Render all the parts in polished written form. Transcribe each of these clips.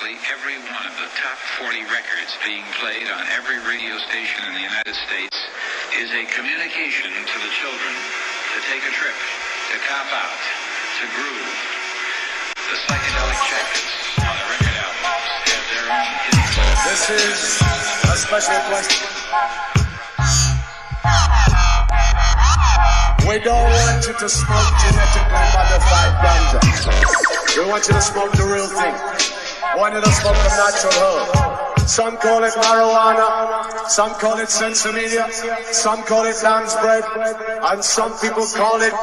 practically every one of the top 40 records being played on every radio station in the United States is a communication to the children to take a trip, to cop out, to groove. The psychedelic jackets on the record albums have their own hidden. This is a special question. We don't want you to smoke genetically modified ganja. We want you to smoke the real thing. We want you to smoke the natural herb. Some call it marijuana, some call it sensimedia, some call it lamb's bread, and some people call it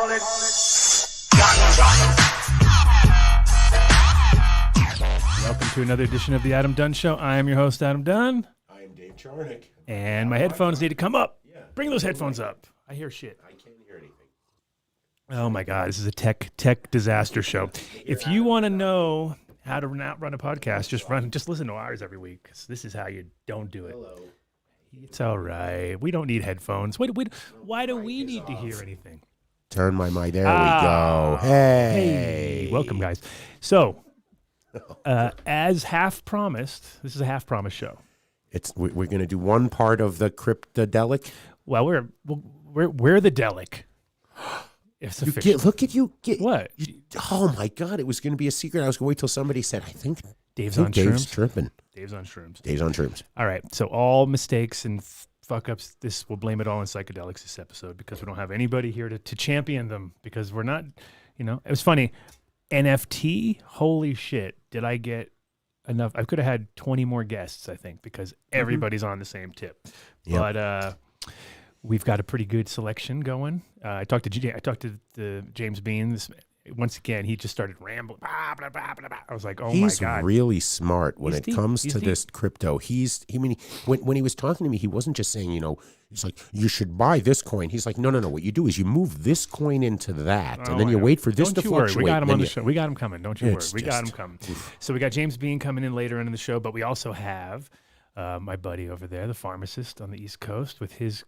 ganja. Welcome to another edition of the Adam Dunn Show. I am your host, Adam Dunn. I am Dave Charnick. And my headphones need to come up. Bring those headphones up. I hear shit. I can't hear anything. Oh my God, this is a tech disaster show. If you want to know how to not run a podcast, just listen to ours every week. 'Cause this is how you don't do it. Hello. It's all right. We don't need headphones. Why do we need to hear anything? Turn my mic. There we go. Hey. Welcome, guys. So, as half promised, this is a half promise show. We're going to do one part of the Cryptadelic. Well, we're the delic. It's official. Look at you. What? Oh my God! It was going to be a secret. I was going to wait till somebody said, "I think Dave's on Dave's shrooms. tripping." Dave's on shrooms. Dave's on shrooms. All right. So all mistakes and fuck ups, we'll blame it all on psychedelics this episode because we don't have anybody here to champion them because we're not, it was funny. NFT, holy shit. Did I get enough? I could have had 20 more guests, I think, because everybody's on the same tip. Yep. But we've got a pretty good selection going. I talked to James Bean once again. He just started rambling. Blah, blah, blah, blah, blah. I was like, oh my God. He's really smart when it comes to deep. this crypto. When he was talking to me, he wasn't just saying, he's like, you should buy this coin. He's like, no. What you do is you move this coin into that, and then you wait for this to fluctuate. We got him on the show. We got him coming. Don't you worry. We got him coming. So we got James Bean coming in later in the show, but we also have my buddy over there, the pharmacist on the East Coast, with his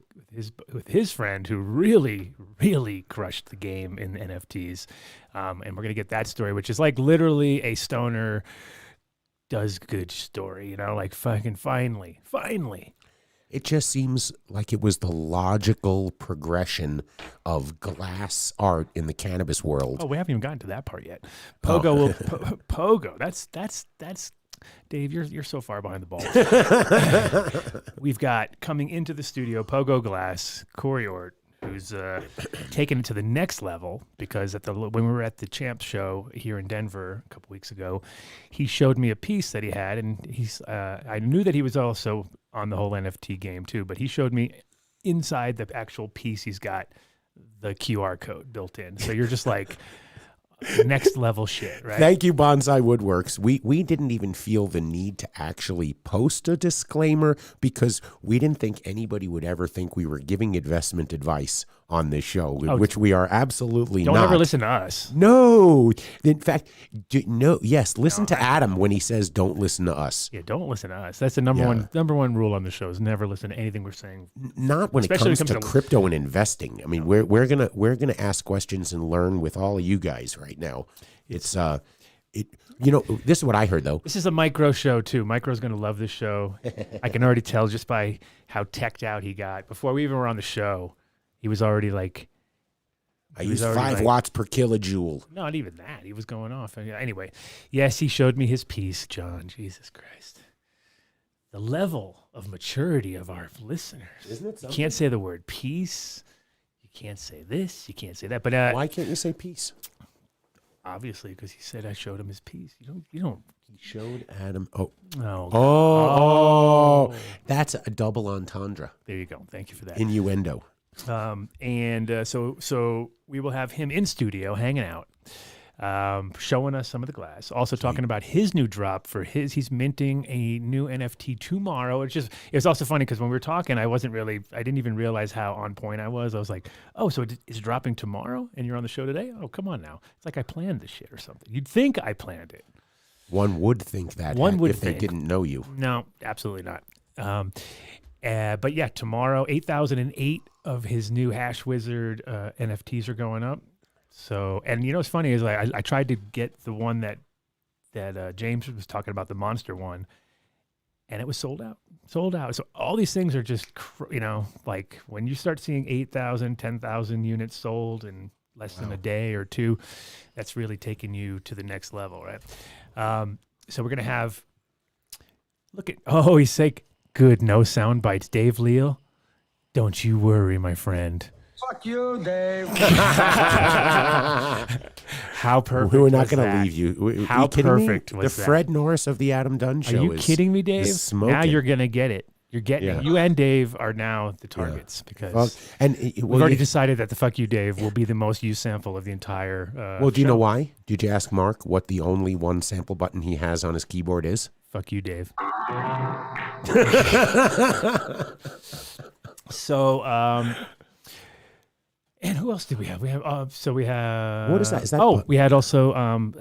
friend who really, really crushed the game in NFTs, and we're gonna get that story, which is like literally a stoner does good story, like fucking finally. It just seems like it was the logical progression of glass art in the cannabis world. Oh, we haven't even gotten to that part yet. Pogo, Pogo. That's. Dave, you're so far behind the ball. We've got coming into the studio Pogo Glass, Coriort, who's taken it to the next level because when we were at the Champs show here in Denver a couple weeks ago, he showed me a piece that he had, and I knew that he was also on the whole NFT game too, but he showed me inside the actual piece he's got the QR code built in. So you're just like next level shit, right? Thank you, Bonsai Woodworks. We didn't even feel the need to actually post a disclaimer because we didn't think anybody would ever think we were giving investment advice on this show, which we are absolutely not. Don't ever listen to us. No. In fact, listen to Adam when he says don't listen to us. Yeah, don't listen to us. That's the number one rule on the show is never listen to anything we're saying. Not when it comes to crypto and investing. I mean, we're gonna ask questions and learn with all of you guys right now. It's this is what I heard though. This is a Micro show too. Micro's gonna love this show. I can already tell just by how teched out he got. Before we even were on the show, he was already like, I used 5 watts per kilojoule. Not even that. He was going off. Anyway, yes, he showed me his piece, John. Jesus Christ. The level of maturity of our listeners. Isn't it something? You can't say the word peace. You can't say this. You can't say that. But why can't you say peace? Obviously, because he said I showed him his piece. You don't. He showed Adam. That's a double entendre. There you go. Thank you for that. Innuendo. So we will have him in studio hanging out, showing us some of the glass. Also talking about his new drop he's minting a new NFT tomorrow. It was also funny because when we were talking, I didn't even realize how on point I was. I was like, oh, so it's dropping tomorrow and you're on the show today? Oh, come on now. It's like I planned this shit or something. You'd think I planned it. One would think that if they didn't know you. No, absolutely not. But yeah, tomorrow, 8,008 of his new Hash Wizard NFTs are going up. So, and what's funny is I tried to get the one that that James was talking about, the monster one, and it was sold out. So all these things are just, like when you start seeing 8,000, 10,000 units sold in less than a day or two, that's really taking you to the next level, right? So we're going to have, he's like, good, no sound bites. Dave Leal, don't you worry, my friend. Fuck you, Dave. How perfect. We're not going to leave you. How perfect me? was the that? Fred Norris of the Adam Dunn show. Are you kidding me, Dave? Smoking. Now you're going to get it. You're getting it. You and Dave are now the targets because we've already decided that the Fuck You, Dave will be the most used sample of the entire do you know why? Did you ask Mark what the only one sample button he has on his keyboard is? Fuck you, Dave. So, and who else did we have? We have, what is that? Is that we had also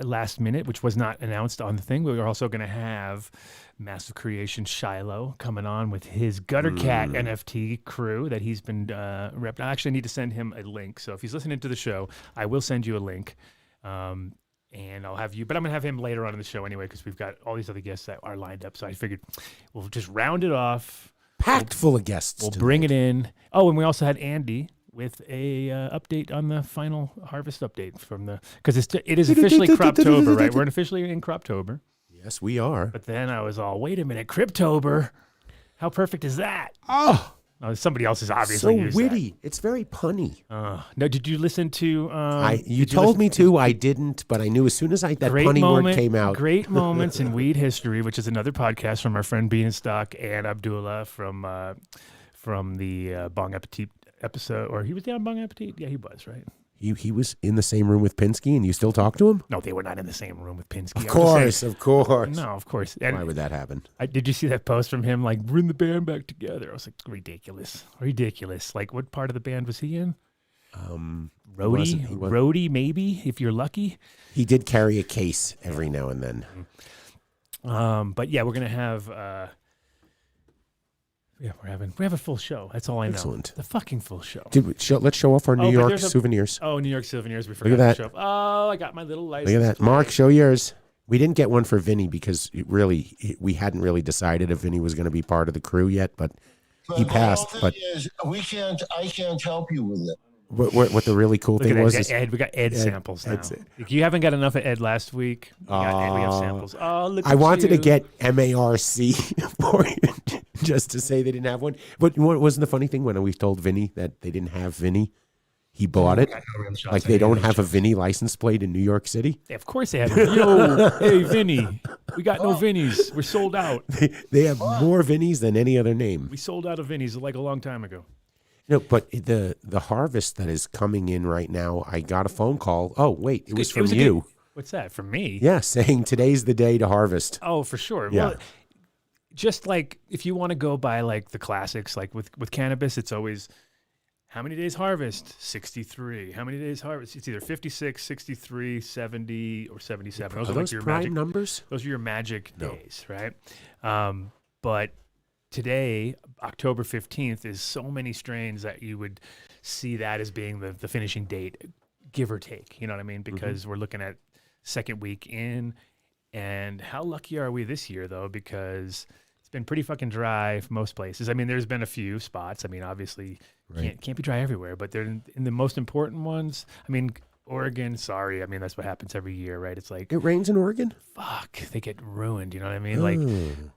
Last Minute, which was not announced on the thing. We were also going to have Massive Creation Shiloh coming on with his Gutter Cat NFT crew that he's been repping. I actually need to send him a link. So if he's listening to the show, I will send you a link. And I'll have you, but I'm going to have him later on in the show anyway, because we've got all these other guests that are lined up. So I figured we'll just round it off. Packed full of guests. We'll bring it in. Oh, and we also had Andy with a update on the final harvest update from because it is officially Croptober, right? We're officially in Croptober. Yes, we are. But then I was all, wait a minute, Cryptober? How perfect is that? Oh, somebody else is obviously so witty. It's very punny. No, did you listen to? You told me to. I didn't, but I knew as soon as that punny word came out. Great moments in weed history, which is another podcast from our friend Beanstalk and Abdullah from the Bong Appetit episode, or he was on Bong Appetit. Yeah, he was, right. He was in the same room with Pinsky, and you still talk to him? No, they were not in the same room with Pinsky. Of course. No, of course. And why would that happen? Did you see that post from him, like, bring the band back together? I was like, ridiculous. Like, what part of the band was he in? Roadie, maybe, if you're lucky. He did carry a case every now and then. But yeah, we're going to have... we have a full show. That's all I know. Excellent. The fucking full show. Let's show off our New York souvenirs. New York souvenirs. We forgot to show off. Oh, I got my little license. Look at that. Mark, show yours. We didn't get one for Vinny because we hadn't really decided if Vinny was going to be part of the crew yet, but he passed. But I can't help you with it. What the really cool thing was? We got Ed samples now. You haven't got enough of Ed last week. We have samples. Oh, look! I wanted to get MARC for you just to say they didn't have one. But wasn't the funny thing when we told Vinny that they didn't have Vinny? He bought it. Like they don't have a Vinny license plate in New York City. Yeah, of course they have. Yo, hey Vinny, we got no Vinnies. We're sold out. They have more Vinnies than any other name. We sold out of Vinnies like a long time ago. No, but the harvest that is coming in right now, I got a phone call. Oh, wait, it was from you. What's that, from me? Yeah, saying today's the day to harvest. Oh, for sure. Yeah. Well, just like if you want to go by like the classics, like with cannabis, it's always how many days harvest? 63. How many days harvest? It's either 56, 63, 70, or 77. Those are like your prime magic numbers? Those are your magic days, right? But today, October 15th, is so many strains that you would see that as being the finishing date, give or take. You know what I mean? Because we're looking at second week in. And how lucky are we this year, though? Because it's been pretty fucking dry for most places. I mean, there's been a few spots. I mean, obviously, can't be dry everywhere. But they're in the most important ones. I mean, Oregon, sorry. I mean, that's what happens every year, right? It's like... It rains in Oregon? Fuck. They get ruined, you know what I mean? Like,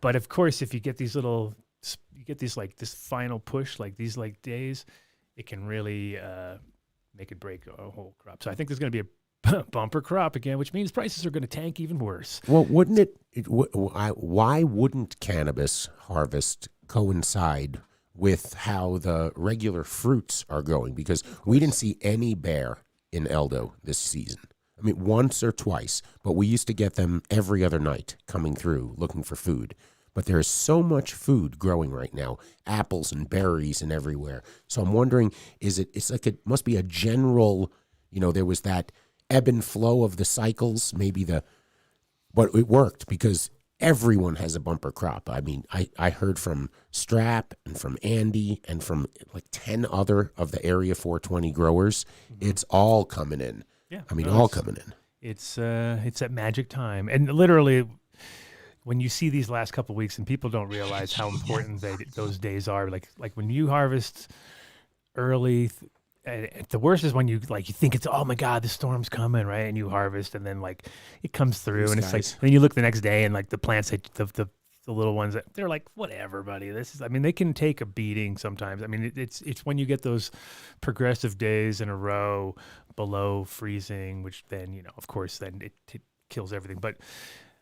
but of course, if you get these little... You get these like this final push, like these like days, it can really make it break a whole crop. So I think there's going to be a bumper crop again, which means prices are going to tank even worse. Well, wouldn't it why wouldn't cannabis harvest coincide with how the regular fruits are going? Because we didn't see any bear in Eldo this season. I mean, once or twice, but we used to get them every other night coming through looking for food. But there is so much food growing right now, apples and berries and everywhere. So I'm wondering, it's like it must be a general, there was that ebb and flow of the cycles, but it worked because everyone has a bumper crop. I mean, I heard from Strap and from Andy and from like 10 other of the Area 420 growers. It's all coming in. Yeah. I mean, all coming in. It's that magic time, and literally, when you see these last couple weeks, and people don't realize how important those days are. Like when you harvest early. The worst is when you think it's, oh my God, the storm's coming, right? And you harvest, and then like it comes through, and it's like, and then you look the next day, and like the plants, the little ones, they're like, whatever, buddy. They can take a beating sometimes. I mean, it's when you get those progressive days in a row below freezing, which then, of course, then it kills everything. But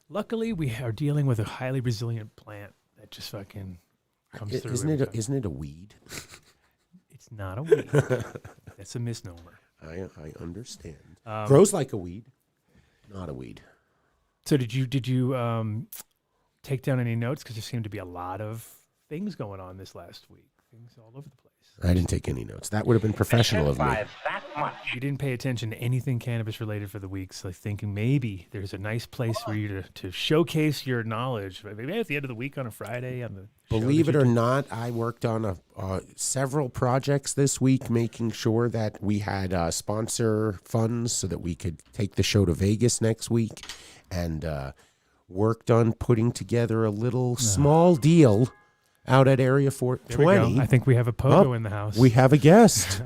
luckily, we are dealing with a highly resilient plant that just fucking comes through. Isn't it a weed? It's not a weed. That's a misnomer. I understand. Grows like a weed, not a weed. So did you take down any notes? Because there seemed to be a lot of things going on this last week. Things all over the place. I didn't take any notes. That would have been professional of me. You didn't pay attention to anything cannabis related for the week, so thinking maybe there's a nice place for you to showcase your knowledge. Maybe at the end of the week on a Friday on the. Believe it or not, I worked on several projects this week, making sure that we had sponsor funds so that we could take the show to Vegas next week, and worked on putting together a little small deal out at Area 420. I think we have a Pogo in the house. We have a guest.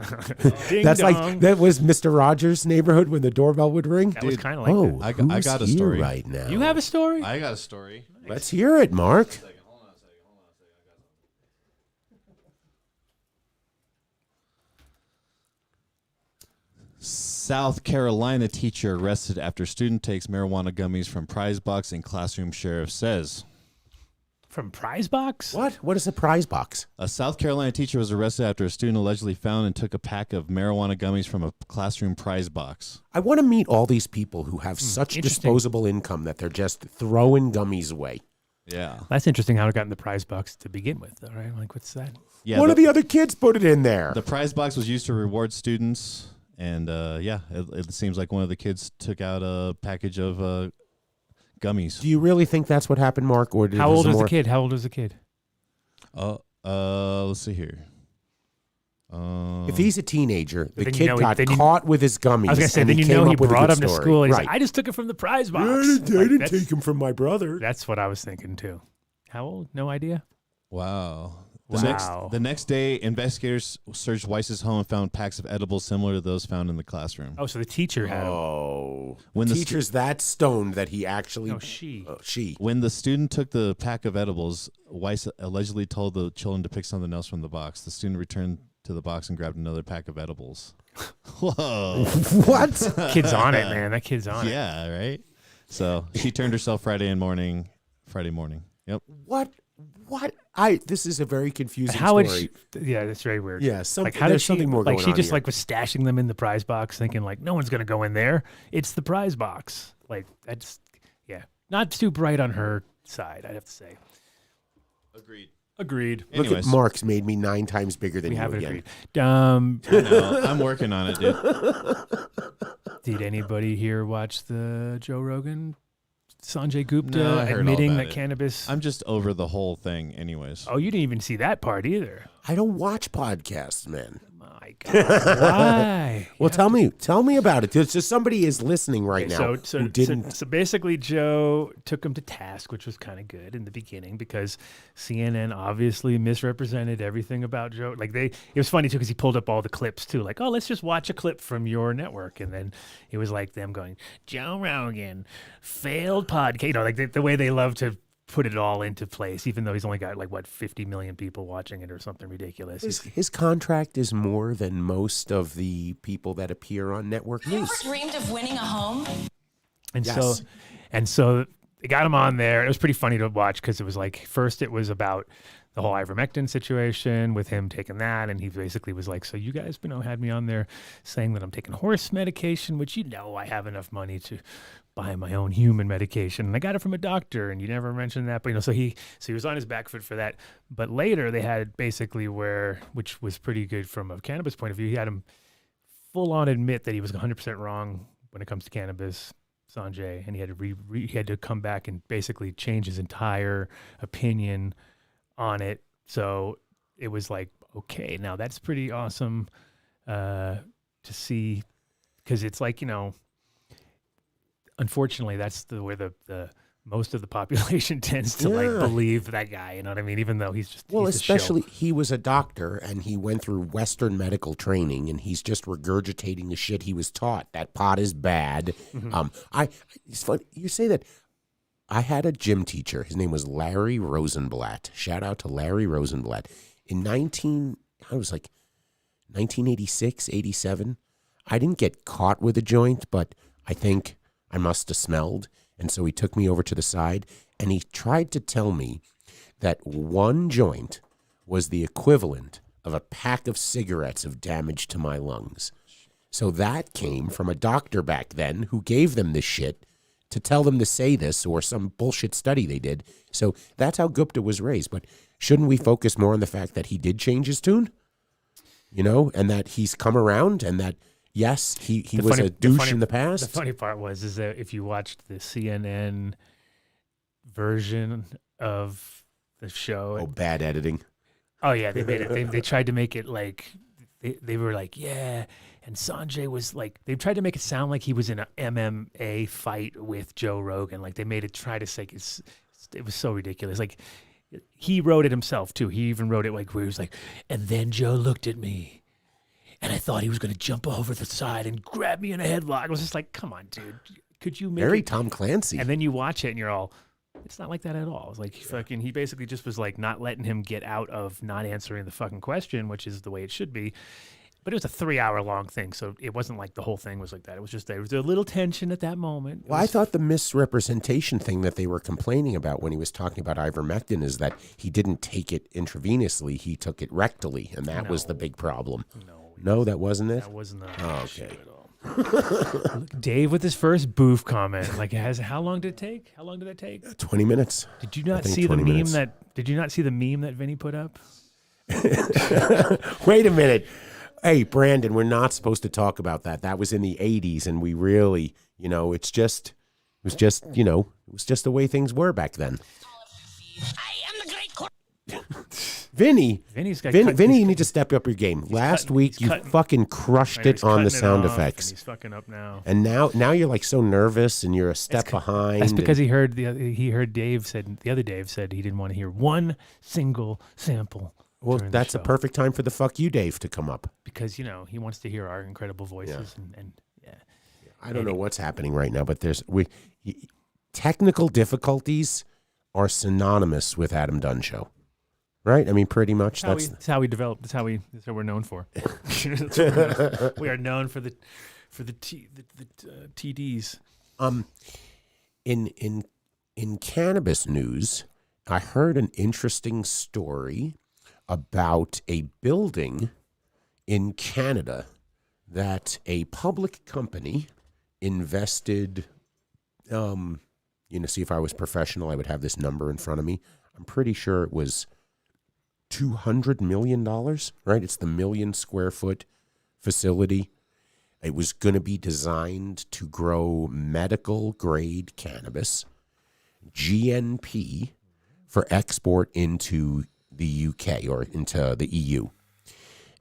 That's dong. like, that was Mr. Rogers' neighborhood when the doorbell would ring. That was kind of like that. I got a who's story here right now. You have a story? I got a story. Let's hear it, Mark. South Carolina teacher arrested after student takes marijuana gummies from prize box in classroom, sheriff says. From prize box? What? What is a prize box? A South Carolina teacher was arrested after a student allegedly found and took a pack of marijuana gummies from a classroom prize box. I want to meet all these people who have such disposable income that they're just throwing gummies away. Yeah. That's interesting how it got in the prize box to begin with, though, right? Like, what's that? Yeah. One of the other kids put it in there. The prize box was used to reward students. And, it seems like one of the kids took out a package of gummies. Do you really think that's what happened, Mark? Or How old is the kid? How old is the kid? Let's see here. If he's a teenager, the then kid got caught with his gummies. I was going to say, then he brought him to school. And he's like, I just took it from the prize box. I didn't take him from my brother. That's what I was thinking, too. How old? No idea? Wow. The next day, investigators searched Weiss's home and found packs of edibles similar to those found in the classroom. Oh, so the teacher had them. Oh. When the teacher's that stoned that he actually... No, she. She. When the student took the pack of edibles, Weiss allegedly told the children to pick something else from the box. The student returned to the box and grabbed another pack of edibles. Whoa. What? Kid's on it, man. That kid's on it. Yeah, right? So she turned herself Friday morning. Yep. What? This is a very confusing story. Yeah, that's very weird. Yeah, there's something more going on. She just here. Was stashing them in the prize box, thinking like no one's gonna go in there. It's the prize box. Like that's not too bright on her side, I'd have to say. Agreed. Look at Mark's made me 9 times bigger than we you haven't again. Agreed. I know. I'm working on it, dude. Did anybody here watch the Joe Rogan? Sanjay Gupta No, I heard admitting all that about it. cannabis. I'm just over the whole thing anyways. Oh, you didn't even see that part either. I don't watch podcasts, man. My God. Why? Well, tell me about it. So somebody is listening right now who didn't. So basically, Joe took him to task, which was kind of good in the beginning because CNN obviously misrepresented everything about Joe. Like it was funny too because he pulled up all the clips too. Like, oh, let's just watch a clip from your network, and then it was like them going, Joe Rogan, failed podcast. You know, like the way they love to put it all into place, even though he's only got 50 million people watching it or something ridiculous. His contract is more than most of the people that appear on network news. Ever dreamed of winning a home? And Yes. so they got him on there. It was pretty funny to watch because it was like first it was about the whole ivermectin situation with him taking that, and he basically was like, so you guys had me on there saying that I'm taking horse medication, which I have enough money to buy my own human medication, and I got it from a doctor, and you never mentioned that. But so he was on his back foot for that. But later they had basically which was pretty good from a cannabis point of view, he had him full on admit that he was 100% wrong when it comes to cannabis, Sanjay, and he had to he had to come back and basically change his entire opinion on it. So it was like, okay, now that's pretty awesome to see, because it's like, unfortunately, that's where the most of the population tends to like believe that guy. You know what I mean? Even though he's just especially he was a doctor and he went through Western medical training and he's just regurgitating the shit he was taught. That pot is bad. It's funny you say that. I had a gym teacher. His name was Larry Rosenblatt. Shout out to Larry Rosenblatt. In 1986, 87, I didn't get caught with a joint, but I think I must have smelled. And so he took me over to the side and he tried to tell me that one joint was the equivalent of a pack of cigarettes of damage to my lungs. So that came from a doctor back then who gave them this shit to tell them to say this or some bullshit study they did. So that's how Gupta was raised. But shouldn't we focus more on the fact that he did change his tune? You know, and that he's come around and that, yes, he was a douche in the past. The funny part is that if you watched the CNN version of the show. Oh, bad editing. Oh, yeah, they made it. They tried to make it like, they were like, yeah. And Sanjay was like, they tried to make it sound like he was in an MMA fight with Joe Rogan. Like they made it try to say, it was so ridiculous. Like he wrote it himself too. He even wrote it like where he was like, and then Joe looked at me and I thought he was going to jump over the side and grab me in a headlock. I was just like, come on, dude. Could you make Very it? Tom Clancy. And then you watch it and you're all, it's not like that at all. It's like he basically just was like not letting him get out of not answering the fucking question, which is the way it should be. But it was a 3-hour long thing, so it wasn't like the whole thing was like that. It was just there was a little tension at that moment. Well, I thought the misrepresentation thing that they were complaining about when he was talking about ivermectin is that he didn't take it intravenously, he took it rectally, and that was the big problem. No, that wasn't it? That wasn't the okay. at all. Dave with his first boof comment. Like, how long did it take? How long did that take? 20 minutes. Did you not see the meme Did you not see the meme that Vinny put up? Wait a minute. Hey, Brandon, we're not supposed to talk about that. That was in the 80s, and we really, it was just the way things were back then. I am the great Vinny, you need to step up your game. Last week, you fucking crushed it on the sound effects. He's fucking up now. And now you're like so nervous, and you're a step behind. That's because he heard Dave said, the other Dave said he didn't want to hear one single sample. Well, that's a perfect time for the fuck you, Dave, to come up. Because, he wants to hear our incredible voices. And I don't know what's happening right now, but technical difficulties are synonymous with Adam Dunn Show. Right? I mean, pretty much. That's how we develop. That's what we're known for. We are known for the TDs. In cannabis news, I heard an interesting story about a building in Canada that a public company invested, see if I was professional, I would have this number in front of me. I'm pretty sure it was $200 million, right? It's the 1 million square foot facility. It was going to be designed to grow medical grade cannabis, GNP, for export into the UK or into the EU.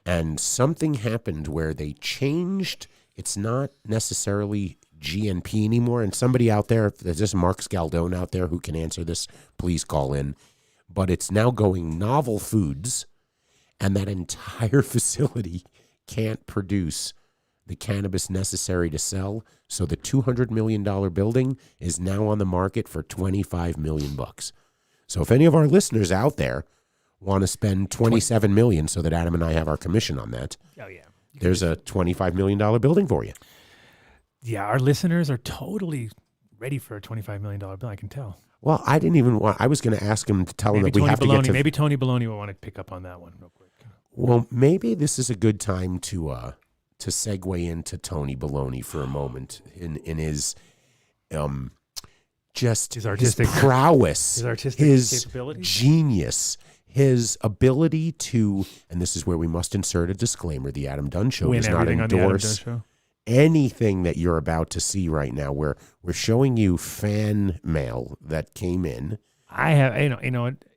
And something happened where they changed. It's not necessarily GNP anymore. And somebody out there, if there's just Mark Scaldone out there who can answer this, please call in. But it's now going novel foods, and that entire facility can't produce the cannabis necessary to sell. So the $200 million building is now on the market for $25 million. So if any of our listeners out there want to spend $27 million so that Adam and I have our commission on that, there's a $25 million building for you. Yeah, our listeners are totally ready for a $25 million bill, I can tell. Well, I didn't even want, I was going to ask him to tell him that we have to get to... Maybe Tony Baloney will want to pick up on that one real quick. Well, maybe this is a good time to segue into Tony Baloney for a moment in his his prowess, his artistic capability, genius, his ability to, and this is where we must insert a disclaimer: the Adam Dunn Show does not endorse anything that you're about to see right now. We're showing you fan mail that came in. I have,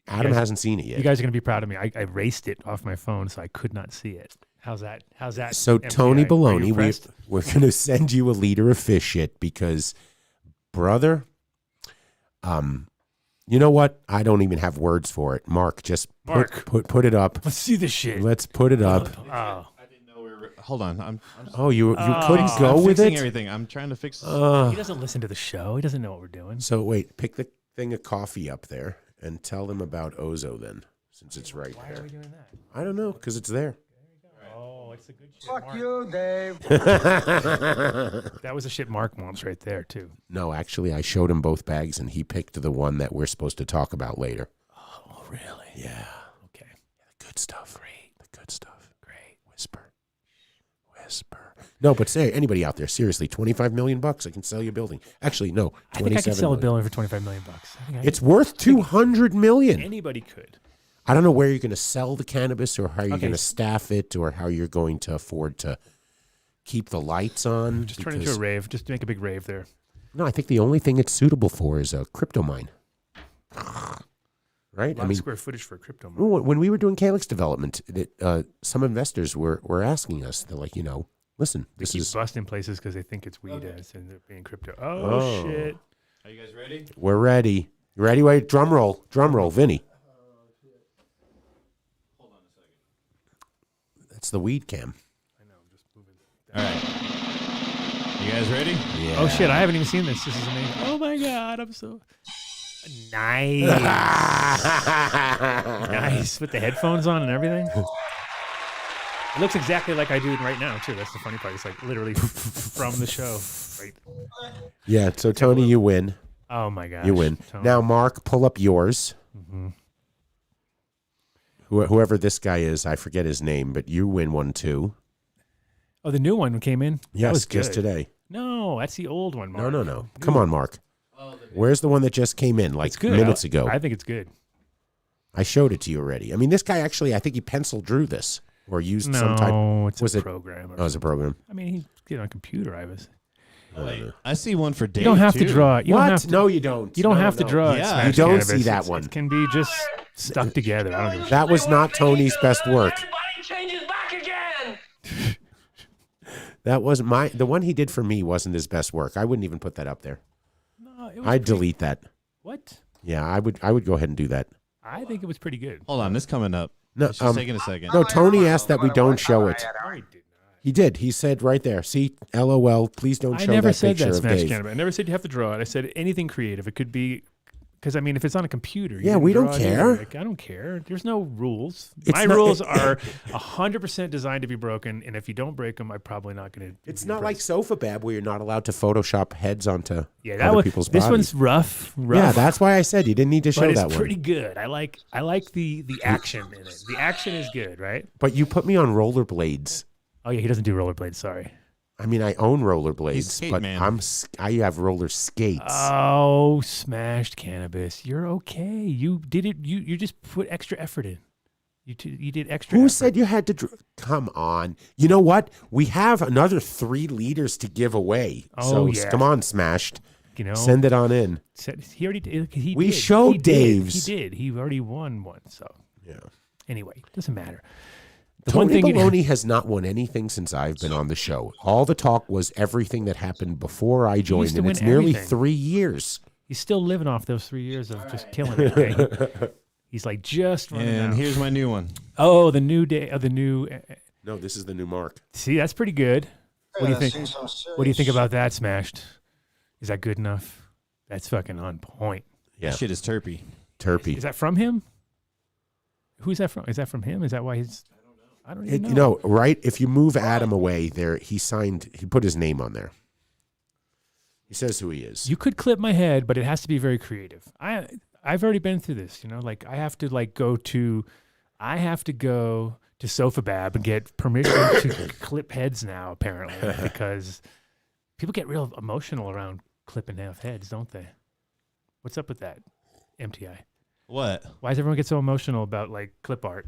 Adam hasn't seen it yet. You guys are going to be proud of me. I erased it off my phone, so I could not see it. How's that? So, Tony Baloney, we're going to send you a liter of fish shit because brother. You know what? I don't even have words for it. Mark, just put it up. Let's see this shit. Let's put it up. Oh. I didn't know we were. Hold on. I'm You couldn't go I'm with fixing it? everything. I'm trying to fix. He doesn't listen to the show. He doesn't know what we're doing. So wait, pick the thing of coffee up there and tell them about Ozo then, since it's right Why are there. we doing that? I don't know, because it's there. Oh, it's a good shit. Fuck Mark. you, Dave. That was a shit Mark wants right there, too. No, actually, I showed him both bags, and he picked the one that we're supposed to talk about later. Oh, really? Yeah. Okay. The good stuff. Great. The good stuff. Great. Whisper. No, but say anybody out there, seriously, $25 million, I can sell you a building. Actually, no, I think I could sell a $27 million. building for $25 million. It's worth $200 million. Anybody could. I don't know where you're going to sell the cannabis or how you're Okay. going to staff it or how you're going to afford to keep the lights on. Just turn into a rave. Just make a big rave there. No, I think the only thing it's suitable for is a crypto mine. Right? A lot of square footage for a crypto mine. When we were doing Calyx development, some investors were asking us, they're like, listen, They this keep is, busting places because they think it's weed as and it being crypto. Oh, shit. Are you guys ready? we're ready. You ready? Wait, drum roll, Vinny. Hold on a second. That's the weed cam. All right. You guys ready? Yeah. Oh, shit. I haven't even seen this. This is amazing. Oh, my God. I'm so... Nice. Nice. With the headphones on and everything. It looks exactly like I do right now, too. That's the funny part. It's like literally from the show. Right. Yeah, so Tony, you win. Oh, my gosh. You win. Tony. Now, Mark, pull up yours. Mm-hmm. Whoever this guy is, I forget his name, but you win one too. Oh, the new one came in? That Yes, was just good. today. No, that's the old one, Mark. No. Come on, Mark. Where's the one that just came in like It's good. minutes ago? I think it's good. I showed it to you already. I mean, this guy actually, I think he pencil drew this or used some type. No, it's was a it- program. Oh, it's a program. I mean, he's getting on a computer, Ivis. I see one for Dave. You don't have to too. draw it. You What? don't have to, No, you don't. You don't No, have to no. draw it. Yeah. Smash You don't Cannabis. see that It's- one. It can be just stuck together. I don't give a shit. That was not Tony's best work. changes back again. That wasn't the one he did for me wasn't his best work. I wouldn't even put that up there. No, it was I'd pretty- delete that. What? Yeah, I would go ahead and do that. I think it was pretty good. Hold on, this coming up. No, It's just taking a second. No, Tony asked that we don't show it. No, he did not. He did. He said right there, see, LOL, please don't I show never that said picture that, of Smash Dave. Cannabis. I never said you have to draw it. I said anything creative. It could be, because I mean, if it's on a computer, you Yeah, can we don't draw it care. either. Like, I don't care. There's no rules. It's My not- rules are 100% designed to be broken, and if you don't break them, I'm probably not going to. It's not like SofaBab where you're not allowed to Photoshop heads onto that other one. people's This bodies. one's rough. Yeah, that's why I said you didn't need to show but it's that one. pretty good. I like the action in it. The action is good, right? But you put me on rollerblades. Oh yeah, he doesn't do rollerblades. Sorry. I mean, I own He's rollerblades, skate but man. I have roller skates. Oh, Smashed Cannabis. You're okay. You did it. You just put extra effort in. You did extra. Who effort. said you had to? Come on. You know what? We have another 3 liters to give away. Oh, so yeah. come on, Smashed. You know, Send it on in. he already did. He We did. showed He did. Dave's. He did. He already won one. So Yeah. anyway, doesn't matter. The one Tony thing Baloney has not won anything since I've been on the show. All the talk was everything that happened before I joined, to and win it's nearly everything. 3 years. he's still living off those 3 years of just killing it. Okay? He's like just running And out. here's my new one. Oh, the new day of the new. No, this is the new mark. See, that's pretty good. What do you think? What do you think about that, Smashed? Is that good enough? That's fucking on point. Yeah, That shit is terpy. Terpy. Is that from him? Who's that from? Is that from him? Is that why he's? I don't even know. You know, right? If you move Adam away, there he put his name on there. He says who he is. You could clip my head, but it has to be very creative. I've already been through this. You know, like I have to go to SofaBab and get permission to clip heads now. Apparently, because people get real emotional around clipping off heads, don't they? What's up with that, MTI? What? Why does everyone get so emotional about like clip art?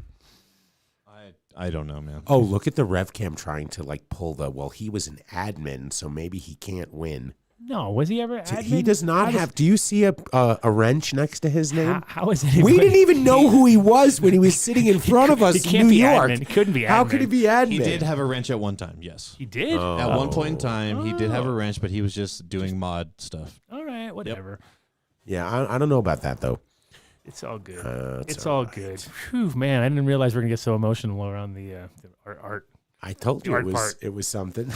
I don't know, man. Oh, look at the RevCam trying to pull the, well, he was an admin, so maybe he can't win. No, was he ever admin? He does not have. Do you see a wrench next to his name? How is it? We didn't even know who he was when he was sitting in front of us in New York. Admin. He couldn't be admin. How could he be admin? He did have a wrench at one time, yes. He did? At one point in time, he did have a wrench, but he was just doing mod stuff. All right, whatever. Yeah, I don't know about that, though. It's all good. It's all good. Whew, man, I didn't realize we are going to get so emotional around the art. I told you it was something.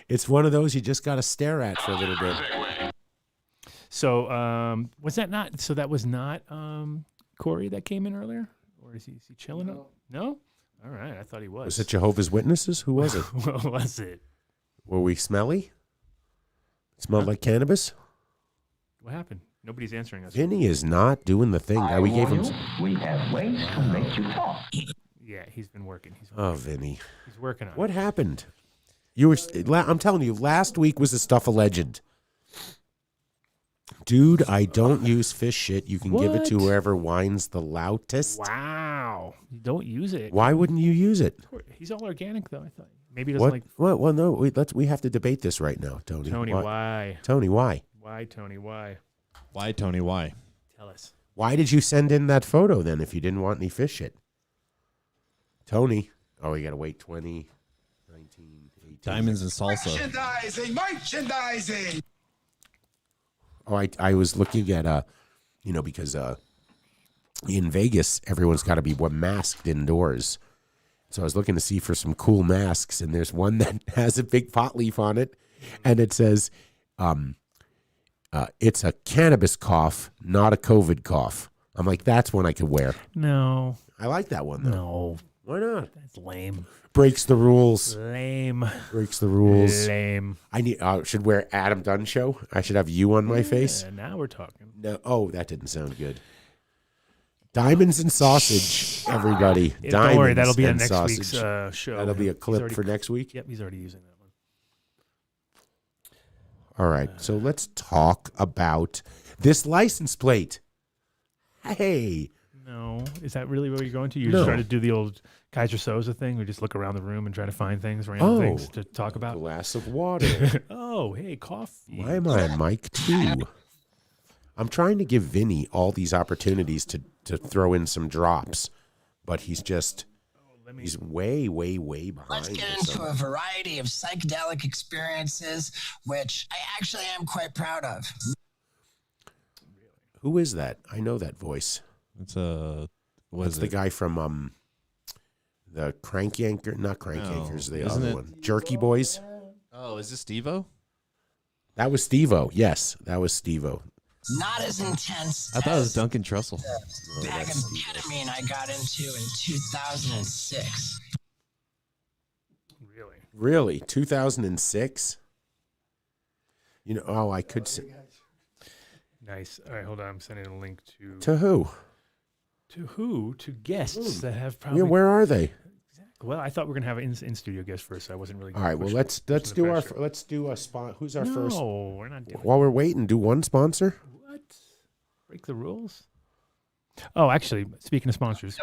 It's one of those you just got to stare at for a little bit. So was that not? So that was not Corey that came in earlier, or is he chilling? No. All right, I thought he was. Was it Jehovah's Witnesses? Who was it? What was it? Were we smelly? Smelled like cannabis? What happened? Nobody's answering us. Vinny is not doing the thing that we gave him. We have ways to make you talk. Yeah, he's been working. Oh, Vinny. He's working on it. What happened? I'm telling you, last week was the stuff of legend. Dude, I don't use fish shit. You can give it to whoever whines the loudest. Wow. You don't use it. Why wouldn't you use it? He's all organic, though, I thought. Maybe he doesn't like... Well, no, we have to debate this right now, Tony. Tony, why? Tony, why? Why, Tony, why? Why, Tony, why? Tell us. Why did you send in that photo, then, if you didn't want any fish shit? Tony. Oh, we got to wait 20, 19, 18. Diamonds and salsa. Merchandising. Oh, I was looking at, because in Vegas, everyone's got to be masked indoors. So I was looking to see for some cool masks, and there's one that has a big pot leaf on it, and it says, it's a cannabis cough, not a COVID cough. I'm like, that's one I could wear. No. I like that one, though. No. Why not? That's lame. Breaks the rules. Lame. Breaks the rules. Lame. I should wear Adam Dunn show. I should have you on my face. Now we're talking. No. Oh, that didn't sound good. Diamonds and sausage, everybody. Yeah, Diamonds don't worry, that'll be and next sausage. week's show. That'll be a clip for next week? Yep, he's already using that one. All right, so let's talk about this license plate. Hey. No. Is that really where you're going to? You're No. just trying to do the old Kaiser Soze thing? We just look around the room and try to find things, random things to talk about? Glass of water. Oh, hey, coffee. Why am I on mic 2? I'm trying to give Vinny all these opportunities to throw in some drops, but he's just... He's way, way, way behind. Let's get into a variety of psychedelic experiences, which I actually am quite proud of. Who is that? I know that voice. It's What's the guy from the Crank Yanker? Not Crank Yankers, the other one. Jerky Boys? Oh, is this Steve-O? That was Steve-O. Yes, that was Steve-O. Not as intense. I thought it was Duncan Trussell. The bag of ketamine I got into in 2006. Really? 2006? I could say. Nice. All right, hold on. I'm sending a link to... To who? To who? To guests that have probably... Yeah, where are they? Well, I thought we were gonna have an in-studio guest first. So I wasn't really. All right. Well, let's do a spot. Who's our first? No, we're not doing. While we're waiting, do one sponsor. What? Break the rules? Oh, actually, speaking of sponsors,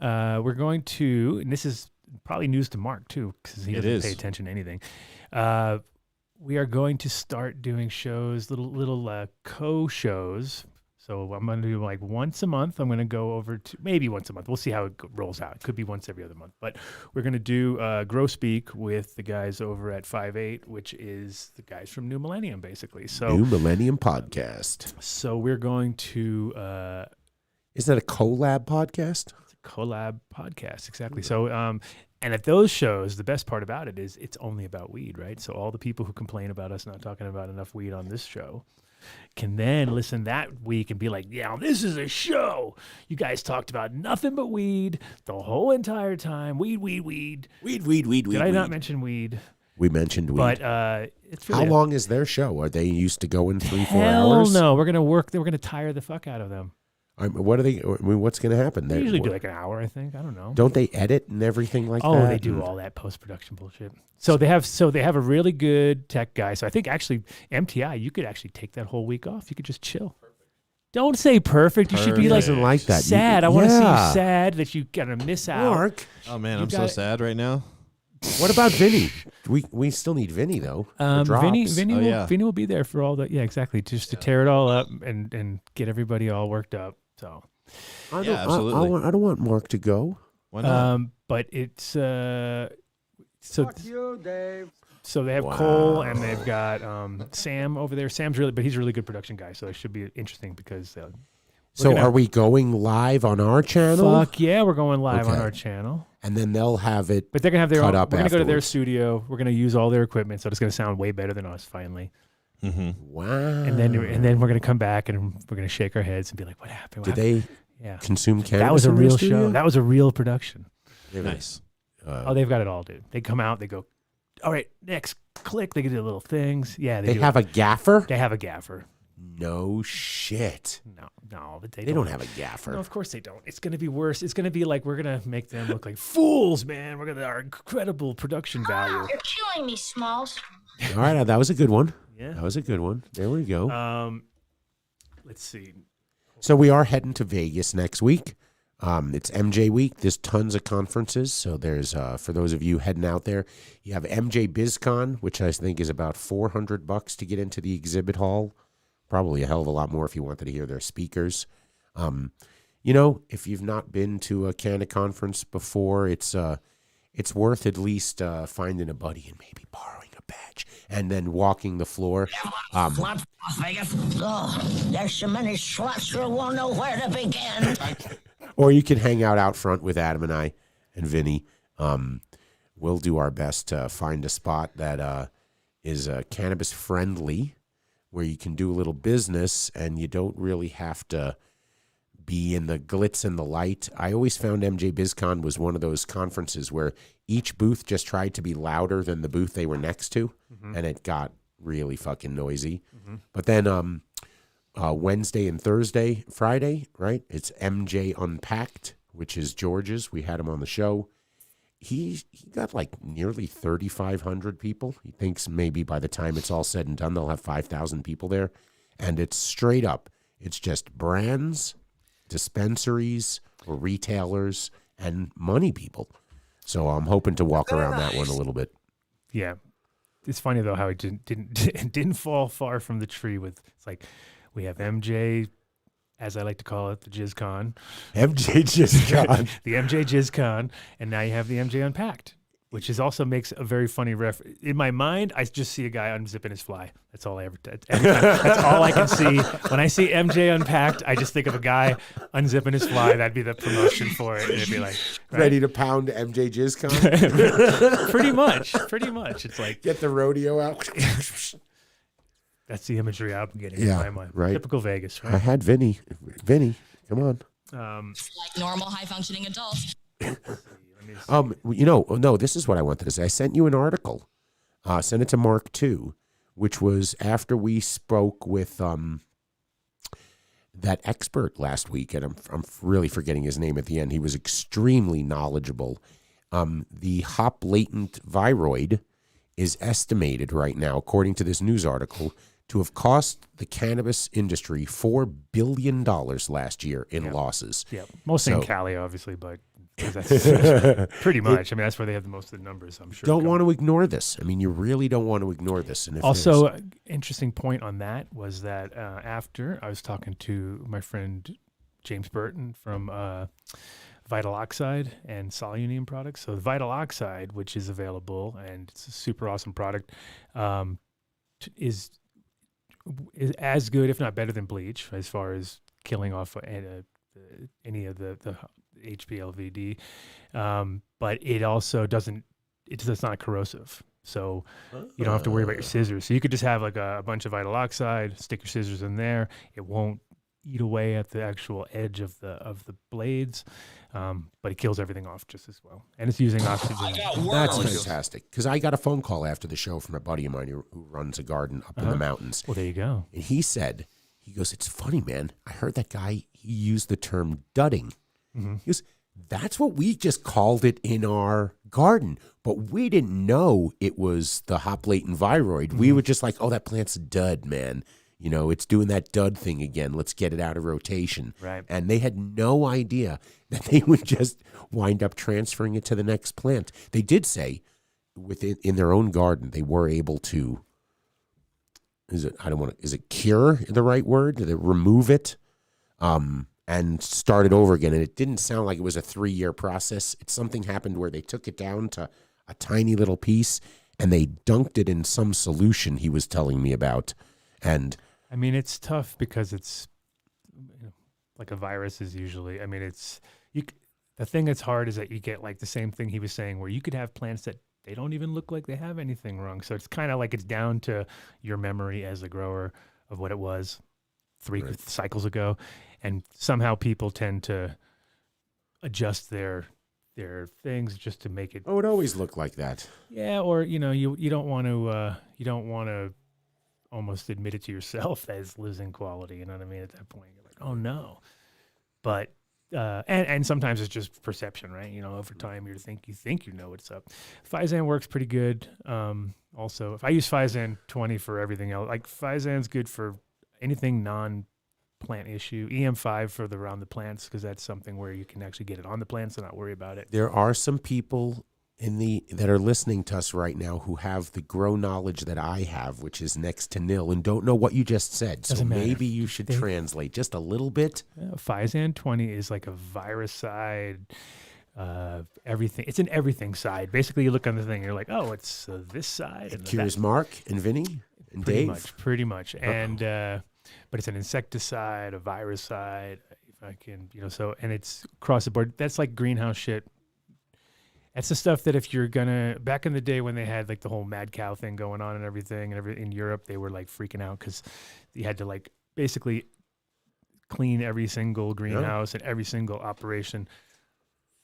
we're going to, and this is probably news to Mark too, because he doesn't pay attention to anything. We are going to start doing shows, little co-shows. So I'm going to do like once a month. I'm going to go over to maybe once a month. We'll see how it rolls out. It could be once every other month. But we're going to do Grow Speak with the guys over at 5/8, which is the guys from New Millennium, basically. So New Millennium podcast. So we're going to. Is that a collab podcast? It's a collab podcast, exactly. So, and at those shows, the best part about it is it's only about weed, right? So all the people who complain about us not talking about enough weed on this show can then listen that week and be like, yeah, this is a show. You guys talked about nothing but weed the whole entire time. Weed. Weed. Did I not mention weed? We mentioned weed. But it's really how long is their show? Are they used to going 3-4 Hell hours? No, we're gonna work. We're gonna tire the fuck out of them. What are they? I mean, what's going to happen? They usually do like an hour, I think. I don't know. Don't they edit and everything like that? Oh, they do all that post-production bullshit. So they have a really good tech guy. So I think actually MTI, you could actually take that whole week off. You could just chill. Don't say perfect. You should be like, doesn't like that. Sad. I want to see you sad that you gotta miss out. Mark. Oh man, I'm so sad right now. What about Vinny? We still need Vinny though. Vinny will be there for all that. Yeah, exactly. Just to tear it all up and get everybody all worked up. So absolutely. I don't want Mark to go. Why not? But it's Fuck you, Dave. so they have Cole and they've got Sam over there. He's a really good production guy, so it should be interesting because. Are we going live on our channel? Fuck yeah, we're going live on our channel. And then they'll have it. But they're gonna have their own. cut up We're gonna go to their afterwards. studio. We're gonna use all their equipment, so it's gonna sound way better than us finally. Wow. And then we're gonna come back and we're gonna shake our heads and be like, "What happened? Did they consume cannabis? That was a in their real studio? show. That was a real production. Nice. They've got it all, dude. They come out. They go, all right, next click. They can do little things. Yeah, They have a gaffer? They have a gaffer. No shit. No, but They don't have a gaffer. No, of course they don't. It's going to be worse. It's going to be like we're going to make them look like fools, man. We're going to our incredible production value. You're killing me, Smalls. All right, that was a good one. Yeah. That was a good one. There we go. Let's see. So we are heading to Vegas next week. It's MJ week. There's tons of conferences. So there's, for those of you heading out there, you have MJBizCon, which I think is about $400 to get into the exhibit hall. Probably a hell of a lot more if you wanted to hear their speakers. If you've not been to a Canada conference before, it's worth at least finding a buddy and maybe borrowing a badge and then walking the floor. Las Vegas. Oh, there's so many sluts you won't know where to begin. Or you can hang out front with Adam and I and Vinny. We'll do our best to find a spot that is cannabis friendly, where you can do a little business and you don't really have to be in the glitz and the light. I always found MJBizCon was one of those conferences where each booth just tried to be louder than the booth they were next to, and it got really fucking noisy. But then Wednesday and Friday, right? It's MJ Unpacked, which is George's. We had him on the show. He got like nearly 3,500 people. He thinks maybe by the time it's all said and done, they'll have 5,000 people there. And it's straight up. It's just brands, dispensaries, or retailers, and money people. So I'm hoping to walk around that one a little bit. Yeah. It's funny, though, how it didn't fall far from the tree. It's like we have MJ, as I like to call it, the JizCon. MJ JizCon. The MJ JizCon. And now you have the MJ Unpacked, which also makes a very funny in my mind, I just see a guy unzipping his fly. That's all I ever did. That's all I can see. When I see MJ Unpacked, I just think of a guy unzipping his fly. That'd be the promotion for it. It'd be like, right? Ready to pound MJ JizCon? Pretty much. It's like, get the rodeo out. That's the imagery I'm getting in my mind. Right. Typical Vegas, right? I had Vinny. Vinny, come on. Like normal high-functioning adults. No, this is what I wanted to say. I sent you an article. Sent it to Mark too, which was after we spoke with that expert last week, and I'm really forgetting his name at the end. He was extremely knowledgeable. The hop latent viroid is estimated right now, according to this news article, to have cost the cannabis industry $4 billion last year in losses. Yeah, mostly in Cali, obviously, but that's pretty much. I mean, that's where they have the most of the numbers, I'm sure. Don't want to ignore this. I mean, you really don't want to ignore this. And if also, interesting point on that was that after I was talking to my friend James Burton from Vital Oxide and Solunium products. So Vital Oxide, which is available and it's a super awesome product, is as good, if not better than bleach, as far as killing off any of the HLVd. But it also it's not corrosive. So you don't have to worry about your scissors. So you could just have like a bunch of Vital Oxide, stick your scissors in there. It won't eat away at the actual edge of the blades, but it kills everything off just as well. And it's using oxygen. That's fantastic. Because I got a phone call after the show from a buddy of mine who runs a garden up in the mountains. Well, there you go. And he goes, it's funny, man. I heard that guy, he used the term dudding. Mm-hmm. He goes, that's what we just called it in our garden. But we didn't know it was the hop latent viroid. Mm-hmm. We were just like, oh, that plant's a dud, man. You know, it's doing that dud thing again. Let's get it out of rotation. Right. And they had no idea that they would just wind up transferring it to the next plant. They did say in their own garden, they were able to. Is it cure the right word? Did it remove it, and start it over again? And it didn't sound like it was a 3-year process. Something happened where they took it down to a tiny little piece and they dunked it in some solution he was telling me about. And I mean, it's tough because it's like a virus is usually. I mean, the thing that's hard is that you get like the same thing he was saying, where you could have plants that they don't even look like they have anything wrong. So it's kind of like it's down to your memory as a grower of what it was 3 cycles ago. And somehow people tend to adjust their things just to make it. Oh, it always looked like that. Yeah, or you don't want to almost admit it to yourself as losing quality. You know what I mean? At that point, you're like, oh no. But and sometimes it's just perception, right? Over time you think you know what's up. Phizan works pretty good. Also, if I use Phizan 20 for everything else, like Phizan's good for anything non-plant issue. EM5 for around the plants, because that's something where you can actually get it on the plants and not worry about it. There are some people that are listening to us right now who have the grow knowledge that I have, which is next to nil, and don't know what you just said. Doesn't matter. Maybe you should translate just a little bit. Phizan 20 is like a viricide, everything. It's an everything side. Basically, you look on the thing, and you're like, oh, it's this side. It cures Mark and Vinny and Dave. Pretty much. And but it's an insecticide, a viricide. If I can, and it's across the board. That's like greenhouse shit. That's the stuff that if you're gonna, back in the day when they had like the whole mad cow thing going on and everything in Europe, they were like freaking out because you had to like basically clean every single greenhouse and every single operation.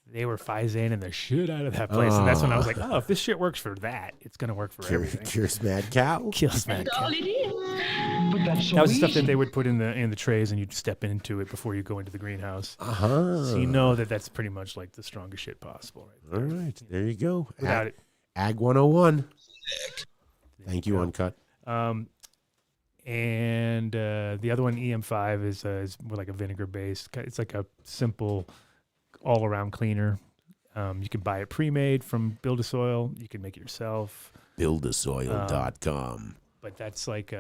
They were Phizan and the shit out of that place. And that's when I was like, oh, if this shit works for that, it's going to work for everything. Cures mad cow? Kills mad cow. But that's so That was the stuff easy. that they would put in the trays, and you'd step into it before you go into the greenhouse. Uh-huh. So you know that's pretty much like the strongest shit possible. Right there. All right. There you go. Without it. Ag 101. Thank you, Uncut. And the other one, EM5, is more like a vinegar-based. It's like a simple all-around cleaner. You can buy it pre-made from Build-A-Soil. You can make it yourself. Buildasoil.com. But that's like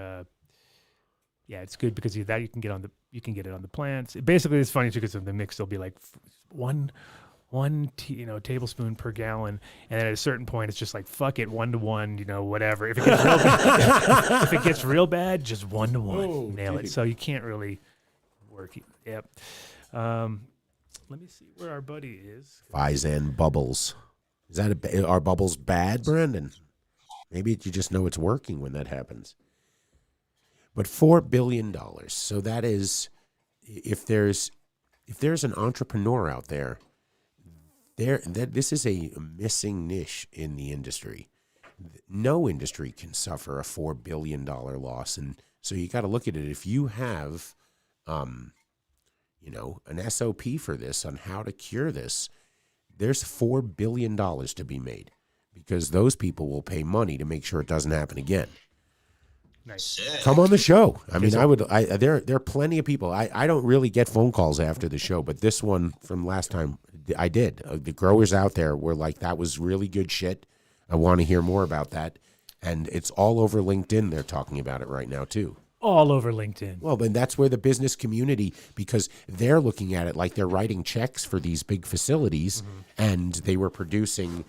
it's good because you can get it on the plants. Basically, it's funny too because of the mix. There'll be like one tablespoon per gallon, and then at a certain point, it's just like fuck it, 1-to-1, whatever. If it gets real bad, if it gets real bad, just 1-to-1, nail it. So you can't really work. Yep. Let me see where our buddy is. Phizan bubbles. Is that are bubbles bad, Brandon? Maybe you just know it's working when that happens. But $4 billion. So that is, if there's an entrepreneur out there, this is a missing niche in the industry. No industry can suffer a $4 billion loss, and so you got to look at it. If you have, an SOP for this on how to cure this, there's $4 billion to be made, because those people will pay money to make sure it doesn't happen again. Nice. Come on the show. I mean, there are plenty of people. I don't really get phone calls after the show, but this one from last time I did. The growers out there were like, that was really good shit. I want to hear more about that. And it's all over LinkedIn. They're talking about it right now too. All over LinkedIn. Well, then that's where the business community, because they're looking at it like they're writing checks for these big facilities, and they were producing,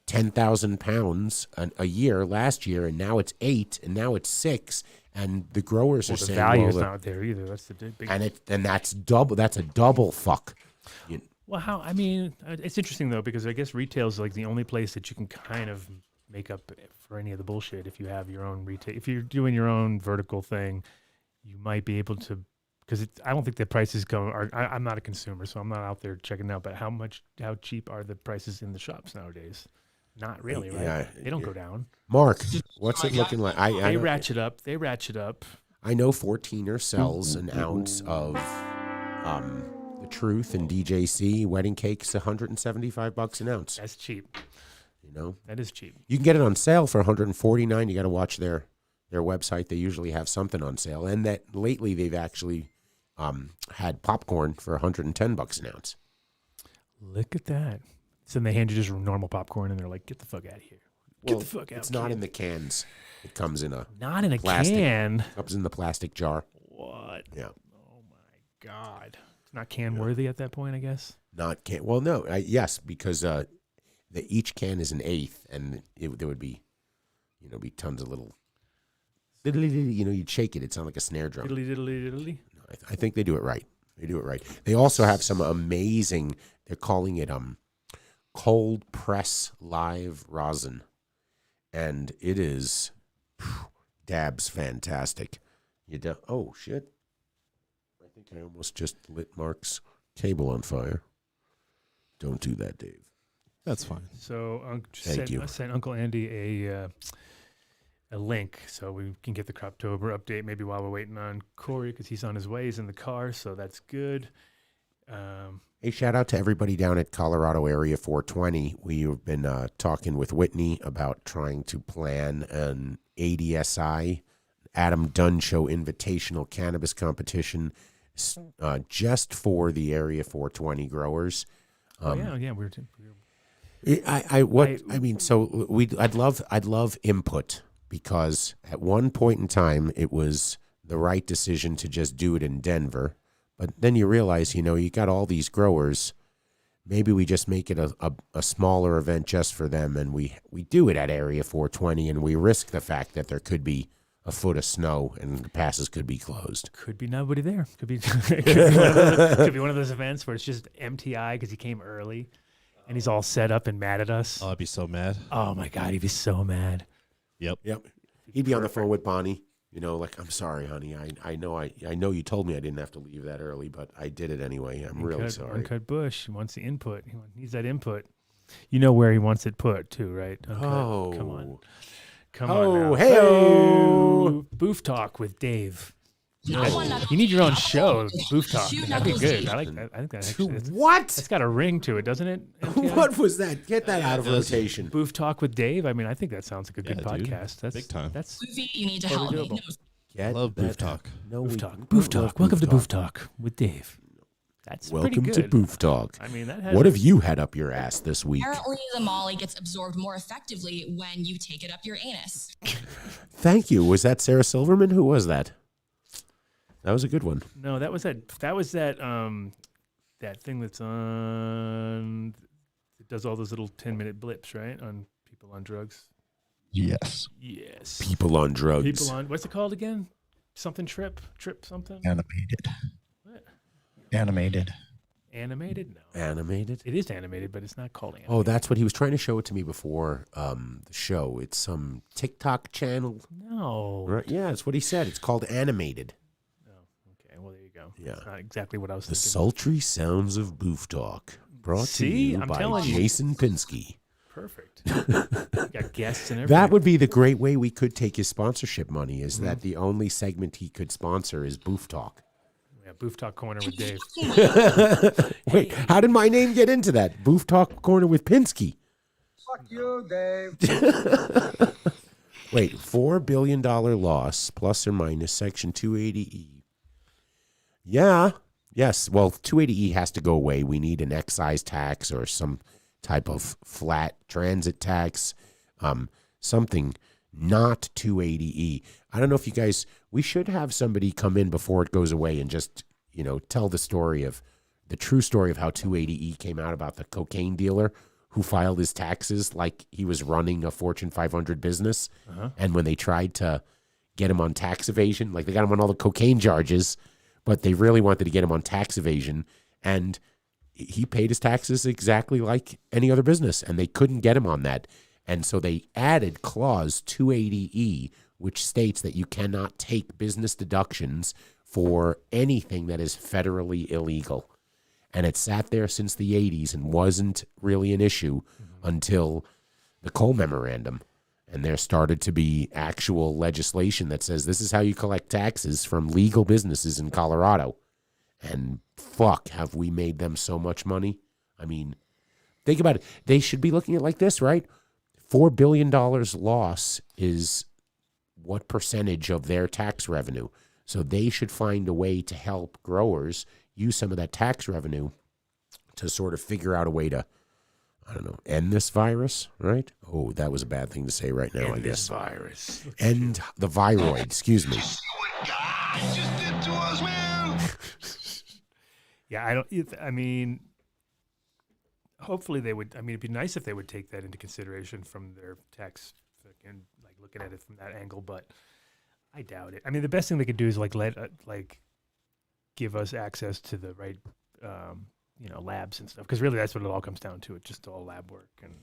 10,000 pounds a year last year, and now it's 8, and now it's 6, and the growers are saying, the value's not there either. That's the big. And that's double. That's a double fuck. Well, it's interesting though, because I guess retail is like the only place that you can kind of make up for any of the bullshit. If you have your own retail, if you're doing your own vertical thing, you might be able to, because I don't think the prices I'm not a consumer, so I'm not out there checking out, but how cheap are the prices in the shops nowadays? Not really, right? Yeah, they don't go down. Mark, what's it looking like? They ratchet up. I know 14er sells an ounce of the Truth and DJC wedding cakes, $175 an ounce. That's cheap. That is cheap. You can get it on sale for $149. You got to watch their website. They usually have something on sale, and that lately they've actually had popcorn for $110 an ounce. Look at that. So then they hand you just normal popcorn, and they're like, "Get the fuck out of here! Get the fuck out!" It's not in the cans. It comes in a Not in a plastic. can. Comes in the plastic jar. What? Yeah. Oh my God! It's not can worthy at that point, I guess. Not can. Well, no. Yes, because each can is an eighth, and there would be, be tons of little. You'd shake it. It sounds like a snare drum. Diddly diddly diddly. No, I think they do it right. They do it right. They also have some amazing. They're calling it cold press live rosin, and it is dabs fantastic. Oh shit! I think I almost just lit Mark's cable on fire. Don't do that, Dave. That's fine. So you. I sent Uncle Andy a link so we can get the Croptober update maybe while we're waiting on Corey because he's on his way. He's in the car, so that's good. Hey, shout out to everybody down at Colorado Area 420. We've been talking with Whitney about trying to plan an ADSI, Adam Dunn Show Invitational Cannabis Competition just for the Area 420 growers. I'd love input because at one point in time it was the right decision to just do it in Denver, but then you realize you got all these growers. Maybe we just make it a smaller event just for them, and we do it at Area 420, and we risk the fact that there could be a foot of snow and the passes could be closed. Could be nobody there. Could be one of those events where it's just MTI because he came early. And he's all set up and mad at us. Oh, I'd be so mad. Oh, my God. He'd be so mad. Yep. He'd be on the phone with Bonnie, like, I'm sorry, honey. I know you told me I didn't have to leave that early, but I did it anyway. I'm really sorry. Uncut Bush. He wants the input. He needs that input. You know where he wants it put, too, right? Uncut. Oh. Come on. Oh, hey-o. Booth Talk with Dave. You need your own show, Booth Talk. That'd be good. I think that actually. What? It's got a ring to it, doesn't it? MTI? What was that? Get that out of rotation. Booth Talk with Dave. I mean, I think that sounds like a good podcast. That's big time. That's Goofy, you need to help me. I love Booth Talk. No, Booth Talk. Booth Talk. Welcome to Booth Talk with Dave. That's Welcome pretty good. to Booth Talk. I mean, that has what have you had up your ass this week? Apparently, the molly gets absorbed more effectively when you take it up your anus. Thank you. Was that Sarah Silverman? Who was that? That was a good one. No, that was that thing that's on. It does all those little 10-minute blips, right, on people on drugs. Yes. Yes. People on drugs. People on what's it called again? Something trip something. Animated. What? Animated. Animated? No. Animated? It is animated, but it's not called animated. Oh, that's what he was trying to show it to me before the show. It's some TikTok channel. No. Right? Yeah, that's what he said. It's called Animated. Okay, well, there you go. Yeah. That's not exactly what I was The thinking. sultry sounds of Booth Talk. Brought to you I'm by telling you. Jason Pinsky. Perfect. Got guests and everything. That would be the great way we could take his sponsorship money, is that the only segment he could sponsor is Booth Talk. Yeah, Booth Talk Corner with Dave. Wait, how did my name get into that? Booth Talk Corner with Pinsky. Fuck you, Dave. Wait, $4 billion loss, plus or minus Section 280E. Yeah. Yes. Well, 280E has to go away. We need an excise tax or some type of flat transit tax, something not 280E. I don't know if you guys, we should have somebody come in before it goes away and just, tell the true story of how 280E came out about the cocaine dealer who filed his taxes like he was running a Fortune 500 business. And when they tried to get him on tax evasion, like they got him on all the cocaine charges, but they really wanted to get him on tax evasion. And he paid his taxes exactly like any other business, and they couldn't get him on that. And so they added clause 280E, which states that you cannot take business deductions for anything that is federally illegal. And it sat there since the 80s and wasn't really an issue until the Cole Memorandum. And there started to be actual legislation that says this is how you collect taxes from legal businesses in Colorado. And fuck, have we made them so much money? I mean, think about it. They should be looking at it like this, right? $4 billion loss is what percentage of their tax revenue? So they should find a way to help growers use some of that tax revenue to sort of figure out a way to I don't know, end this virus, right? Oh, that was a bad thing to say right now, I End this guess. virus. End the viroid, excuse me. Yeah, I mean, hopefully they would. I mean, it'd be nice if they would take that into consideration from their text and like looking at it from that angle. But I doubt it. I mean, the best thing they could do is like give us access to the right, labs and stuff. Because really, that's what it all comes down to. It's just all lab work and.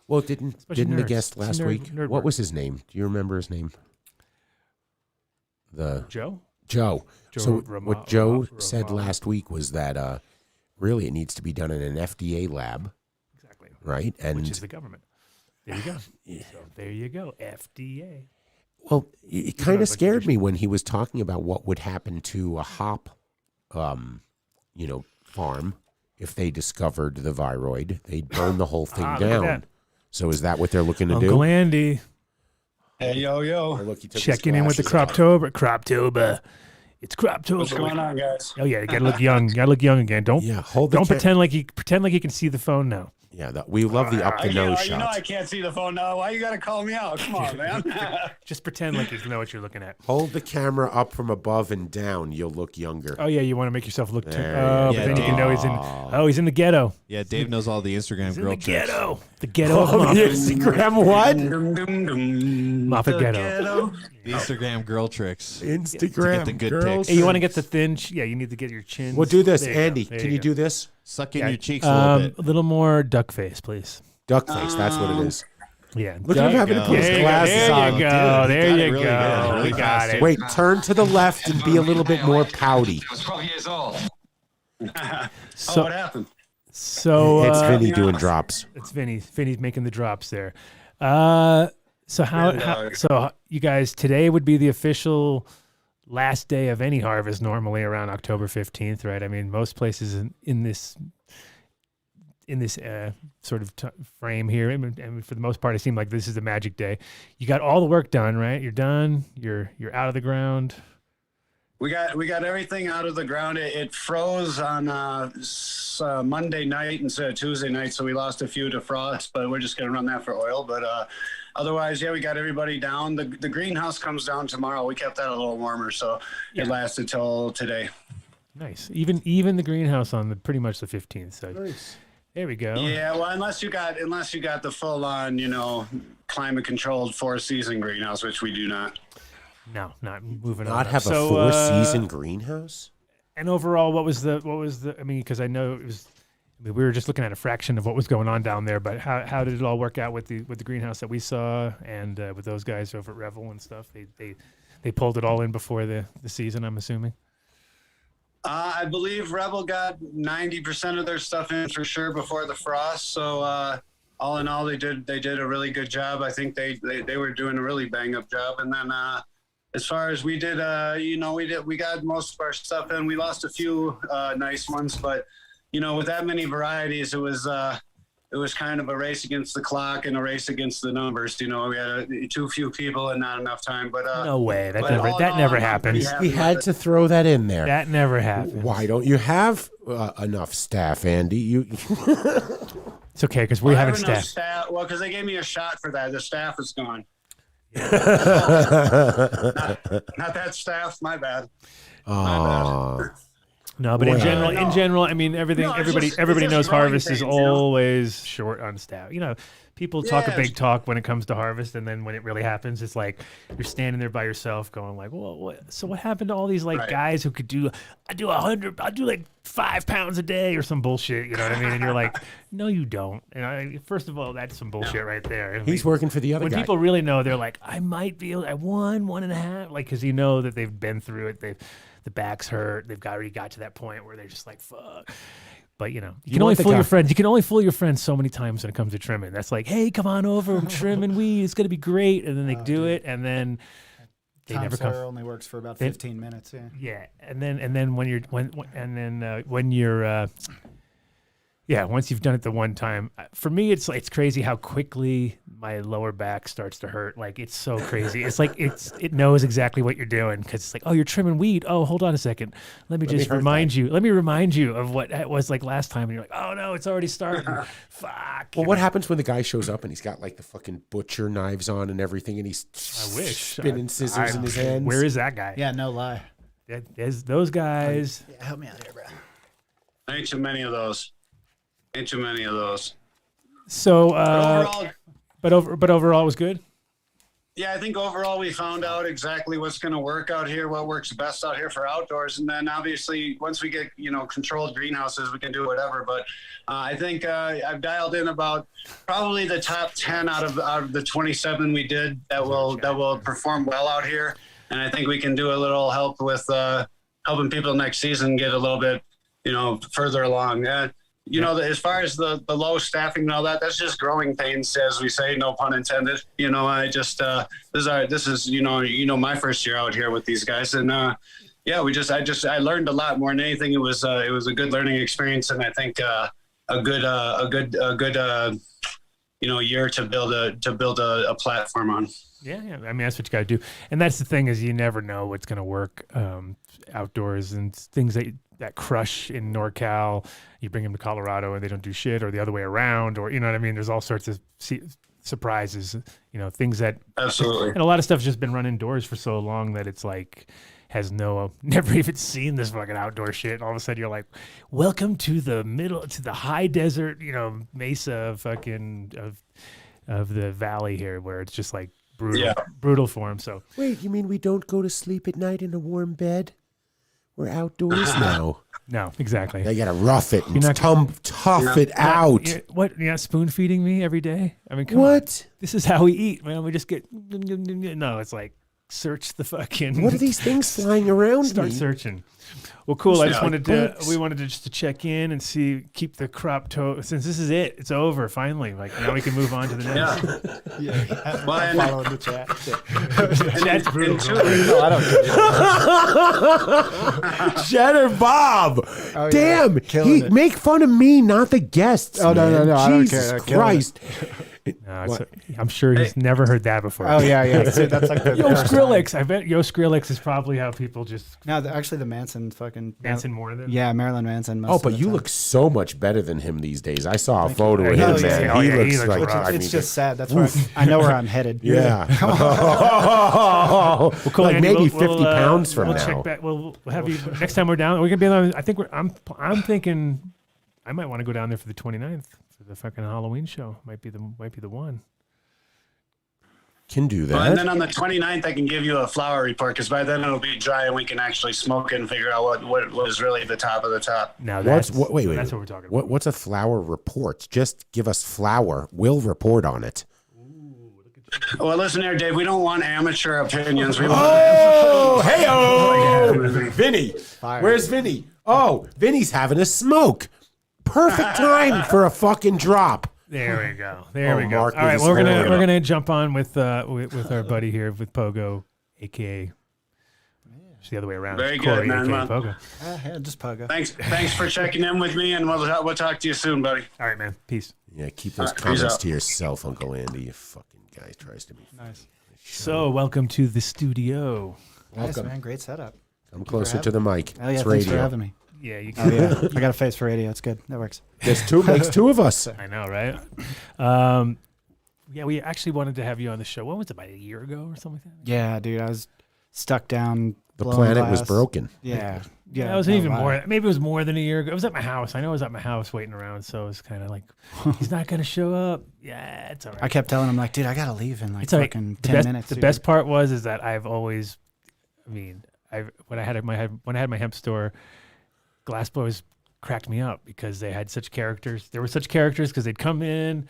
Well, didn't the nerds. guest last Nerd week? work. What was his name? Do you remember his name? Joe. So what Joe said last week was that really it needs to be done in an FDA lab. Exactly. Right? And which is the government. There you go. So there you go. FDA. Well, it kind of scared me when he was talking about what would happen to a hop, farm if they discovered the viroid. They'd burn the whole thing down. So is that what they're looking to do? Uncle Andy. Hey, yo. Oh, look, he took Checking his in with the glasses Croptober. Croptober. It's Croptober. What's going on, guys? Oh yeah, you gotta look young. You gotta look young again. Don't pretend like you can see the phone now. Yeah, we love the up the nose shot. You know I can't see the phone now. Why you gotta call me out? Come on, man. Just pretend like you know what you're looking at. Hold the camera up from above and down. You'll look younger. Oh yeah, you want to make yourself look. There But you then go. you can know he's in the ghetto. Yeah, Dave knows all the Instagram He's in girl the tricks. ghetto. The ghetto of Oh, Moffat. the Instagram what? Moffat ghetto. The Instagram girl tricks. Instagram to get the good girl pics. Hey, you want to get the thin? You need to get your chin. Well, do this, There you Andy. go. There Can you go. do this? Suck in your cheeks a little bit. A little more duck face, please. Duck face. That's what it is. Yeah. Look at him having to put his There glasses on. you go. Dude, There he got you it really go. good, really We got fast. it. Wait, turn to the left and be a little bit more pouty. I was 12 years old. So, what happened? So It's Vinny doing drops. It's Vinny. Vinny's making the drops there. So you guys, today would be the official last day of any harvest, normally around October 15th, right? I mean, most places in this sort of frame here, and for the most part, it seemed like this is the magic day. You got all the work done, right? You're done. You're out of the ground. We got everything out of the ground. It froze on Monday night instead of Tuesday night, so we lost a few to frost, but we're just gonna run that for oil. But otherwise, yeah, we got everybody down. The greenhouse comes down tomorrow. We kept that a little warmer, so it lasted till today. Nice. Even the greenhouse on pretty much the 15th. So nice. There we go. Yeah, well, unless you got the full on, climate controlled 4-season greenhouse, which we do not. No, not moving on. Not have a 4-season greenhouse? And overall, what was the? I mean, because I know it was. I mean, we were just looking at a fraction of what was going on down there, but how did it all work out with the greenhouse that we saw and with those guys over at Revel and stuff? They pulled it all in before the season, I'm assuming. I believe Rebel got 90% of their stuff in for sure before the frost. So all in all, they did a really good job. I think they were doing a really bang up job. And then as far as we did, we got most of our stuff in. We lost a few nice ones, but with that many varieties, it was kind of a race against the clock and a race against the numbers. We had too few people and not enough time. But no way, that never happens. He had to throw that in there. That never happens. Why don't you have enough staff, Andy? It's okay because we haven't staff. Well, because they gave me a shot for that. The staff is gone. Not that staff. My bad. My bad. No, but in general, I mean, everybody knows harvest is always short on staff. People talk a big talk when it comes to harvest, and then when it really happens, it's like you're standing there by yourself, going like, "Well, what happened to all these guys who could do? I do 100, I do like 5 pounds a day or some bullshit." You know what I mean? And you're like, "No, you don't." And first of all, that's some bullshit right there. He's working for the other guy. When people really know, they're like, "I might be. I won 1.5," because that they've been through it. The back's hurt. They've already got to that point where they're just like, fuck. But, you can only fool your friends. You can only fool your friends so many times when it comes to trimming. That's like, hey, come on over. I'm trimming weed. It's going to be great. And then they do it. And then they never come. only works for about 15 minutes. Yeah. Yeah. And then when you're Yeah, once you've done it the one time, for me, it's crazy how quickly my lower back starts to hurt. Like, it's so crazy. It's like it knows exactly what you're doing because it's like, oh, you're trimming weed. Oh, hold on a second. Let me remind you. Let me remind you of what it was like last time. And you're like, oh no, it's already starting. Fuck. Well, what happens when the guy shows up and he's got like the fucking butcher knives on and everything, and he's spinning scissors in his hands? Where is that guy? Yeah, no lie. There's those guys. Yeah, help me out here, bro. Ain't too many of those. Ain't too many of those. So, but overall, it was good. Yeah, I think overall we found out exactly what's going to work out here, what works best out here for outdoors, and then obviously once we get controlled greenhouses, we can do whatever. But I think I've dialed in about probably the top 10 out of the 27 we did that will perform well out here, and I think we can do a little help with helping people next season get a little bit further along. As far as the low staffing and all that, that's just growing pains, as we say, no pun intended. I just this is my first year out here with these guys, and I learned a lot more than anything. It was a good learning experience, and I think a good year to build a platform on. Yeah. I mean, that's what you got to do, and that's the thing is you never know what's going to work outdoors, and things that crush in NorCal, you bring them to Colorado and they don't do shit, or the other way around, or what I mean. There's all sorts of surprises, things that absolutely. And a lot of stuff's just been run indoors for so long that it's like never even seen this fucking outdoor shit. And all of a sudden you're like, welcome to the high desert, mesa of the valley here, where it's just like brutal for them. So wait, you mean we don't go to sleep at night in a warm bed? We're outdoors now. No, exactly. They gotta rough it and tough it out. What? You're not spoon feeding me every day? I mean, come on. This is how we eat, man. We just get no. It's like search the fucking. What are these things flying around? Start searching. Well, cool. I just we wanted to just check in and keep the Croptober, since this is it. It's over finally. Like now we can move on to the next. Yeah. Well, I'm following the chat. Chat's brutal. No, I don't. Cheddar Bob. Oh, damn. Yeah. Make fun of me, not the guests. Oh no. Jesus I don't care. Christ. No, I'm sure he's never heard that before. Oh yeah. That's like the Yo Skrillex. I bet Yo Skrillex is probably how people just. No, actually, the Manson fucking. Manson more than. Yeah, Marilyn Manson. But you look so much better than him these days. I saw a photo of him, man. He looks like. It's just sad. That's where I know where I'm headed. Yeah. Well, cool, like Andy, maybe 50 pounds from we'll now. Check back. We'll have you next time we're down. We're gonna be on. I think I'm thinking. I might want to go down there for the 29th. The fucking Halloween show might be the one. Can do that. Well, and then on the 29th, I can give you a flower report, because by then it'll be dry and we can actually smoke it and figure out what was really the top of the top. Now that's that's what we're talking about. What's a flower report? Just give us flower. We'll report on it. Well, listen here, Dave. We don't want amateur opinions. We want Vinny. Where's Vinny? Oh, Vinny's having a smoke. Perfect time for a fucking drop. There we go. There we go. All right, well, we're gonna jump on with our buddy here with Pogo, aka it's the other way around. Very Corey, good, man. Pogo. Yeah, just Pogo. Thanks for checking in with me, and we'll talk to you soon, buddy. All right, man. Peace. Yeah, keep those comments to yourself, Uncle Andy. You fucking guy tries to be nice. So, welcome to the studio. Nice, man. Great setup. Come closer to the mic. Oh yeah, it's thanks radio. for having me. Yeah, you can. Oh, yeah. I got a face for radio. It's good. That works. There's two of us. I know, right? Yeah, we actually wanted to have you on the show. What was it, about a year ago or something like that? Yeah, dude. I was stuck down. The planet was broken. Yeah. Yeah, it was even more. Maybe it was more than a year ago. It was at my house. I know I was at my house waiting around, so it was kind of like, he's not going to show up. Yeah, it's all right. I kept telling him, like, dude, I got to leave in like fucking 10 minutes. The best part is that I've always, when I had my hemp store, Glassblowing cracked me up because they had such characters. There were such characters because they'd come in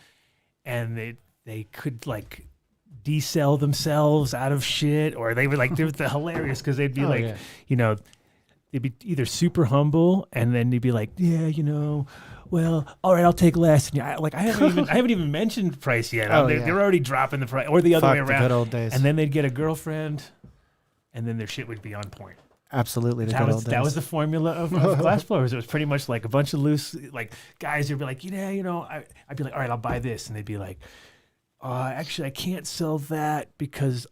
and they could like desell themselves out of shit, or they were like, they were hilarious because they'd be they'd be either super humble and then they'd be like, yeah, well, all right, I'll take less. And I haven't even mentioned price yet. They're already dropping the price, or the other way around. The good old days. And then they'd get a girlfriend, and then their shit would be on point. Absolutely, That was the formula of glassblowers. It was pretty much like a bunch of loose like guys who'd be like, I'd be like, all right, I'll buy this, and they'd be like, actually, I can't sell that because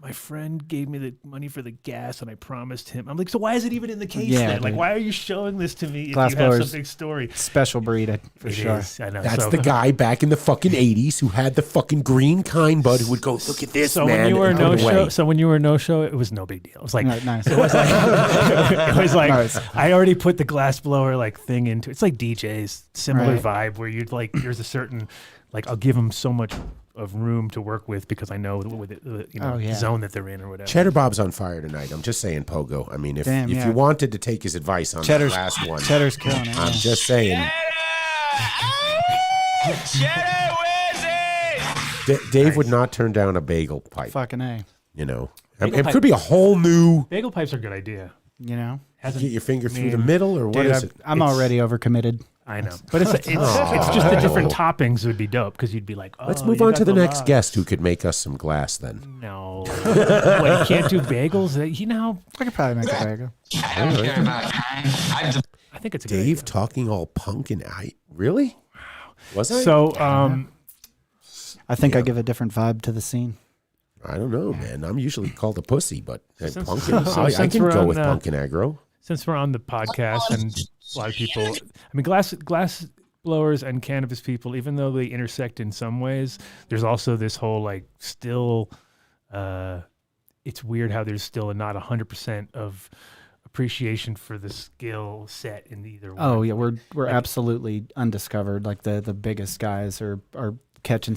my friend gave me the money for the gas and I promised him. I'm like, so why is it even in the case then? Like, why are you showing this to me if you have some big story? Special breed, for sure. I know. That's the guy back in the fucking 80s who had the fucking green kind bud who would go, look at this, so man. When you were no show, it was no big deal. It was like, nice. It was like, nice. I already put the glassblower like thing into it. It's like DJs, similar vibe where you'd like, there's a certain, like, I'll give them so much of room to work with because I know the zone that they're in or whatever. Cheddar Bob's on fire tonight. I'm just saying, Pogo. I mean, if you wanted to take his advice on the last one, Cheddar's killing it. I'm just saying. Dave would not turn down a bagel pipe. Fucking A. It could be a whole new. Bagel pipe's a good idea. Get your finger through the middle, or what is it? I'm already overcommitted. I know, but it's just the different toppings would be dope because you'd be like, let's move on to the next guest who could make us some glass. Then no, you can't do bagels. I could probably make a bagel. I think it's a good idea. Dave talking all punk and really? Was I? So I think I give a different vibe to the scene. I don't know, man. I'm usually called a pussy, but I can go with punk and aggro. Since we're on the podcast and a lot of people, I mean, glass blowers and cannabis people, even though they intersect in some ways, there's also this whole like still, it's weird how there's still not 100% of appreciation for the skill set in either one. Oh yeah, we're like, absolutely undiscovered. Like the biggest guys are catching.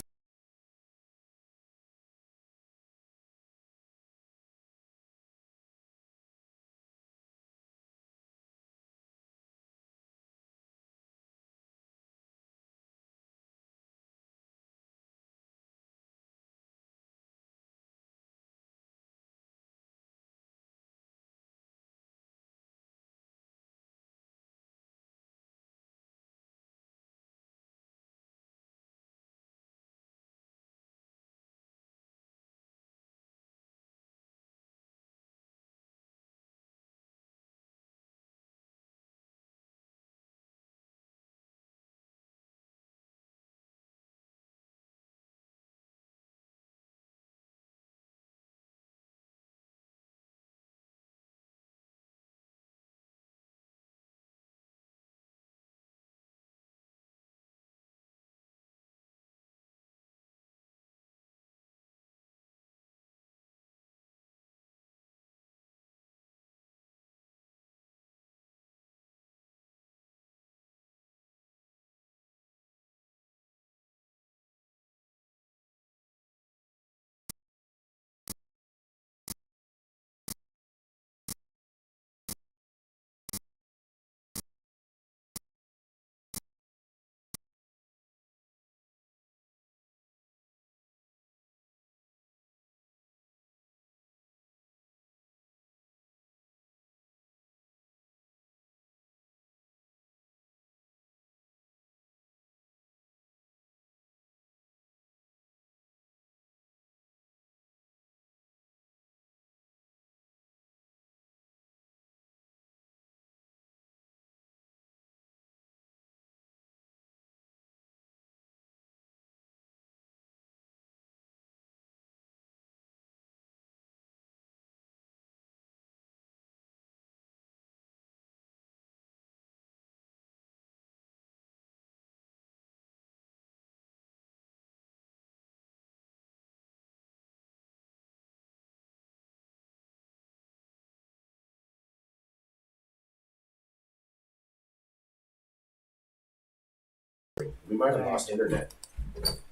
We might have lost internet.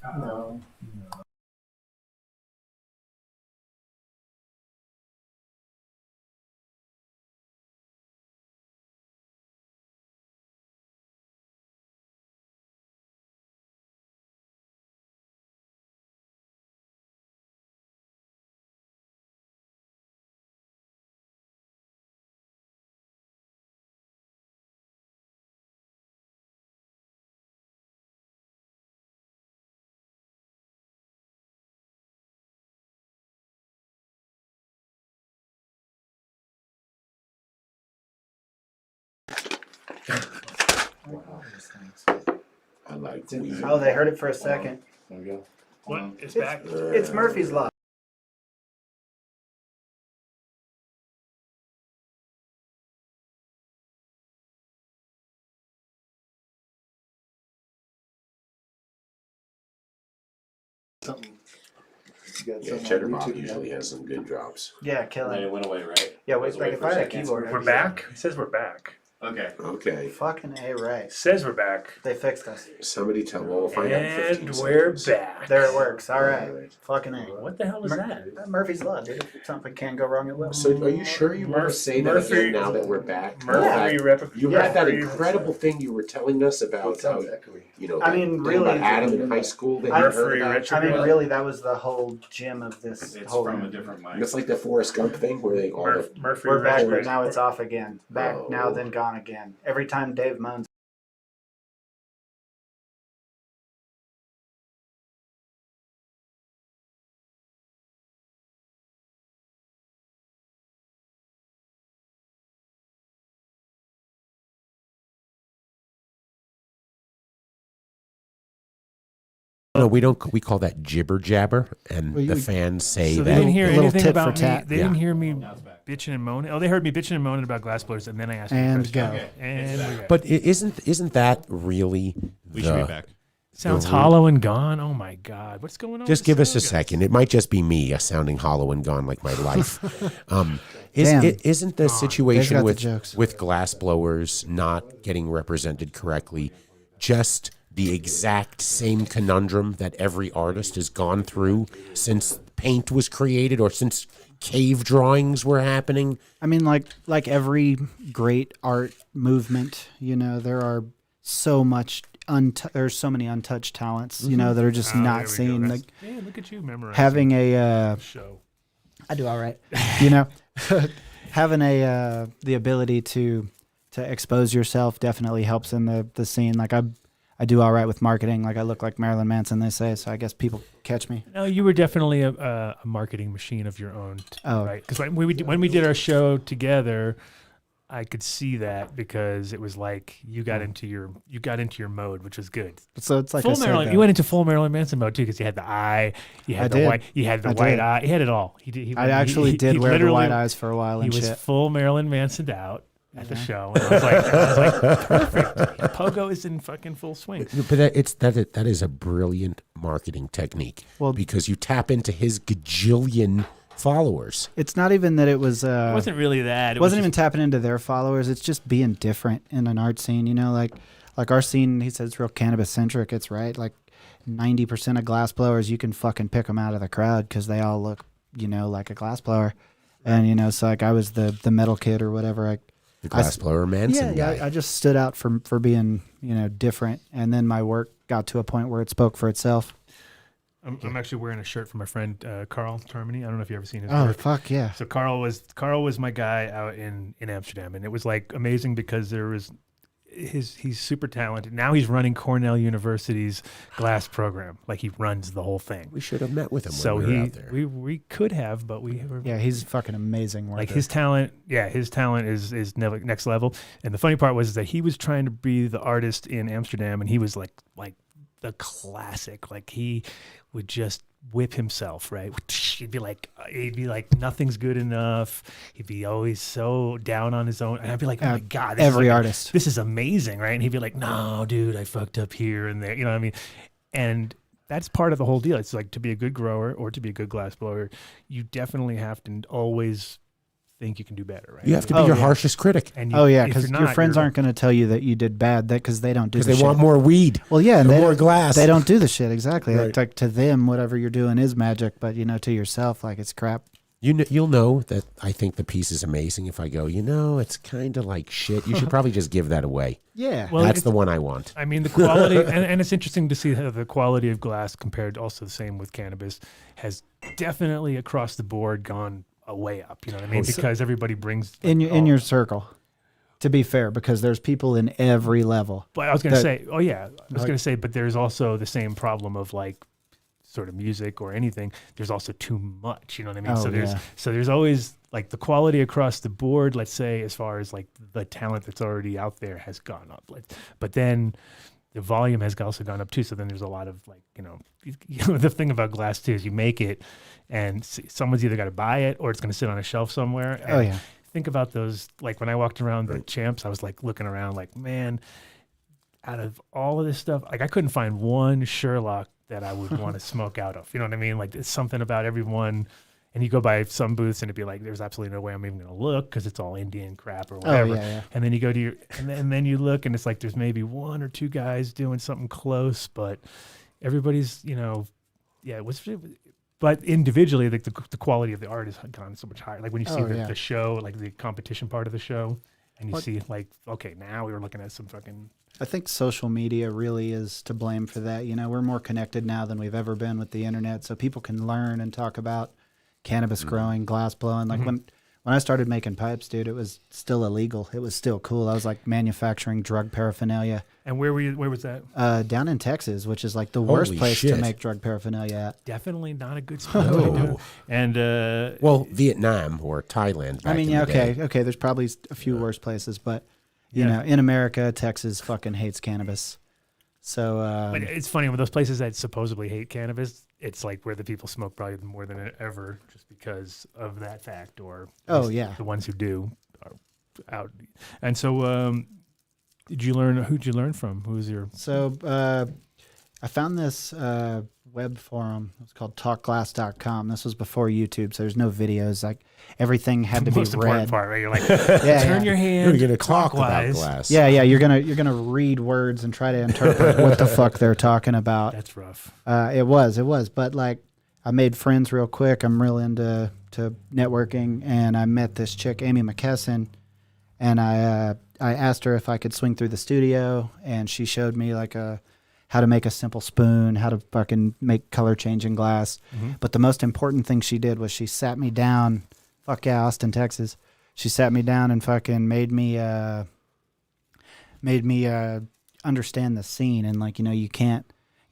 No. I like Oh, they heard it for a second. There we go. What? It's back. It's Murphy's Law. Yeah, Cheddar Bob usually has some good drops. Yeah, kill it. It went away, right? Yeah, wait, like if I had a keyboard. I'd We're be- back. It says we're back. Okay. Okay. Fucking A, right. It says we're back. They fixed us. Somebody tell. Well, we'll find out in 15 And we're seconds. back. There it works. All right. Fucking A. What the hell is that? Murphy's Law, dude. If something can go wrong, it will. So, are you sure you want to say that Murphy- again now that we're back? Murphy You had that incredible thing you were telling us about how, you know, I mean, that thing about really- Adam in high school that you Murphy heard about. I mean, really, that was the whole gem of this It's whole. from a different mic. It's like the Forrest Gump thing where they all the Murphy. We're back, Retro- but now it's off again. Back Oh. now, then gone again. Every time Dave moans. No, we don't. We call that jibber jabber, and Well, the you- fans say So that. they didn't hear A little anything tit for about me. tat. They didn't hear me bitching and moaning. Oh, they heard me bitching and moaning about Glassblowers, and then I asked. And you a question. go. Okay. And we're good. But isn't that really? We should be back. Sounds the- hollow and gone. Oh my God, what's going on? Just with give us a Sogas? second. It might just be me sounding hollow and gone like my life. Damn. Isn't the They've situation got the with jokes. glass blowers not getting represented correctly just the exact same conundrum that every artist has gone through since paint was created or since cave drawings were happening? I mean, like every great art movement, you know, there are so much there's so many untouched talents, you know, that are just Oh, there not we go. seen. That's- Like yeah, look at you memorizing having a show. I do all right, you know, having the ability to expose yourself definitely helps in the scene. Like I do all right with marketing. Like I look like Marilyn Manson, they say, so I guess people catch me. No, you were definitely a marketing machine of your own, Oh. right? Because when we did our show together, I could see that because it was like you got into your mode, which was good. So it's like Full I said, Marilyn, though. you went into full Marilyn Manson mode too, because you had the eye, you had I the did. white, you had the I white did. eye, he had it all. I actually did wear the literally- white eyes for a while He and was shit. full Marilyn Mansoned out at the show, and I was like, perfect. Pogo is in fucking full swing. But that is a brilliant marketing technique. Well- because you tap into his gajillion followers. It's not even that it was. It wasn't really that. It wasn't even tapping into their followers. It's just being different in an art scene. You know, like our scene. He says it's real cannabis centric. It's right. Like 90% of glass blowers, you can fucking pick them out of the crowd because they all look, you know, like a glass blower. And you know, so like I was the metal kid or whatever. The glassblower Manson guy. I just stood out for being, you know, different. And then my work got to a point where it spoke for itself. I'm actually wearing a shirt from my friend Carl Termini. I don't know if you've ever seen his Oh work. fuck yeah! So Carl was my guy out in Amsterdam, and it was like amazing because there was he's super talented. Now he's running Cornell University's glass program. Like he runs the whole thing. We should have met with him So when we were out there. we could have, but we were, Yeah, he's fucking amazing. like worker. his talent. Yeah, his talent is next level. And the funny part was that he was trying to be the artist in Amsterdam, and he was like the classic. Like he would just whip himself, right? He'd be like nothing's good enough. He'd be always so down on his own, and I'd be like, oh my God, this every is like, artist. this is amazing, right? And he'd be like, no, dude, I fucked up here and there, you know what I mean? And that's part of the whole deal. It's like, to be a good grower or to be a good glass blower, you definitely have to always think you can do better, right? You have to be your harshest critic. And because if your you're not, friends you're- aren't going to tell you that you did bad because they don't do the Because they shit. want more weed. Well, yeah, and and they more don't- glass. They don't do the shit exactly. Right. Like to them, whatever you're doing is magic, but you know, to yourself, like it's crap. You'll know that I think the piece is amazing if I go, you know, it's kind of like shit. You should probably just give that away. Yeah, Well, That's it's- the one I want. I mean, the quality, and it's interesting to see how the quality of glass compared to also the same with cannabis has definitely across the board gone way up. You know what I mean? Because everybody brings in your circle. To be fair, because there's people in every level. But I was going to that- say, going to say, but there's also the same problem of like sort of music or anything. There's also too much. You know what I mean? Oh, so yeah. there's always like the quality across the board, let's say, as far as like the talent that's already out there has gone up. But then the volume has also gone up too. So then there's a lot of like, the thing about glass too is you make it and someone's either got to buy it or it's going to sit on a shelf somewhere. Oh, yeah. Think about those. Like when I walked around the Champs, I was like looking around like, man, out of all of this stuff, like I couldn't find one Sherlock that I would want to smoke out of. You know what I mean? Like it's something about everyone. And you go by some booths and it'd be like, there's absolutely no way I'm even going to look because it's all Indian crap or whatever. Oh, yeah. And then you go to and then you look and it's like there's maybe one or two guys doing something close, but everybody's, but individually, like the quality of the art has gone so much higher. Like when you see the show, like the competition part of the show, and you see like, okay, now we were looking at some fucking. I think social media really is to blame for that. We're more connected now than we've ever been with the internet, so people can learn and talk about cannabis growing, glass blowing. Like when I started making pipes, dude, it was still illegal. It was still cool. I was like manufacturing drug paraphernalia. And where were you? Where was that? Down in Texas, which is like the worst place to make drug paraphernalia at. Definitely not a good spot to do it. And Vietnam or Thailand. Back in the day. Okay. There's probably a few worse places, but you know, in America, Texas fucking hates cannabis. So, but it's funny when those places that supposedly hate cannabis, it's like where the people smoke probably more than ever, just because of that fact. Or the ones who do are out. And so, who'd you learn from? Who's your? So, I found this web forum. It's called talkglass.com. This was before YouTube, so there's no videos. Like everything had to be most important read. part, right? You're like, turn your hand. You're going to talk about clockwise. glass. Yeah. You're gonna read words and try to interpret what the fuck they're talking about. That's rough. It was. But like, I made friends real quick. I'm real into networking, and I met this chick, Amy McKesson, and I asked her if I could swing through the studio, and she showed me like how to make a simple spoon, how to fucking make color changing glass. But the most important thing she did was she sat me down. Fuck yeah, Austin, Texas. She sat me down and fucking made me understand the scene. And like, you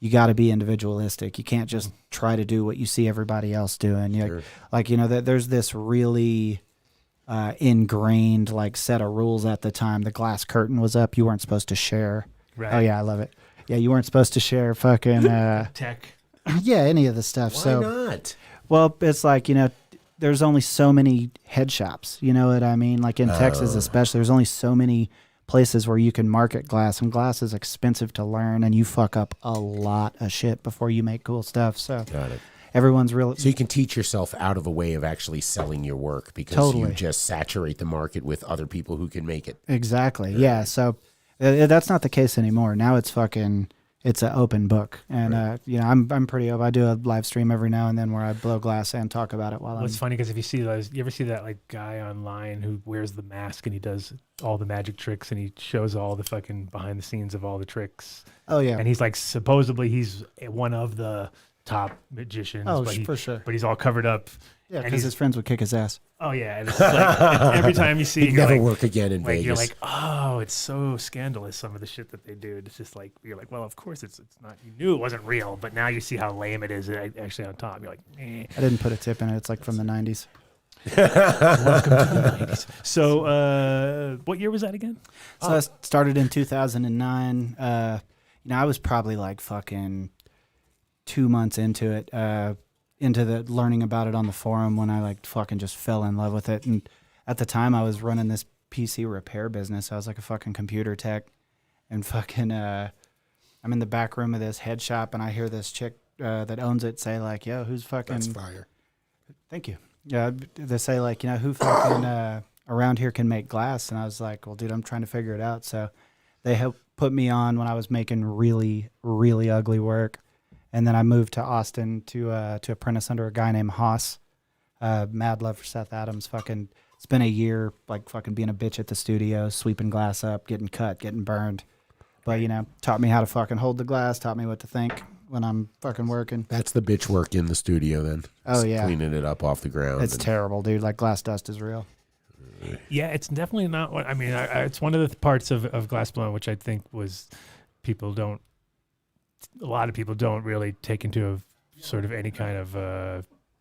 got to be individualistic. You can't just try to do what you see everybody else doing. Sure. That there's this really ingrained like set of rules at the time. The glass curtain was up. You weren't supposed to share. Right. Oh yeah, I love it. Yeah, you weren't supposed to share fucking tech. Yeah, any of the stuff. Why not? Well, it's like, there's only so many head shops. You know what I mean? Like in Texas especially, there's only so many places where you can market glass, and glass is expensive to learn, and you fuck up a lot of shit before you make cool stuff. So Got it. Everyone's really... So you can teach yourself out of a way of actually selling your work because you just saturate the market with other people who can make it. Exactly. Yeah. So that's not the case anymore. Now it's an open book. And, I'm pretty open. I do a live stream every now and then where I blow glass and talk about it while It's funny because if you see those, you ever see that like guy online who wears the mask and he does all the magic tricks and he shows all the fucking behind the scenes of all the tricks. Oh, yeah. And he's like, supposedly he's one of the top magicians. Oh, but for sure. But he's all covered up. Yeah, because his friends would kick his ass. Oh, yeah. And it's like every time you see He'd never work again in Vegas. You're like, oh, it's so scandalous, some of the shit that they do. It's just like, you're like, well, of course it's not. You knew it wasn't real, but now you see how lame it is actually on top. You're like, eh. I didn't put a tip in it. It's like from the 90s. Welcome to the 90s. So what year was that again? So I started in 2009. I was probably like fucking 2 months into it. Into the learning about it on the forum when I like fucking just fell in love with it. And at the time I was running this PC repair business. I was like a fucking computer tech, and fucking I'm in the back room of this head shop and I hear this chick that owns it say like, yo, who's fucking... That's fire. Thank you. Yeah, they say like, who fucking around here can make glass? And I was like, well, dude, I'm trying to figure it out. So they helped put me on when I was making really, really ugly work. And then I moved to Austin to apprentice under a guy named Haas. Mad love for Seth Adams. Fucking spent a year like fucking being a bitch at the studio, sweeping glass up, getting cut, getting burned. But taught me how to fucking hold the glass, taught me what to think when I'm fucking working. That's the bitch work in the studio then. Oh yeah, cleaning it up off the ground. It's terrible, dude. Like glass dust is real. Yeah, it's definitely not what I mean. It's one of the parts of Glassblowing which I think was a lot of people don't really take into sort of any kind of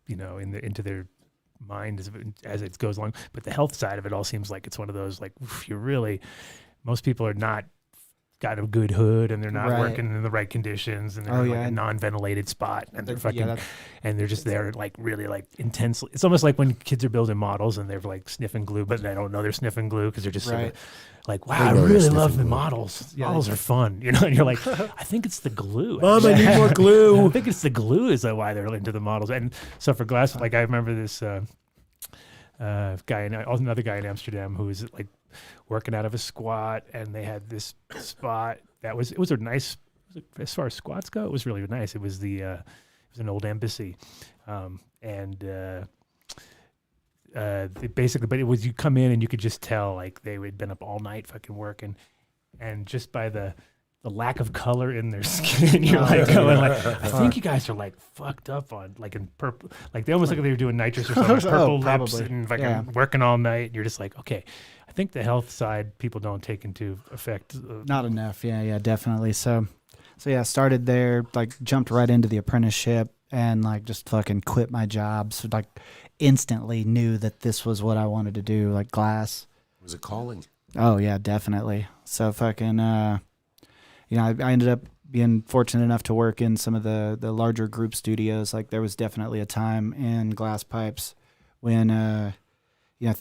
into their mind as it goes along. But the health side of it all seems like it's one of those like most people are not got a good hood and they're not working in the right conditions and they're in like a non-ventilated spot and they're fucking and they're just there like really like intensely. It's almost like when kids are building models and they're like sniffing glue, but they don't know they're sniffing glue because they're just sort of like, wow, I really love the models. Models are fun, you know. And you're like, I think it's the glue. Mom, I need more glue. I think it's the glue is why they're into the models. And so for glass, like I remember this another guy in Amsterdam who was like working out of a squat, and they had this spot that was a nice, as far as squats go, it was really nice. It was it was an old embassy, basically, but it was, you come in and you could just tell like they had been up all night fucking working, and just by the lack of color in their skin, you're like going like, I think you guys are like fucked up on like in purple, like they almost look like they were doing nitrous or something, purple lips and fucking working all night. And you're just like, okay, I think the health side people don't take into effect. Not enough. Yeah, definitely. So yeah, started there, like jumped right into the apprenticeship and like just fucking quit my job. So like instantly knew that this was what I wanted to do, like glass. It was a calling. Oh yeah, definitely. So fucking, I ended up being fortunate enough to work in some of the larger group studios. Like there was definitely a time in glass pipes when,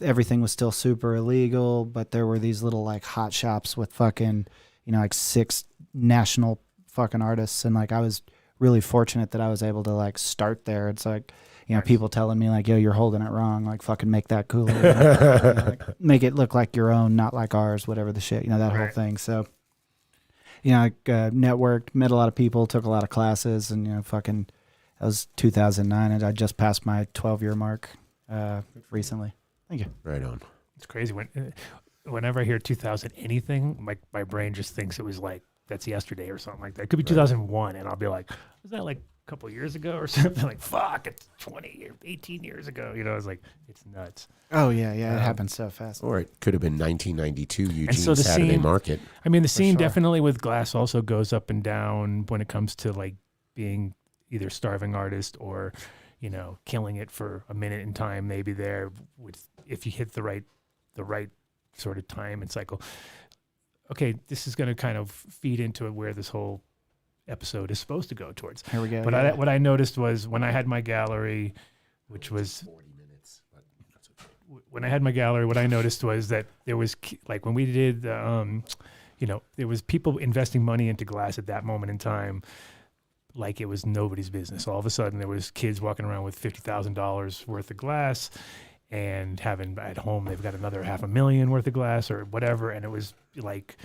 everything was still super illegal, but there were these little like hot shops with fucking, like 6 national fucking artists. And like, I was really fortunate that I was able to like start there. It's like, people telling me like, yo, you're holding it wrong. Like fucking make that cooler. Like, make it look like your own, not like ours, whatever the shit, that whole thing. So, I networked, met a lot of people, took a lot of classes, and that was 2009, and I just passed my 12-year mark recently. Thank you. Right on. It's crazy whenever I hear 2000 anything, my brain just thinks it was like that's yesterday or something like that. It could be 2001, and I'll be like, was that like a couple of years ago or something? Like fuck, it's 20 or 18 years ago. It's like it's nuts. Oh yeah, it happened so fast. Or it could have been 1992 Eugene so the Saturday scene, Market. I mean, the scene definitely with glass also goes up and down when it comes to like being either starving artist or, killing it for a minute in time, maybe there with if you hit the right sort of time and cycle. Okay, this is going to kind of feed into where this whole episode is supposed to go towards. Here we go. But what I noticed was when I had my gallery, which was 40 minutes. When I had my gallery, what I noticed was that there was like when we did, there was people investing money into glass at that moment in time, like it was nobody's business. All of a sudden, there was kids walking around with $50,000 worth of glass, and having at home they've got another $500,000 worth of glass or whatever, and it was like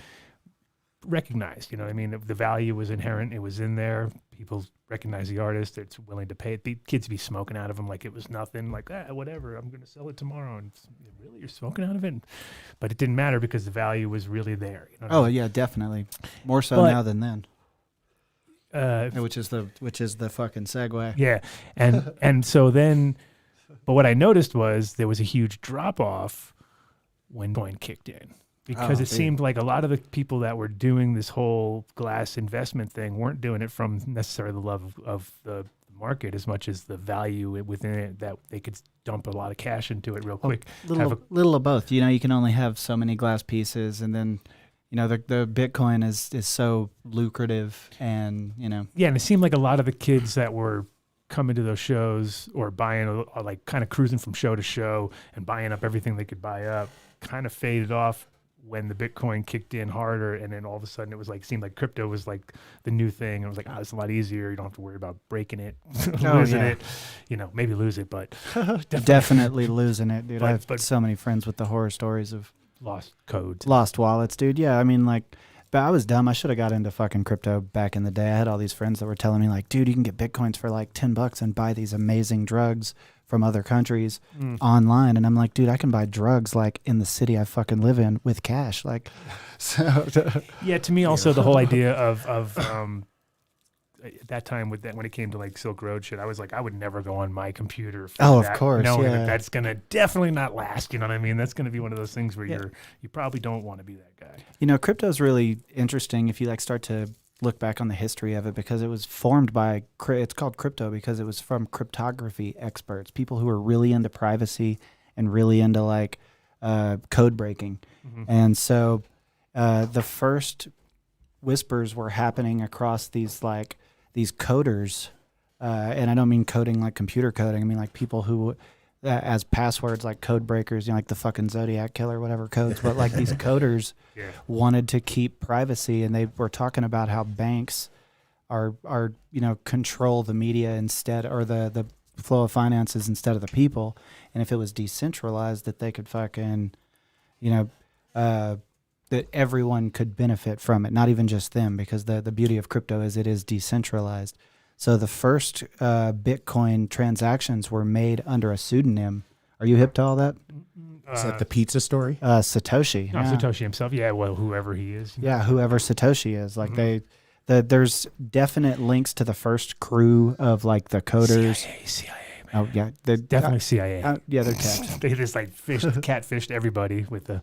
recognized. I mean, the value was inherent. It was in there. People recognize the artist. It's willing to pay it. The kids be smoking out of them like it was nothing. Like, whatever. I'm going to sell it tomorrow. And really, you're smoking out of it? But it didn't matter because the value was really there. Yeah, definitely. More so now than then. Which is the fucking segue. Yeah, and so then, but what I noticed was there was a huge drop off when Bitcoin kicked in. Because it seemed like a lot of the people that were doing this whole glass investment thing weren't doing it from necessarily the love of the market as much as the value within it, that they could dump a lot of cash into it real quick. Little of both. You can only have so many glass pieces, and then the Bitcoin is so lucrative, and Yeah, and it seemed like a lot of the kids that were coming to those shows or buying, like kind of cruising from show to show and buying up everything they could buy up, kind of faded off when the Bitcoin kicked in harder, and then all of a sudden it was like, seemed like crypto was like the new thing. And it was like, it's a lot easier. You don't have to worry about breaking it, losing it, maybe lose it, but definitely losing it, dude. I have so many friends with the horror stories of lost codes, lost wallets, dude. Yeah. I mean, like, but I was dumb. I should have got into fucking crypto back in the day. I had all these friends that were telling me like, dude, you can get Bitcoins for like $10 and buy these amazing drugs from other countries online. And I'm like, dude, I can buy drugs like in the city I fucking live in with cash. Like, so yeah, to me also the whole idea of at that time with that, when it came to like Silk Road shit, I was like, I would never go on my computer for of that, course, knowing that that's gonna definitely not last. You know what I mean? That's gonna be one of those things where you probably don't want to be that guy. Crypto's really interesting if you like start to look back on the history of it because it was formed by, it's called crypto because it was from cryptography experts, people who are really into privacy and really into like code breaking. And so the first whispers were happening across these coders. And I don't mean coding like computer coding. I mean like people who, as passwords, like code breakers, like the fucking Zodiac killer, whatever codes, but like these coders wanted to keep privacy, and they were talking about how banks are control the media instead, or the flow of finances instead of the people. And if it was decentralized, that they could fucking, that everyone could benefit from it, not even just them, because the beauty of crypto is it is decentralized. So the first Bitcoin transactions were made under a pseudonym. Are you hip to all that? Is that the pizza story? No, Satoshi. Yeah. Satoshi himself. Yeah, well, whoever he is. Yeah, whoever Satoshi is. Like there's definite links to the first crew of like the coders. CIA, man. Oh yeah, they're Definitely CIA. Yeah, they're tapped. They just like catfished everybody with the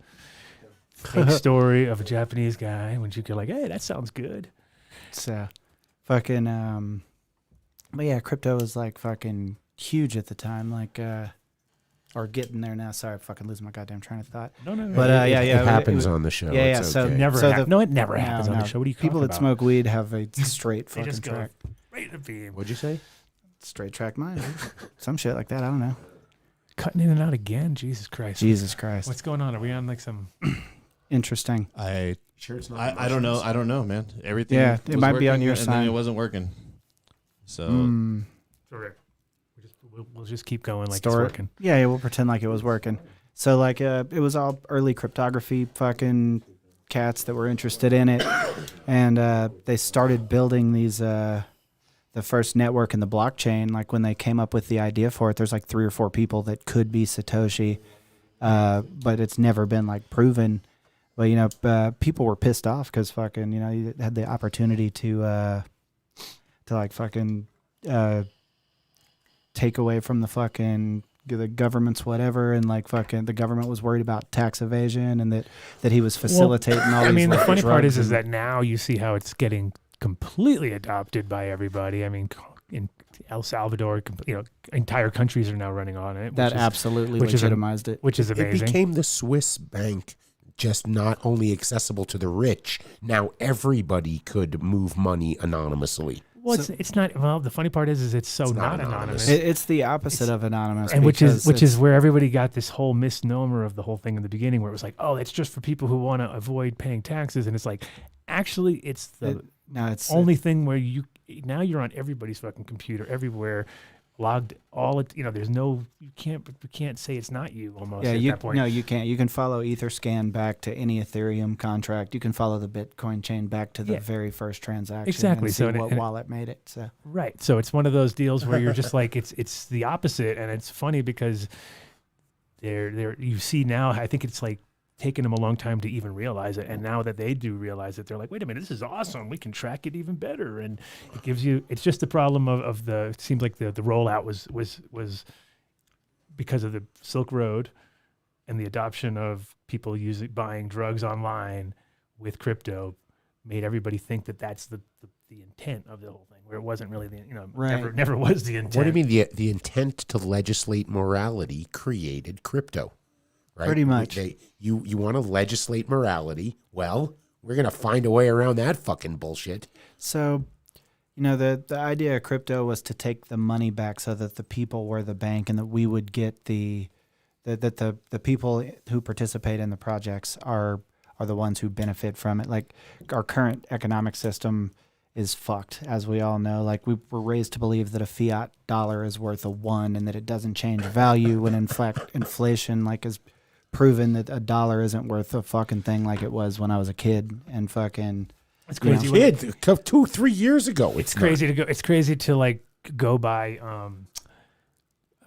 fake story of a Japanese guy when you could like, hey, that sounds good. It's fucking but yeah, crypto was like fucking huge at the time, like or getting there now. Sorry, I'm fucking losing my goddamn train of thought. No. But it happens on the show. Yeah, It's so okay. It never happens on the show. What are you people talking that about? smoke weed have a straight They fucking just go track. right to beam. What'd you say? Straight track mind, dude. Some shit like that. I don't know. Cutting in and out again. Jesus Christ. Jesus Christ. What's going on? Are we on like some? Interesting. Sure, it's not. I don't know. I don't know, man. Everything. Yeah, it was might be on working, your and side. then it wasn't working. So Correct. We'll just keep going like it's working. Yeah, we'll pretend like it was working. So like it was all early cryptography fucking cats that were interested in it, and they started building these the first network in the blockchain. Like when they came up with the idea for it, there's like 3 or 4 people that could be Satoshi, but it's never been like proven. But people were pissed off because fucking you had the opportunity to like fucking take away from the fucking the government's whatever, and like fucking the government was worried about tax evasion, and that he was facilitating all these. I mean, the like, funny part drugs is that now you see how it's getting completely adopted by everybody. I mean, in El Salvador, entire countries are now running on it. That absolutely legitimized it. Which is amazing. It became the Swiss bank, just not only accessible to the rich. Now everybody could move money anonymously. Well, it's not. Well, the funny part is it's so not anonymous. It's the opposite of anonymous, and which is where everybody got this whole misnomer of the whole thing in the beginning, where it was like, oh, it's just for people who want to avoid paying taxes, and it's like, actually, it's the only thing where you're on everybody's fucking computer everywhere, logged all it. There's no you can't say it's not you almost. Yeah, at that point. No, you can't. You can follow Etherscan back to any Ethereum contract. You can follow the Bitcoin chain back to the very first transaction. Exactly. And see what wallet made it. So right. So it's one of those deals where you're just like it's the opposite, and it's funny because they're you see now. I think it's like taken them a long time to even realize it, and now that they do realize it, they're like, wait a minute, this is awesome. We can track it even better, and it gives you. It's just the problem of the. It seems like the rollout was because of the Silk Road and the adoption of people buying drugs online with crypto made everybody think that that's the intent of the whole thing, where it wasn't really never was the intent. What do you mean the intent to legislate morality created crypto? Right? Pretty much. You want to legislate morality. Well, we're going to find a way around that fucking bullshit. So, the idea of crypto was to take the money back so that the people were the bank, and that we would get the people who participate in the projects are the ones who benefit from it. Like our current economic system is fucked, as we all know. Like we were raised to believe that a fiat dollar is worth a 1 and that it doesn't change value, when in fact inflation is proven that a dollar isn't worth a fucking thing like it was when I was a kid. And fucking it's crazy. Kid, 2-3 years ago. It's crazy to go. It's crazy to like go by.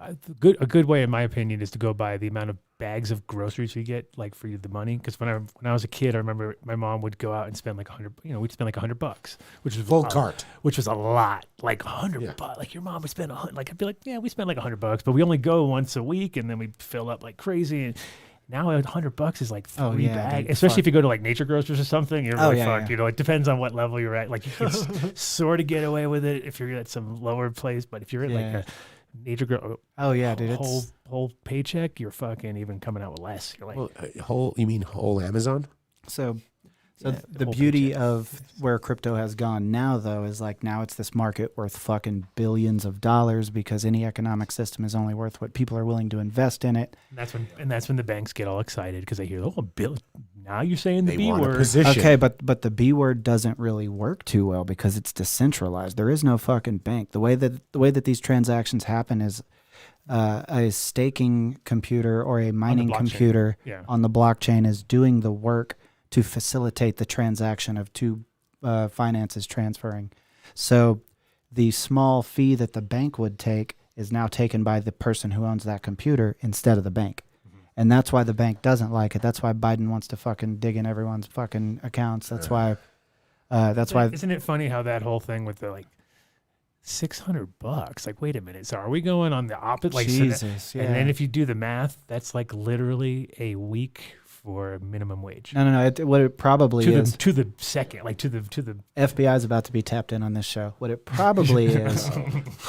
A good way, in my opinion, is to go by the amount of bags of groceries you get, like for the money. Because when I was a kid, I remember my mom would go out and spend like $100. We'd spend like $100, which was full cart, which was a lot. Like $100. Like your mom would spend $100. Like I'd be like, yeah, we spend like $100, but we only go once a week, and then we fill up like crazy. Now $100 is like three yeah, bags, dude, especially fuck. if you go to like Nature Grocers or something. You're really fucked. Yeah. You know, it depends on what level you're at. Like you can sort of get away with it if you're at some lower place, but if you're at like a Nature Grocer, dude, whole paycheck, you're fucking even coming out with less. You're like, You mean whole Amazon? So Yeah, the whole beauty paycheck. of where crypto has gone now, though, is like now it's this market worth fucking billions of dollars because any economic system is only worth what people are willing to invest in it. And that's when the banks get all excited because they hear, oh, Bill, now you're saying the They B want a word. position. Okay, but the B word doesn't really work too well because it's decentralized. There is no fucking bank. The way that these transactions happen is a staking computer or a mining computer on the blockchain is doing the work to facilitate the transaction of two finances transferring. So the small fee that the bank would take is now taken by the person who owns that computer instead of the bank. And that's why the bank doesn't like it. That's why Biden wants to fucking dig in everyone's fucking accounts. That's why. Isn't it funny how that whole thing with the like $600? Like, wait a minute. So are we going on the opposite? Like, Jesus, And then if you do the math, that's like literally a week for minimum wage. No. What it probably is to the second, like to the FBI is about to be tapped in on this show. What it probably is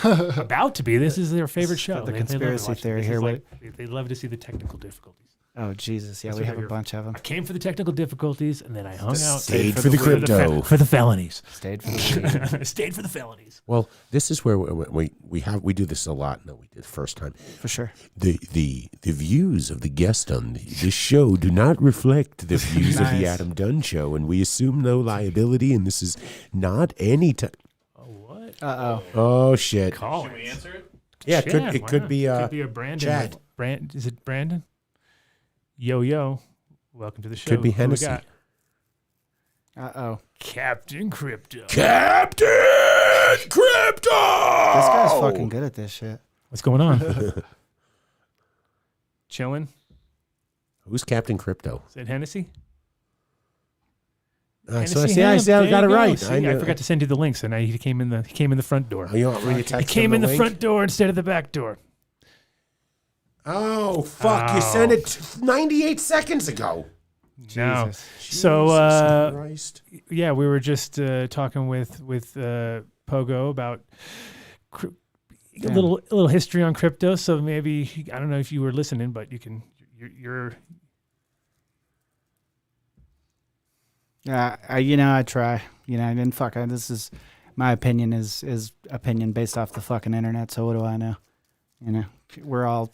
about to be. This is their favorite show. The They love to conspiracy watch it. theory This here. is like, they love to see the technical difficulties. Oh Jesus, yeah, That's we what have a you're- bunch of them. I came for the technical difficulties, and then I hung out. Stayed for the crypto. For the felonies. Stayed for the Stayed for the felonies. Well, this is where we do this a lot. No, we did the first time. For sure. The views of the guest on this show do not reflect the views of the Nice. Adam Dunn Show, and we assume no liability. And this is not any time. What? Oh shit! Call Should we answer it? Yeah, it why could not? be. Could be a Brandon. Chad. Is it Brandon? Yo, welcome to the show. Could be Who we Hennessy. got? Captain Crypto. Captain Crypto. This guy's fucking good at this shit. What's going on? Chilling. Who's Captain Crypto? Is it Hennessy? So I Hennessy see. I Ham. see. I There got you it go. right. See, I forgot to send you the link, so now he came in the front door. Oh, you want me to text He came him in the link? front door instead of the back door. Oh fuck! You sent it 98 seconds ago. No. Jesus. So Christ. yeah, we were just talking with Pogo about a little history on crypto. So maybe I don't know if you were listening, but you can. You're I try. And fuck, this is my opinion is opinion based off the fucking internet. So what do I know? We're all.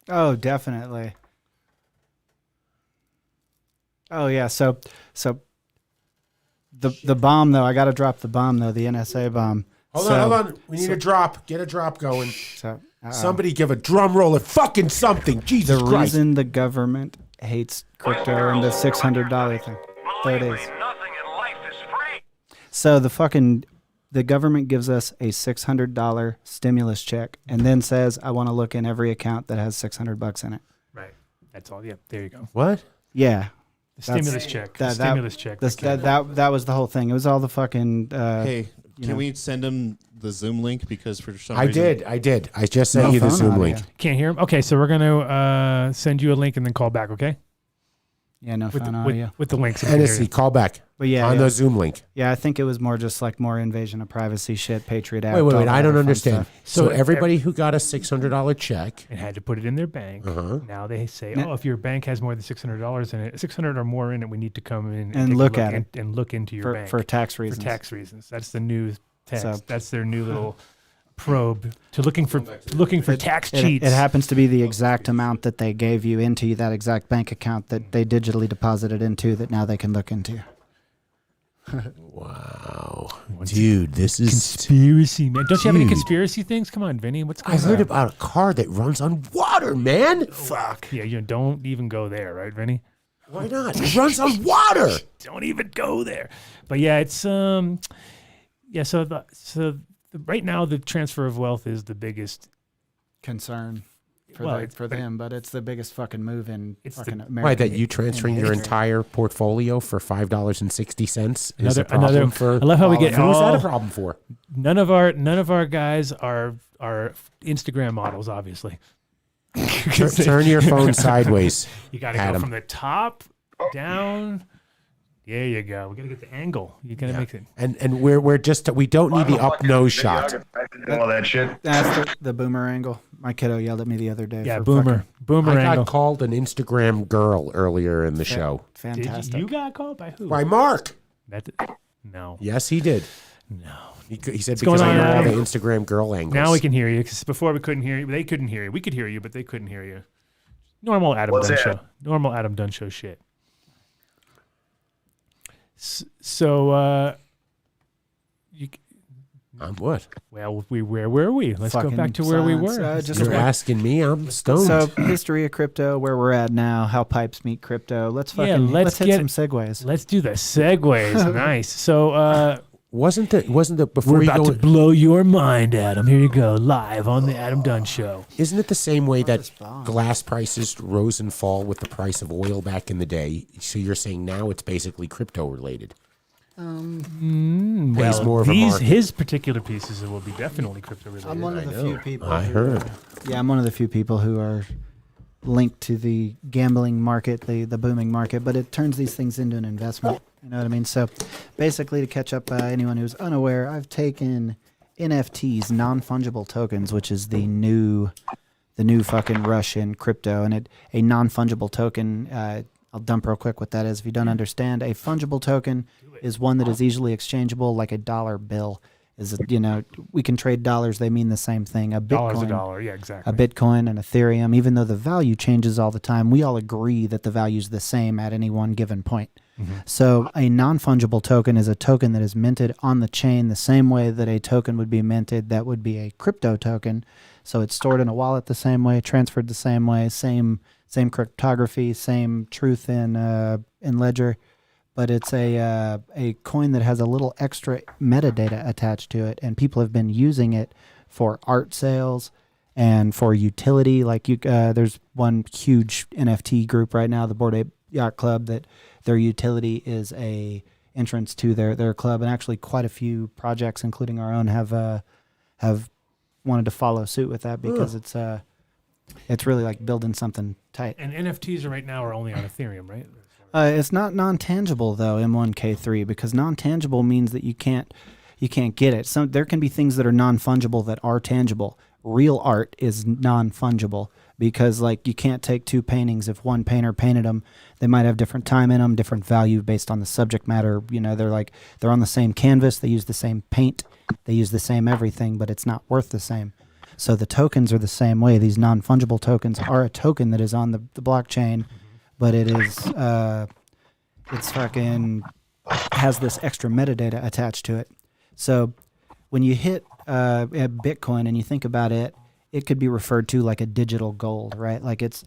Oh, definitely. Oh yeah, so the bomb though, I gotta drop the bomb though, the NSA bomb. Hold on. We need a drop. Get a drop going. So Somebody give a drum roll or fucking something. Jesus the Christ. reason the government hates crypto and the $600 thing. There it is. So the government gives us a $600 stimulus check and then says, I want to look in every account that has $600 in it. right. That's all. Yeah. There you go. What? Yeah. The stimulus check. The stimulus check. That was the whole thing. It was all the fucking. Hey, can we send him the Zoom link because for some I reason did. I just sent you the phone Zoom audio. link. Can't hear him. Okay, so we're gonna send you a link and then call back. Okay. Yeah, no With phone the, audio. with the links. so we can hear Hennessy, you. call back. But yeah, on yeah. the Zoom link. Yeah, I think it was more just like more invasion of privacy shit, Patriot Act. Wait. all that I don't other fun understand. stuff. So So everybody who got a $600 check. And had to put it in their bank. Uh-huh. Now they say, Now- oh, if your bank has more than $600 in it, 600 or more in it, we need to come in And take a look at it. and look into your bank for tax reasons. For tax reasons. That's the new tax. So- That's their new little probe to looking for tax It, cheats. it happens to be the exact amount that they gave you into that exact bank account that they digitally deposited into that now they can look into. Wow. Dude, this is. Conspiracy, man. Don't you have any Dude. conspiracy things? Come on, Vinny. What's I going on? heard about a car that runs on water, man. Fuck. Yeah, you don't even go there, right, Vinny? Why not? It runs on water. Don't even go there. But yeah, it's yeah. So right now the transfer of wealth is the biggest Concern. for them, but it's the biggest fucking move in fucking America. Why, that you transferring your entire portfolio for $5.60 is a problem another. for? I love how we get. Who is that a problem for? None of our guys are Instagram models, obviously. Turn your phone sideways. You got to go from the top down. There you go. We got to get the angle. You got to make it. And we don't need the up nose shot. All that shit. That's the boomer angle. My kiddo yelled at me the other day. Yeah, for boomer I angle. got called an Instagram girl earlier in the show. Fantastic. You got called by who? By Mark. No. Yes, he did. No. He said because I know all the Instagram girl angles. Now we can hear you, because before we couldn't hear you. They couldn't hear you. We could hear you, but they couldn't hear you. Normal Adam Dunn show. Normal Adam Dunn show shit. So, what? Well, where were we? Let's go back to where we were. You're asking me. I'm stoned. So, history of crypto, where we're at now, how pipes meet crypto. Let's hit some segues. Let's do the segues. Nice. So, wasn't the before we're about to blow your mind, Adam. Here you go, live on the Adam Dunn Show. Isn't it the same way that glass prices rose and fall with the price of oil back in the day? So you're saying now it's basically crypto related? Well, his particular pieces will be definitely crypto related. I'm one of the few people. I heard. I'm one of the few people who are linked to the gambling market, the booming market, but it turns these things into an investment. You know what I mean? So basically, to catch up anyone who's unaware, I've taken NFTs, non-fungible tokens, which is the new fucking rush in crypto. And a non-fungible token, I'll dump real quick what that is if you don't understand. A fungible token is one that is easily exchangeable, like a dollar bill. We can trade dollars. They mean the same thing. A Bitcoin, dollar's a dollar. Yeah, exactly. A Bitcoin and Ethereum, even though the value changes all the time, we all agree that the value is the same at any one given point. Mm-hmm. So a non-fungible token is a token that is minted on the chain the same way that a token would be minted that would be a crypto token. So it's stored in a wallet the same way, transferred the same way, same cryptography, same truth in ledger. But it's a coin that has a little extra metadata attached to it, and people have been using it for art sales and for utility. Like there's one huge NFT group right now, the Bored Ape Yacht Club, that their utility is a entrance to their club, and actually quite a few projects, including our own, have wanted to follow suit with that because it's really like building something tight. And NFTs right now are only on Ethereum, right? It's not non-tangible though, M1K3, because non-tangible means that you can't get it. So there can be things that are non-fungible that are tangible. Real art is non-fungible because like you can't take two paintings. If one painter painted them, they might have different time in them, different value based on the subject matter. You know, they're on the same canvas, they use the same paint, they use the same everything, but it's not worth the same. So the tokens are the same way. These non-fungible tokens are a token that is on the blockchain, but it is it's fucking has this extra metadata attached to it. So when you hit Bitcoin and you think about it, it could be referred to like a digital gold, right? Like it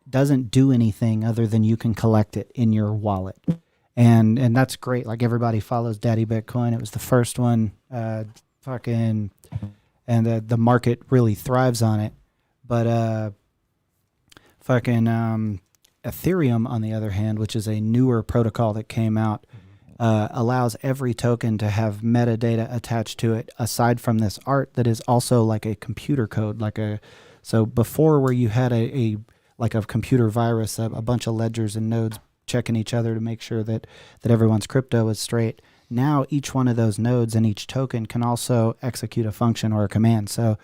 doesn't do anything other than you can collect it in your wallet. And that's great. Like everybody follows Daddy Bitcoin. It was the first one, and the market really thrives on it. But Ethereum, on the other hand, which is a newer protocol that came out, allows every token to have metadata attached to it, aside from this art that is also like a computer code. So before, where you had a computer virus, a bunch of ledgers and nodes checking each other to make sure that everyone's crypto is straight. Now each one of those nodes and each token can also execute a function or a command. So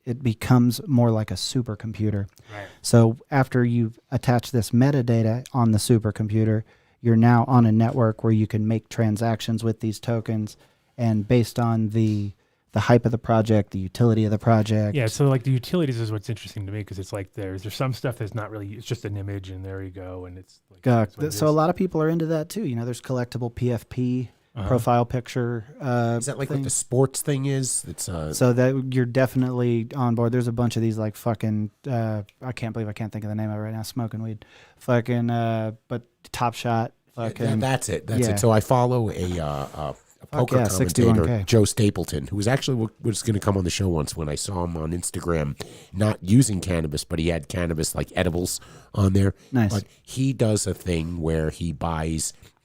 it becomes more like a supercomputer. Right. So after you attach this metadata on the supercomputer, you're now on a network where you can make transactions with these tokens, and based on the hype of the project, the utility of the project. Yeah, so like the utilities is what's interesting to me, because it's like there's some stuff that's not really, it's just an image and there you go, and it's like so a lot of people are into that too. You know, there's collectible PFP. Profile picture. Is that like what the sports thing is? It's so that you're definitely on board. There's a bunch of these like fucking. I can't believe I can't think of the name of it right now. Smoking weed, fucking. But Top Shot. Fucking. That's it. That's it. So I follow a poker yeah, commentator, 61K. Joe Stapleton, who was actually was going to come on the show once when I saw him on Instagram, not using cannabis, but he had cannabis like edibles on there. Nice. But he does a thing where he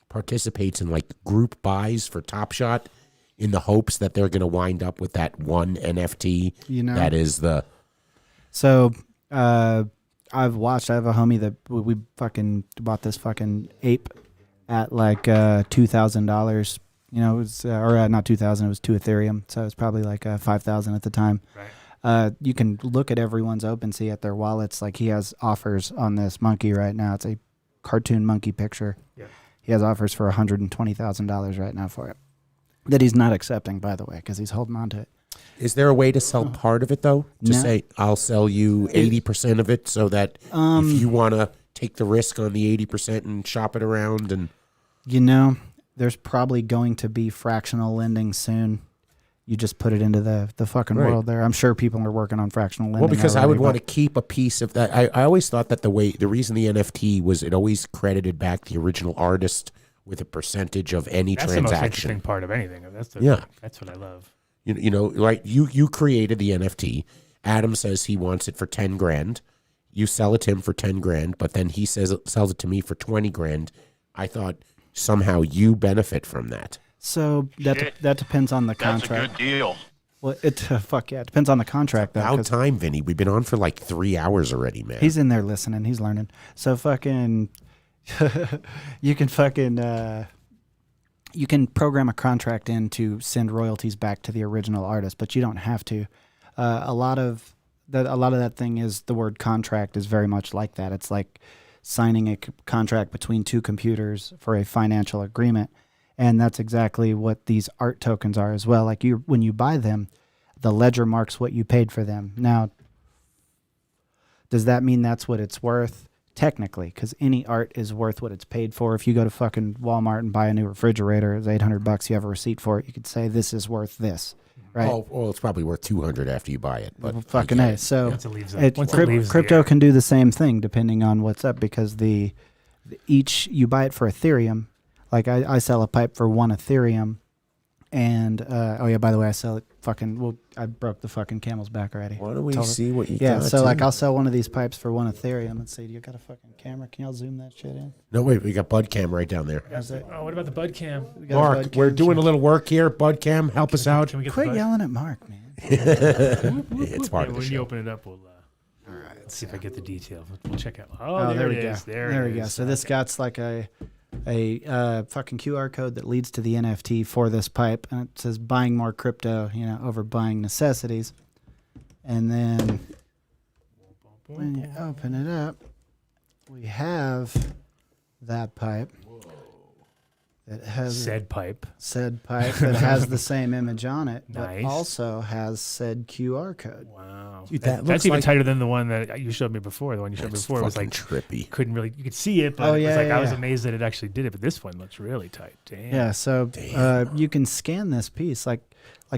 participates in like group buys for Top Shot in the hopes that they're going to wind up with that one NFT that is the... So I have a homie that we fucking bought this fucking ape at like $2,000. You know, it was, or not 2,000, it was 2 Ethereum. So it was probably like 5,000 at the time. Right. You can look at everyone's OpenSea at their wallets. Like he has offers on this monkey right now. It's a cartoon monkey picture. Yeah. He has offers for $120,000 right now for it. That he's not accepting, by the way, because he's holding on to it. Is there a way to sell part of it, though? To say, I'll sell you 80% of it so that if you want to take the risk on the 80% and shop it around and... You know, there's probably going to be fractional lending soon. You just put it into the fucking world there. I'm sure people are working on fractional lending. Well, because already, I would want to keep a piece of that. I always thought that the reason the NFT was it always credited back the original artist with a percentage of any That's transaction. the most interesting part of anything. That's what I love. You know, like you created the NFT. Adam says he wants it for 10 grand. You sell it to him for 10 grand, but then he sells it to me for 20 grand. I thought somehow you benefit from that. So that depends on the contract. That's a good deal. Well, it depends on the contract. Though, about time, Vinny. We've been on for like 3 hours already, man. He's in there listening. He's learning. So fucking, you can program a contract in to send royalties back to the original artist, but you don't have to. A lot of that thing is the word contract is very much like that. It's like signing a contract between two computers for a financial agreement. And that's exactly what these art tokens are as well. Like when you buy them, the ledger marks what you paid for them. Now, does that mean that's what it's worth? Technically, because any art is worth what it's paid for. If you go to fucking Walmart and buy a new refrigerator, it's $800, you have a receipt for it, you could say this is worth this. Right? Oh, well, it's probably worth $200 after you buy it. But fucking A. So Once it leaves crypto can do the same thing depending on what's up, because each you buy it for Ethereum. Like I sell a pipe for 1 Ethereum, and oh yeah, by the way, I sell it I broke the fucking camel's back already. Why don't we see what you got? Yeah, so like I'll sell one of these pipes for 1 Ethereum. Let's see, do you got a fucking camera? Can y'all zoom that shit in? No, wait, we got Bud Cam right down there. Oh, what about the Bud Cam? Mark, we're doing a little work here. Bud Cam, help us out. Quit yelling at Mark, man. It's part of the when show. you open it up, we'll all right. Let's see if I get the details. We'll check out. Oh, there we it go. is. There we go. So this guy's like a fucking QR code that leads to the NFT for this pipe, and it says buying more crypto, over buying necessities. And then when you open it up, we have that pipe that has said pipe that has the same image on it, Nice. but also has said QR code. Wow, Dude, that's even tighter than the one that you showed me before. The one you showed me before was like trippy. You could see it, but Oh, it was yeah, like yeah, I was yeah. amazed that it actually did it. But this one looks really tight. Damn. Yeah, so you can scan this piece. Like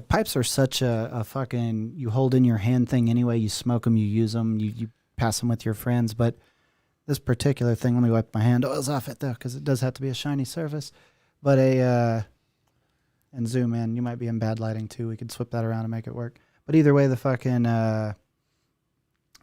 pipes are such a fucking, you hold in your hand thing anyway. You smoke them, you use them, you pass them with your friends. But this particular thing, let me wipe my hand oils off it though, because it does have to be a shiny surface. But and zoom in. You might be in bad lighting too. We could swip that around and make it work. But either way, the fucking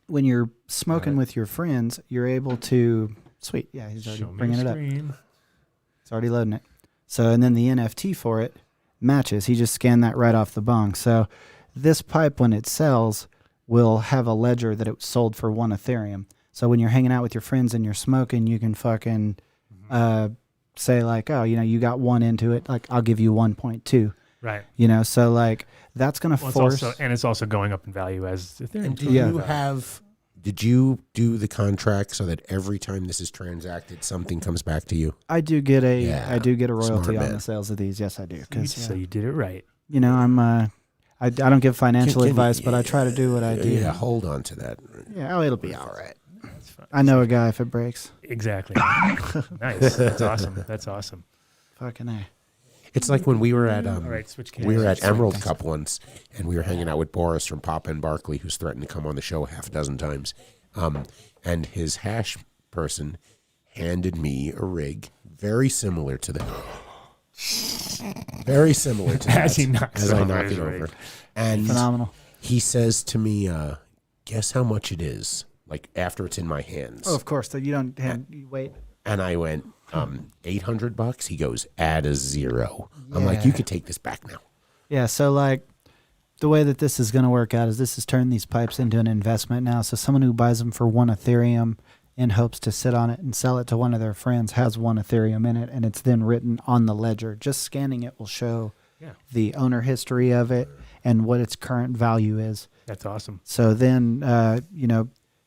when you're smoking with your friends, you're able to sweet. Yeah, he's already bringing it up. It's already loading it. So and then the NFT for it matches. He just scanned that right off the bong. So this pipe, when it sells, will have a ledger that it was sold for 1 Ethereum. So when you're hanging out with your friends and you're smoking, you can fucking say like, oh, you got 1 into it. Like I'll give you 1.2. Right. So like that's going to force. It's also going up in value as Ethereum. And did you do the contract so that every time this is transacted, something comes back to you? I do get a royalty on man. the sales of these. Yes, I do. So you did it right. I'm I don't give financial advice, but I try to do what I do. Yeah, hold on to that. Yeah, it'll be all right. I know a guy if it breaks. Exactly. Nice. That's awesome. That's awesome. Fucking A. It's like when we were at switch cams. we were at Emerald Cup once, and we were hanging out with Boris from Papa and Barkley, who's threatened to come on the show half a dozen times. And his hash person handed me a rig very similar to the Very similar to that. As he knocks as I over knock his it rig. over. And Phenomenal. he says to me, guess how much it is, like after it's in my hands. Oh, of course. So you don't you wait. And I went, $800? He goes, add a 0. I'm like, you could take this back now. Yeah, so like the way that this is going to work out is this is turning these pipes into an investment now. So someone who buys them for 1 Ethereum in hopes to sit on it and sell it to one of their friends has 1 Ethereum in it, and it's then written on the ledger. Just scanning it will show the owner history of it and what its current value is. That's awesome. So then,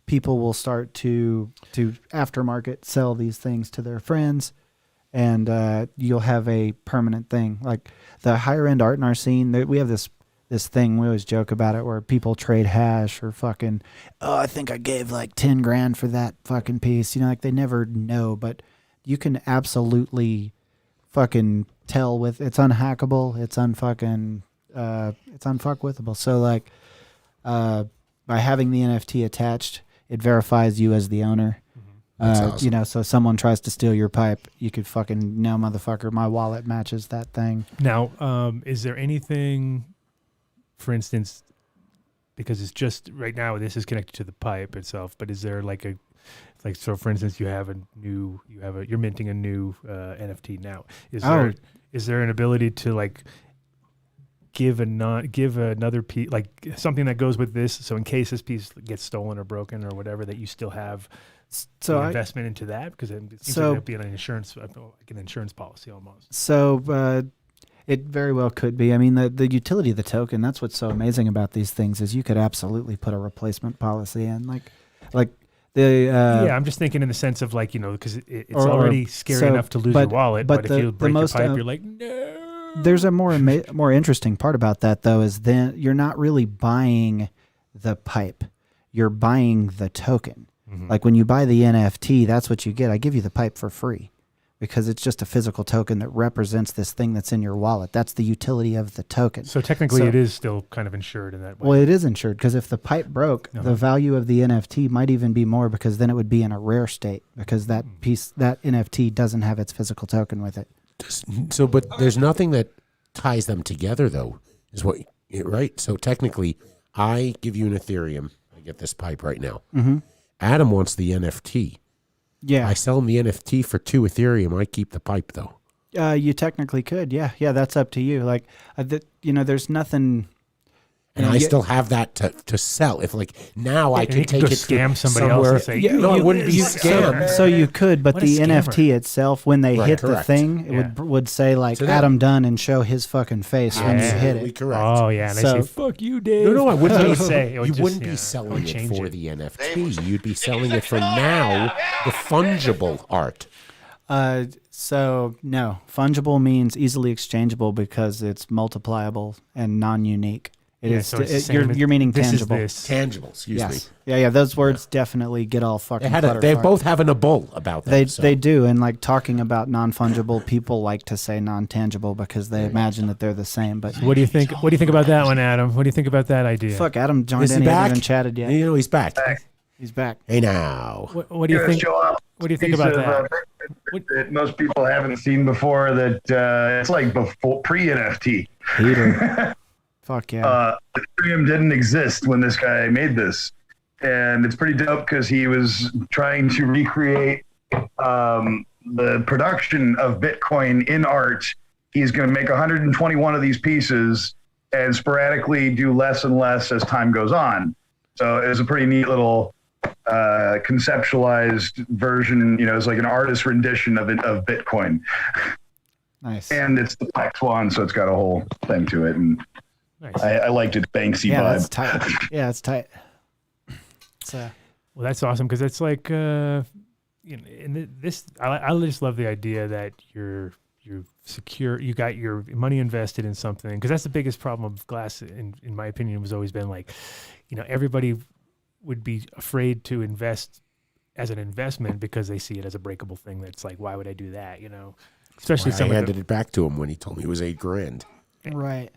people will start to aftermarket sell these things to their friends, and you'll have a permanent thing. Like the higher end art in our scene, we have this thing, we always joke about it, where people trade hash or fucking, oh, I think I gave like 10 grand for that fucking piece. You know, like they never know, but you can absolutely fucking tell with, it's unhackable, it's unfuckwithable. So like, by having the NFT attached, it verifies you as the owner. Awesome. So if someone tries to steal your pipe, you could fucking, no, motherfucker, my wallet matches that thing. Now, is there anything, for instance, because it's just right now, this is connected to the pipe itself, but is there like so for instance, you're minting a new NFT now. Is there an ability to like give another piece, like something that goes with this, so in case this piece gets stolen or broken or whatever, that you still have investment into that? Because it seems like that'd be an insurance policy almost. So it very well could be. I mean, the utility of the token, that's what's so amazing about these things, is you could absolutely put a replacement policy in, like the I'm just thinking in the sense of like, because it's already scary enough to lose your wallet, but if you break your pipe, you're like, no. There's a more interesting part about that, though, is then you're not really buying the pipe. You're buying the token. Mm-hmm. Like when you buy the NFT, that's what you get. I give you the pipe for free because it's just a physical token that represents this thing that's in your wallet. That's the utility of the token. So technically it is still kind of insured in that way. Well, it is insured because if the pipe broke, the value of the NFT might even be more, because then it would be in a rare state, because that NFT doesn't have its physical token with it. So, but there's nothing that ties them together, though, is what, right? So technically, I give you an Ethereum. I get this pipe right now. Mm-hmm. Adam wants the NFT. Yeah. I sell him the NFT for 2 Ethereum. I keep the pipe, though. You technically could. Yeah. Yeah, that's up to you. Like, there's nothing... And I still have that to sell. If like now I can take it scam somebody somewhere. else and say, no, it wouldn't be a scam. So you could, but the NFT itself, when they hit correct. the thing, it would say like So Adam Dunn and show his fucking face when you hit it. Correct. Oh yeah, and they say, "Fuck you, Dave." No, I wouldn't They say. You wouldn't be selling it for the NFT. You'd be selling it for now the fungible art. So no, fungible means easily exchangeable because it's multipliable and non-unique. You're meaning tangible. Tangible, excuse me. Yeah. Those words definitely get all fucking. They both have an a bull about them. They do, and like talking about non-fungible, people like to say non-tangible because they imagine that they're the same. But what do you think? What do you think about that one, Adam? What do you think about that idea? Fuck, Adam joined in. He hasn't even chatted yet. You know he's back. He's back. Hey now. What do you think? What do you think about that? That most people haven't seen before. That it's like before pre-NFT. Peter. Fuck yeah. Ethereum didn't exist when this guy made this. And it's pretty dope because he was trying to recreate the production of Bitcoin in art. He's going to make 121 of these pieces and sporadically do less and less as time goes on. So it was a pretty neat little conceptualized version. It's like an artist rendition of Bitcoin. Nice. And it's the Black Swan, so it's got a whole thing to it. And nice. I liked it, Banksy vibe. That's tight. Yeah, it's tight. Well, that's awesome because it's like, I just love the idea that you're secure. You got your money invested in something, because that's the biggest problem of Glass, in my opinion, has always been like, everybody would be afraid to invest as an investment because they see it as a breakable thing. That's like, why would I do that? Especially I handed it back to him when he told me it was $8,000. Right.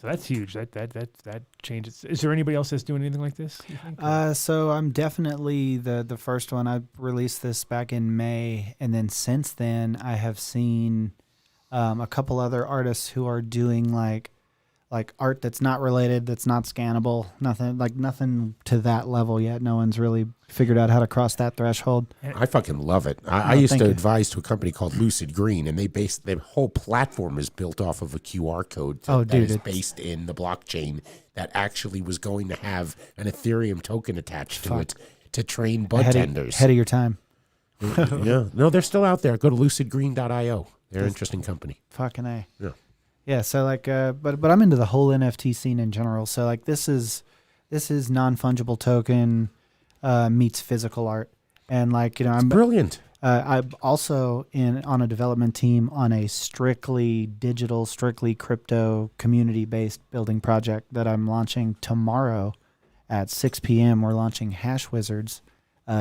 So that's huge. That changes. Is there anybody else that's doing anything like this, you think? So I'm definitely the first one. I released this back in May, and then since then I have seen a couple other artists who are doing like art that's not related, that's not scannable, nothing to that level yet. No one's really figured out how to cross that threshold. I fucking love it. I used to advise to a company called Lucid Green, and their whole platform is built off of a QR code that is based in the blockchain that actually was going to have an Ethereum token attached to it to train bud tenders. Ahead of your time. Yeah. No, they're still out there. Go to lucidgreen.io. They're an interesting company. Fucking A. Yeah. Yeah, so like, but I'm into the whole NFT scene in general. So like, this is non-fungible token meets physical art, and like, you know, I'm brilliant. I'm also on a development team on a strictly digital, strictly crypto community-based building project that I'm launching tomorrow at 6 p.m. We're launching Hash Wizards.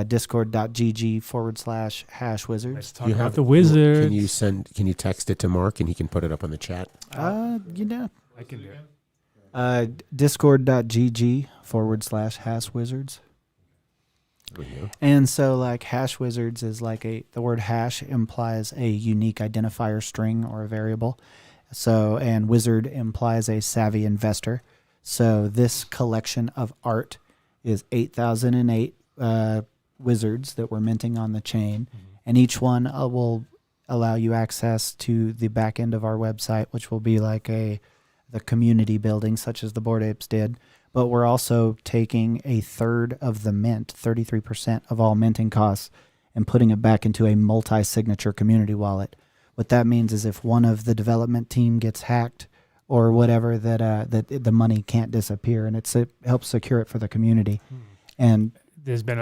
Discord.gg/hash wizards. Let's talk about the wizards. Can you text it to Mark and he can put it up on the chat? You know. I can do it. Discord.gg/hash wizards. And so like hash wizards is like the word hash implies a unique identifier string or a variable. So, and wizard implies a savvy investor. So this collection of art is 8,008 wizards that we're minting on the chain, and each one will allow you access to the back end of our website, which will be like the community building, such as the Bored Apes did. But we're also taking a third of the mint, 33% of all minting costs, and putting it back into a multi-signature community wallet. What that means is if one of the development team gets hacked or whatever, that the money can't disappear, and it helps secure it for the community. And there's been,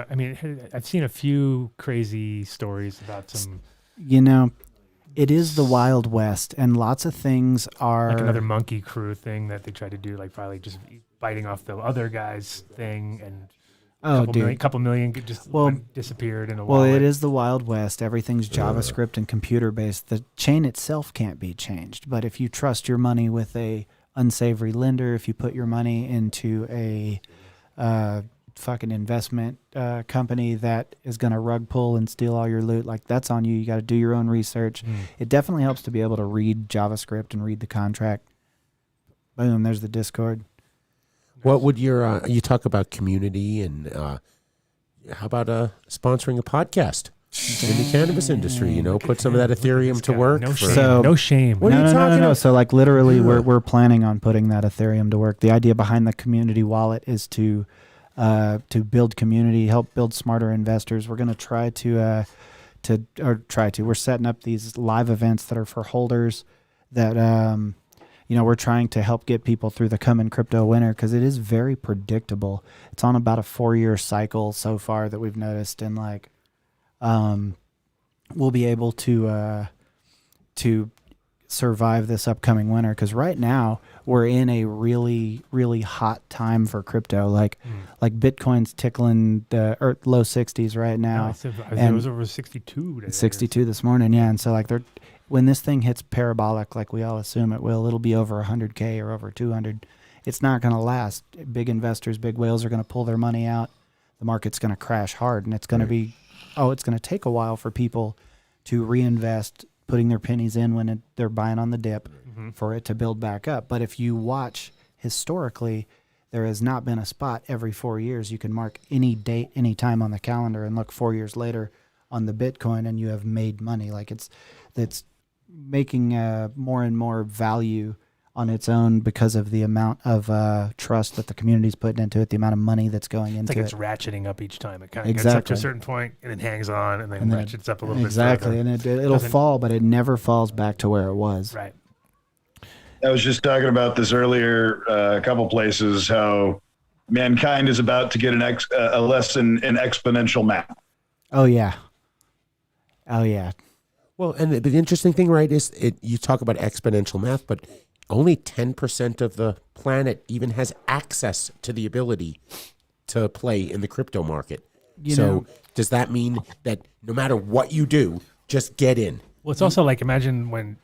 I've seen a few crazy stories about some. You know, it is the Wild West, and lots of things are like another monkey crew thing that they tried to do, like probably just biting off the other guy's thing, and couple million just disappeared in a wallet. Well, it is the Wild West. Everything's JavaScript and computer based. The chain itself can't be changed, but if you trust your money with a unsavory lender, if you put your money into a fucking investment company that is going to rug pull and steal all your loot, like that's on you. You got to do your own research. It definitely helps to be able to read JavaScript and read the contract. Boom, there's the Discord. What would your you talk about community, and how about sponsoring a podcast in the cannabis industry? You know, put some of that Ethereum to work. No shame. What are you talking about? So like literally, we're planning on putting that Ethereum to work. The idea behind the community wallet is to build community, help build smarter investors. We're going to we're setting up these live events that are for holders that, we're trying to help get people through the coming crypto winter, because it is very predictable. It's on about a 4-year cycle so far that we've noticed. And like, we'll be able to survive this upcoming winter, because right now we're in a really, really hot time for crypto. Like Bitcoin's tickling the low 60s right now. It was over 62 today. 62 this morning, yeah. And so like when this thing hits parabolic, like we all assume it will, it'll be over 100K or over 200. It's not going to last. Big investors, big whales are going to pull their money out. The market's going to crash hard, and it's going to be, it's going to take a while for people to reinvest, putting their pennies in when they're buying on the dip, for it to build back up. But if you watch historically, there has not been a spot every 4 years. You can mark any date, any time on the calendar, and look 4 years later on the Bitcoin, and you have made money. Like it's making more and more value on its own because of the amount of trust that the community's putting into it, the amount of money that's going into it. It's like it's ratcheting up each time. It kind of gets up to a certain point and then hangs on and then ratchets up a little bit Exactly, and it'll fall, but it never falls back to where it was. Right. I was just talking about this earlier, a couple places, how mankind is about to get a lesson in exponential math. Oh, yeah. Oh, yeah. Well, and the interesting thing, right, is you talk about exponential math, but only 10% of the planet even has access to the ability to play in the crypto market. Does that mean that no matter what you do, just get in? Well, it's also like, imagine when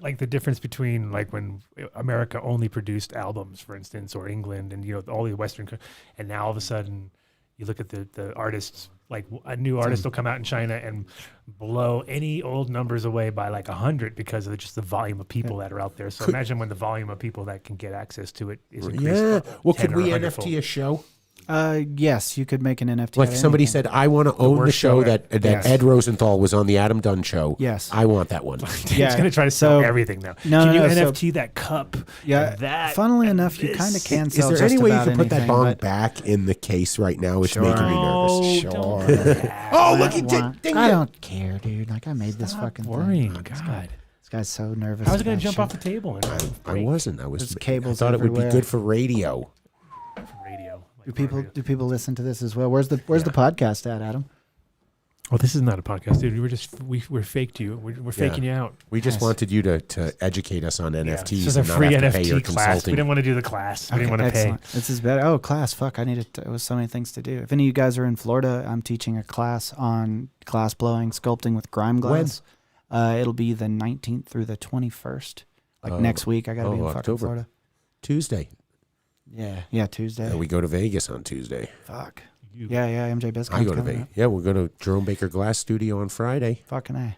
like the difference between like when America only produced albums, for instance, or England, and all the Western, and now all of a sudden you look at the artists Like a new artist will come out in China and blow any old numbers away by like 100 because of just the volume of people that are out there. So imagine when the volume of people that can get access to it is increased. Yeah. Well, 10 could or we 100-fold. NFT a show? Yes, you could make an NFT. Like out of somebody anything. said, I want to own the worst show show that Yes. Ed Rosenthal was on the Adam Dunn show. Yes. I want that one. He's Yeah, going to try to sell so- everything now. No, Can you no, so- NFT that cup? Yeah, and that. funnily and enough, you this? kind of can Is sell there just any way you about can put that anything, bong but- back in the case right now? It's Sure. making me nervous. No, Sure. don't do that. Oh, look at I ding don't care, dude. Like I made this fucking Worrying, thing. God. This guy's so nervous. I was going about to jump shit. off the table. And I wasn't. I was. There's cables I thought it would be everywhere. good for radio. radio. Do people listen to this as well? Where's the podcast at, Adam? Well, this is not a podcast, dude. We're faked you. We're faking you out. We just Nice. wanted you to educate us on NFTs. This is a and not free have to pay your NFT class. We consulting. didn't want to do the class. We didn't want to pay. Excellent. This is better. Oh, class. Fuck. I needed. It was so many things to do. If any of you guys are in Florida, I'm teaching a class on glass blowing, sculpting with grime glass. It'll be the 19th through the 21st. Like next week. I got to be in fucking October. Florida. Tuesday. Yeah, Tuesday. We go to Vegas on Tuesday. Fuck. Yeah, MJBizCon. I go to Vegas. Yeah, we'll go to Jerome Baker Glass Studio on Friday. Fucking A.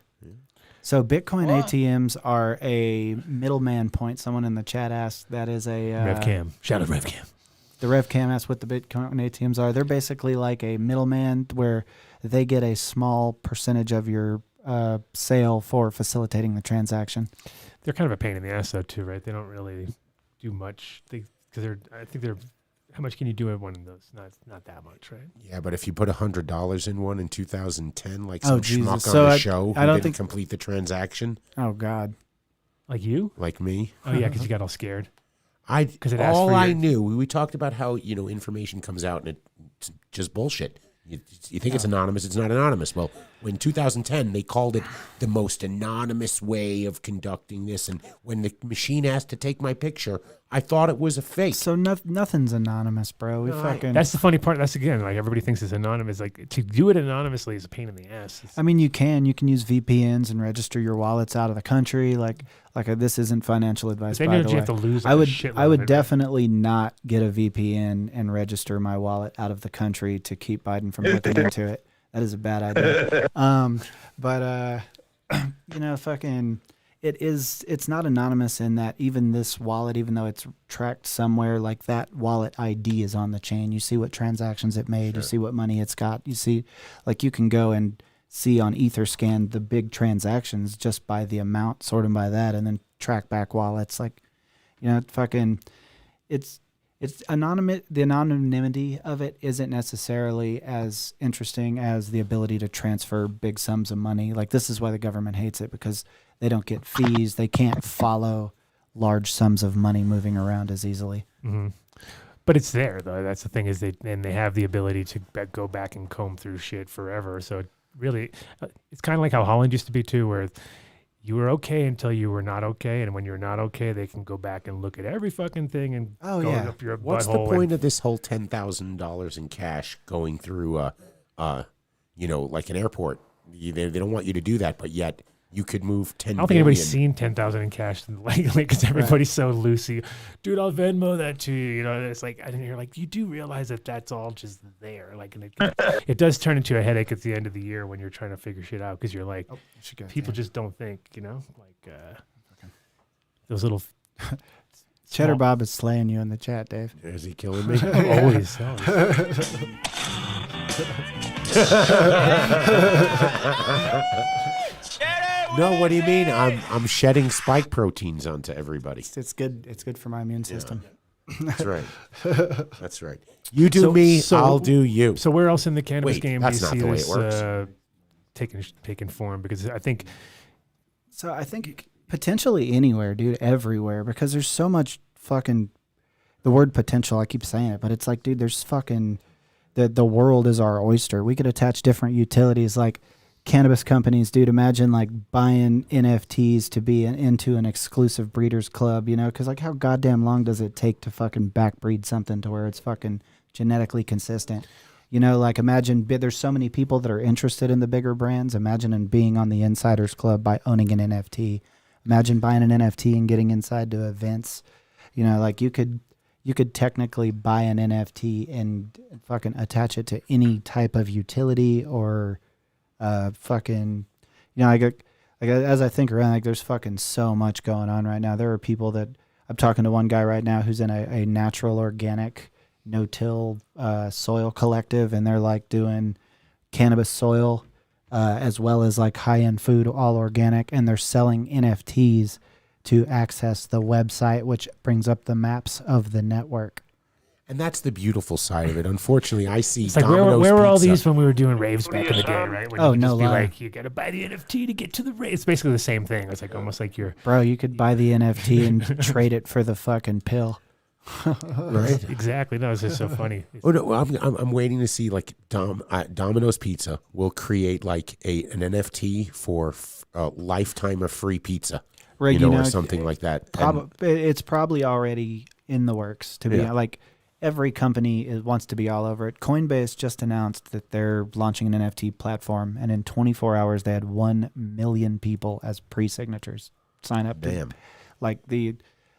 So Bitcoin ATMs are a middleman point. Someone in the chat asked. That is a RevCam. Shout out RevCam. The RevCam asked what the Bitcoin ATMs are. They're basically like a middleman where they get a small percentage of your sale for facilitating the transaction. They're kind of a pain in the ass, though, too, right? They don't really do much. I think they're. How much can you do in one of those? Not that much, right? Yeah, but if you put $100 in one in 2010, like Oh, some Jesus. schmuck So on the I show who don't didn't think- complete the transaction, Oh God. Like you? like me, Oh yeah, because you got all scared. it asked all for I your- knew. We talked about how information comes out and it's just bullshit. You think it's anonymous, it's not anonymous. Well, in 2010, they called it the most anonymous way of conducting this. And when the machine asked to take my picture, I thought it was a fake. So nothing's anonymous, bro. We fucking. That's the funny part. That's again, like everybody thinks it's anonymous. Like to do it anonymously is a pain in the ass. I mean, you can use VPNs and register your wallets out of the country. This isn't financial advice. Then by you the have way. to lose, like, I a would shitload I of would it. definitely not get a VPN and register my wallet out of the country to keep Biden from looking into it. That is a bad idea. Fucking. It's not anonymous in that even this wallet, even though it's tracked somewhere, like that wallet ID is on the chain. You see what transactions it made. Sure. You see what money it's got. You see, like you can go and see on Etherscan the big transactions just by the amount, sort them by that, and then track back wallets. Like, it's anonymous. The anonymity of it isn't necessarily as interesting as the ability to transfer big sums of money. Like this is why the government hates it, because they don't get fees. They can't follow large sums of money moving around as easily. Mm-hmm. But it's there though. That's the thing, is they have the ability to go back and comb through shit forever. So it really, it's kind of like how Holland used to be too, where you were okay until you were not okay, and when you're not okay, they can go back and look at every fucking thing and go up your What's the butthole. point of this whole $10,000 in cash going through, like an airport? They don't want you to do that, but yet you could move 10 I don't think anybody's seen 10,000 in cash lately because everybody's so loosey. Dude, I'll Venmo that to you. It's like, and you're like, you do realize that that's all just there. Like, and it does turn into a headache at the end of the year when you're trying to figure shit out, because you're like, people just don't think, those little. Cheddar Bob is slaying you in the chat, Dave. Is he killing me? Always. No, what do you mean? I'm shedding spike proteins onto everybody. It's good. It's good for my immune system. That's right. That's right. You do me, I'll do you. So where else in the cannabis game do you that's not see the way this it works. taking form? Because I think potentially anywhere, dude, everywhere, because there's so much fucking. The word potential, I keep saying it, but it's like, dude, there's fucking. The world is our oyster. We could attach different utilities, like cannabis companies, dude. Imagine like buying NFTs to be into an exclusive breeders club, because like how goddamn long does it take to fucking backbreed something to where it's fucking genetically consistent? Like imagine there's so many people that are interested in the bigger brands. Imagine being on the Insiders Club by owning an NFT. Imagine buying an NFT and getting inside to events. Like you could you could technically buy an NFT and fucking attach it to any type of utility or fucking, as I think around, like there's fucking so much going on right now. There are people that I'm talking to one guy right now who's in a natural organic no-till soil collective, and they're like doing cannabis soil as well as like high-end food, all organic, and they're selling NFTs to access the website, which brings up the maps of the network. And that's the beautiful side of it. Unfortunately, I see. It's like Domino's where were all Pizza. these when we were doing raves back in the day, right? When Oh, you no just be lie. like, you got to buy the NFT to get to the rave. It's basically the same thing. It's like almost like you're Bro, you could buy the NFT and trade it for the fucking pill. Right? Exactly. No, it's just so funny. Oh no, I'm waiting to see like Domino's Pizza will create like an NFT for a lifetime of free pizza, Right, or something like that. It's probably already in the works to be like every company wants to be all over it. Coinbase just announced that they're launching an NFT platform, and in 24 hours they had 1 million people as pre-signatures sign up. Damn. Like the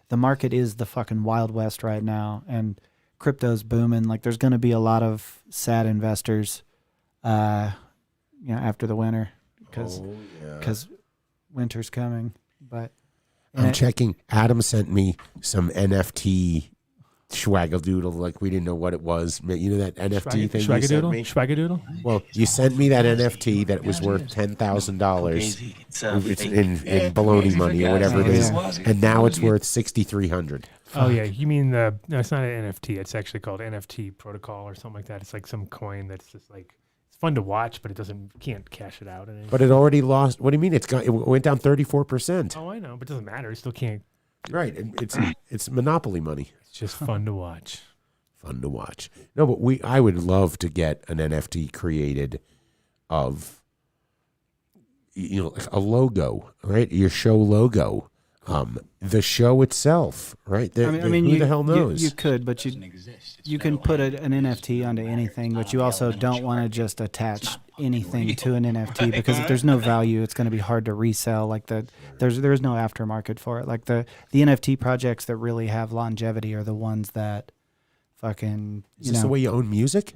market is the fucking Wild West right now, and crypto's booming. Like there's going to be a lot of sad investors, after the winter because winter's coming. But I'm checking. Adam sent me some NFT swaggle-doodle, like we didn't know what it was. You know that NFT thing you sent me? Swaggadoodle? Well, you sent me that NFT that was worth $10,000. It's in Baloney money or whatever it is, and now it's worth $6,300. Oh yeah, you mean no, it's not an NFT. It's actually called NFT protocol or something like that. It's like some coin that's just like it's fun to watch, but you can't cash it out. But it already lost. What do you mean? It went down 34%. Oh, I know, but it doesn't matter. You still can't. Right, it's monopoly money. It's just fun to watch. Fun to watch. No, but I would love to get an NFT created of a logo, right? Your show logo, the show itself, right? Who the hell knows? You could, but you can put an NFT onto anything, but you also don't want to just attach anything to an NFT because if there's no value, it's going to be hard to resell. Like there's no aftermarket for it. Like the NFT projects that really have longevity are the ones that fucking. Is this the way you own music?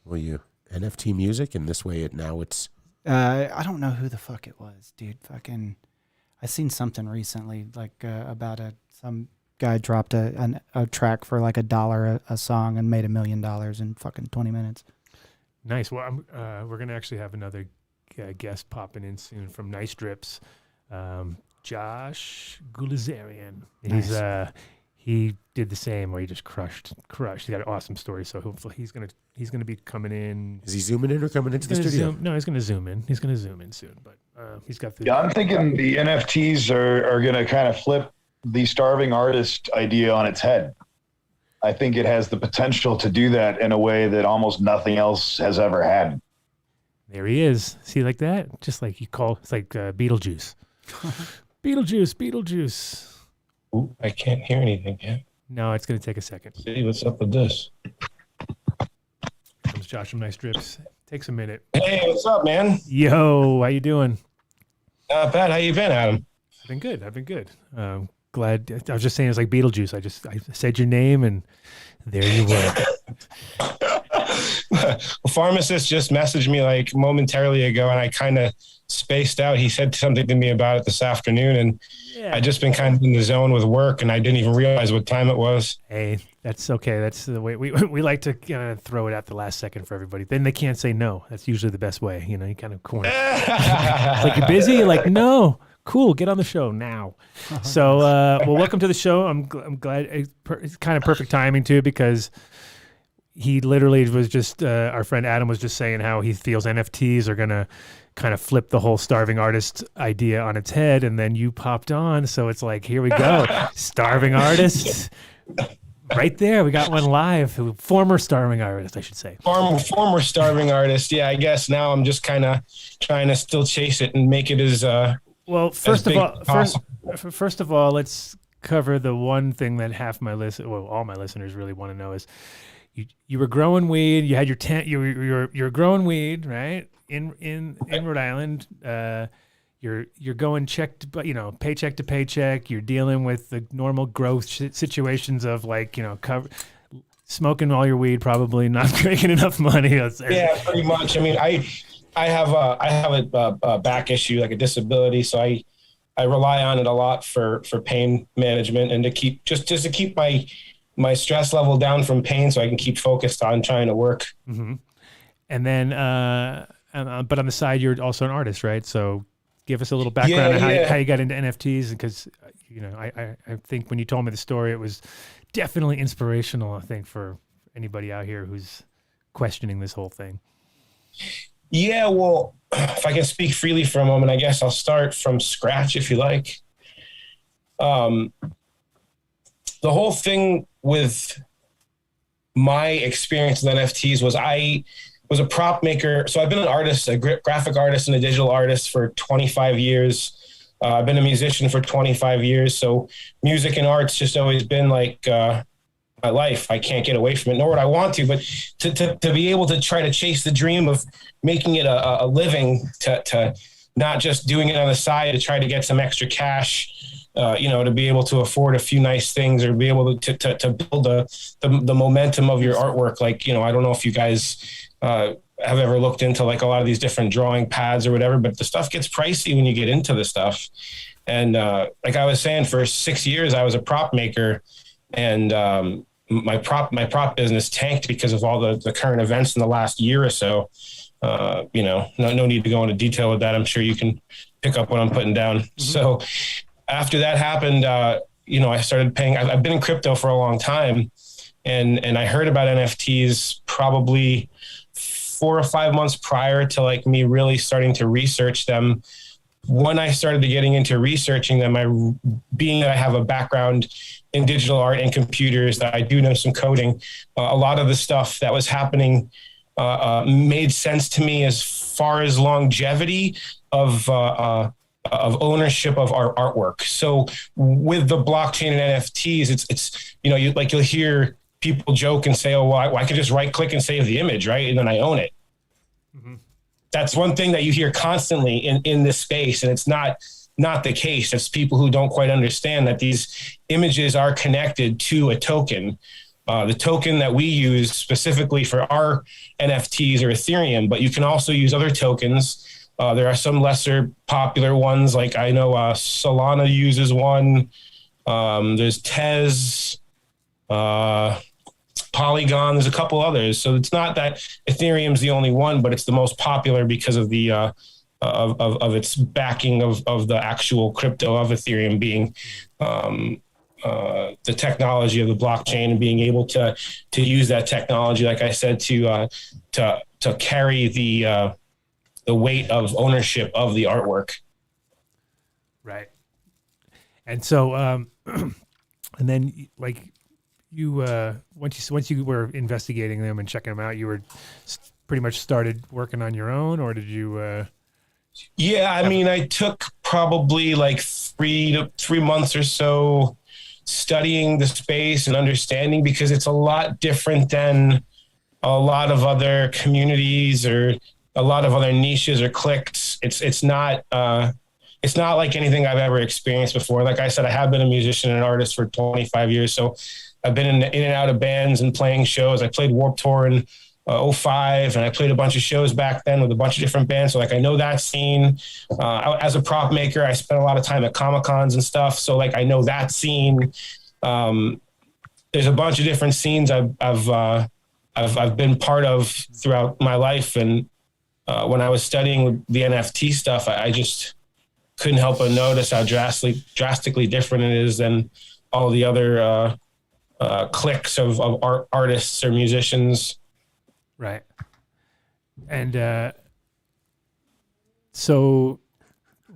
Will you NFT music, and this way it's. I don't know who the fuck it was, dude. Fucking, I seen something recently like about some guy dropped a track for like $1 a song and made $1 million in fucking 20 minutes. Nice. Well, we're gonna actually have another guest popping in soon from Nice Drips, Josh Gulazarian. Nice. He did the same where he just crushed. He got an awesome story. So hopefully he's gonna be coming in. Is he zooming in or coming into the studio? No, he's gonna zoom in. He's gonna zoom in soon, but he's got the. Yeah, I'm thinking the NFTs are going to kind of flip the starving artist idea on its head. I think it has the potential to do that in a way that almost nothing else has ever had. There he is. See, like that? Just like it's like Beetlejuice. Beetlejuice. Ooh, I can't hear anything yet. No, it's going to take a second. See, what's up with this? Comes Josh from Nice Drips. Takes a minute. Hey, what's up, man? Yo, how you doing? Not bad. How you been, Adam? I've been good. Glad. I was just saying it's like Beetlejuice. I said your name and there you were. Well, Pharmacist just messaged me like momentarily ago and I kind of spaced out. He said something to me about it this afternoon and I just been kind of in the zone with work and I didn't even realize what time it was. Hey, that's okay. That's the way we like to throw it at the last second for everybody. Then they can't say no. That's usually the best way. You kind of corner. It's like, you're busy? You're like, no. Cool, get on the show now. So, well, welcome to the show. I'm glad. It's kind of perfect timing, too, because he literally was just, our friend Adam was just saying how he feels NFTs are going to kind of flip the whole starving artist idea on its head, and then you popped on. So it's like, here we go. Starving artists. Right there, we got one live. Former starving artist, I should say. Former starving artist. Yeah, I guess now I'm just kind of trying to still chase it and make it as... Well, first of all, let's cover the one thing that all my listeners really want to know is you were growing weed. You had your tent. You're growing weed, right? In Rhode Island. you're going paycheck to paycheck. You're dealing with the normal growth situations of like, smoking all your weed, probably not making enough money. Yeah, pretty much. I mean, I have a back issue, like a disability, so I rely on it a lot for pain management and to keep just to keep my stress level down from pain, so I can keep focused on trying to work. Mm-hmm. And then, but on the side, you're also an artist, right? So give us a little background on how you got into NFTs, because I think when you told me the story, it was definitely inspirational, I think, for anybody out here who's questioning this whole thing. Yeah, well, if I can speak freely for a moment, I guess I'll start from scratch if you like. The whole thing with my experience with NFTs was I was a prop maker. So I've been an artist, a graphic artist and a digital artist for 25 years. I've been a musician for 25 years. So music and art's just always been like my life. I can't get away from it, nor would I want to, but to be able to try to chase the dream of making it a living, to not just doing it on the side to try to get some extra cash, to be able to afford a few nice things or be able to build the momentum of your artwork. Like, I don't know if you guys have ever looked into like a lot of these different drawing pads or whatever, but the stuff gets pricey when you get into the stuff. And like I was saying, for 6 years, I was a prop maker, and my prop business tanked because of all the current events in the last year or so. No need to go into detail with that. I'm sure you can pick up what I'm putting down. Mm-hmm. So after that happened, I started paying. I've been in crypto for a long time, and I heard about NFTs probably 4 or 5 months prior to like me really starting to research them. When I started getting into researching them, being that I have a background in digital art and computers, that I do know some coding, a lot of the stuff that was happening made sense to me as far as longevity of ownership of our artwork. So with the blockchain and NFTs, it's you'll hear people joke and say, "Oh, well, I could just right click and save the image, right? And then I own it." Mm-hmm. That's one thing that you hear constantly in this space, and it's not the case. It's people who don't quite understand that these images are connected to a token. The token that we use specifically for our NFTs or Ethereum, but you can also use other tokens. There are some lesser popular ones, like I know Solana uses one. There's Tez, Polygon. There's a couple others. So it's not that Ethereum's the only one, but it's the most popular because of the of its backing of the actual crypto of Ethereum being the technology of the blockchain, and being able to use that technology, like I said, to carry the weight of ownership of the artwork. Right. And so, and then like you, once you were investigating them and checking them out, you were pretty much started working on your own, or did you? Yeah, I mean, I took probably like 3 months or so studying the space and understanding, because it's a lot different than a lot of other communities or a lot of other niches or cliques. It's not like anything I've ever experienced before. Like I said, I have been a musician and an artist for 25 years. So I've been in and out of bands and playing shows. I played Warped Tour in 2005, and I played a bunch of shows back then with a bunch of different bands. So like, I know that scene. As a prop maker, I spent a lot of time at Comic-Cons and stuff. So like, I know that scene. There's a bunch of different scenes I've been part of throughout my life. And when I was studying the NFT stuff, I just couldn't help but notice how drastically different it is than all the other cliques of artists or musicians. Right. And so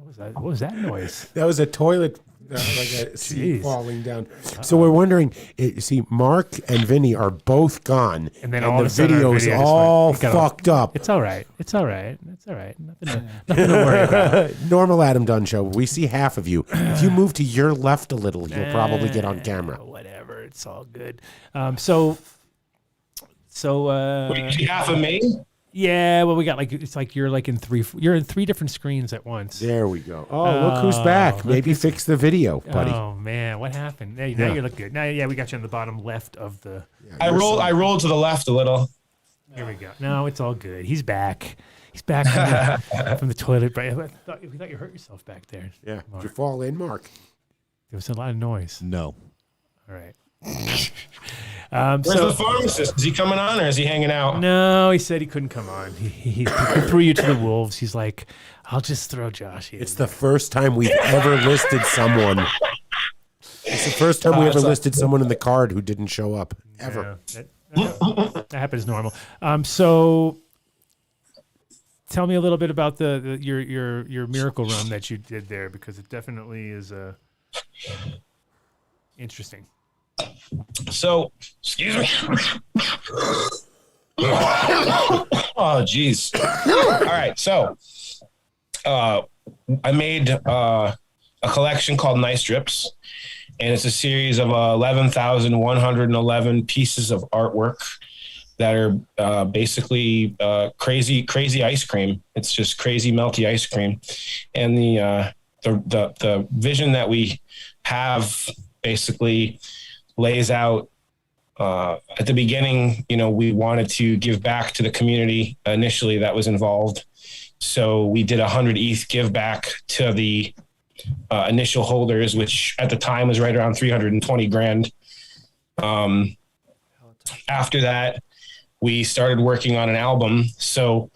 what was that noise? That was a toilet, like a seat falling down. So we're wondering, see, Mark and Vinny are both gone, and then all the video's all fucked up. It's all right. It's all right. It's all right. Nothing to worry about. Normal Adam Dunn show. We see half of you. If you move to your left a little, you'll probably get on camera. Whatever. It's all good. So you see half of me? Yeah, well, we got it's like you're in three different screens at once. There we go. Oh, look who's back. Maybe fix the video, buddy. Oh man, what happened? Now you look good. Now, we got you on the bottom left of the. Yeah, I rolled to the left a little. Here we go. No, it's all good. He's back. He's back from the toilet. We thought you hurt yourself back there. Yeah. Mark. Did you fall in, Mark? There was a lot of noise. No. All right. Where's the pharmacist? Is he coming on or is he hanging out? No, he said he couldn't come on. He threw you to the wolves. He's like, I'll just throw Josh in. It's the first time we've ever listed someone. It's the first time we ever listed someone in the card who didn't show up ever. Yeah, that happens normal. So tell me a little bit about your miracle run that you did there, because it definitely is interesting. So, excuse me. Oh, geez. All right. So, I made a collection called Nice Drips, and it's a series of 11,111 pieces of artwork that are basically crazy ice cream. It's just crazy melty ice cream, and the vision that we have basically lays out at the beginning. We wanted to give back to the community initially that was involved. So we did 100 ETH give back to the initial holders, which at the time was right around 320 grand. After that, we started working on an album. So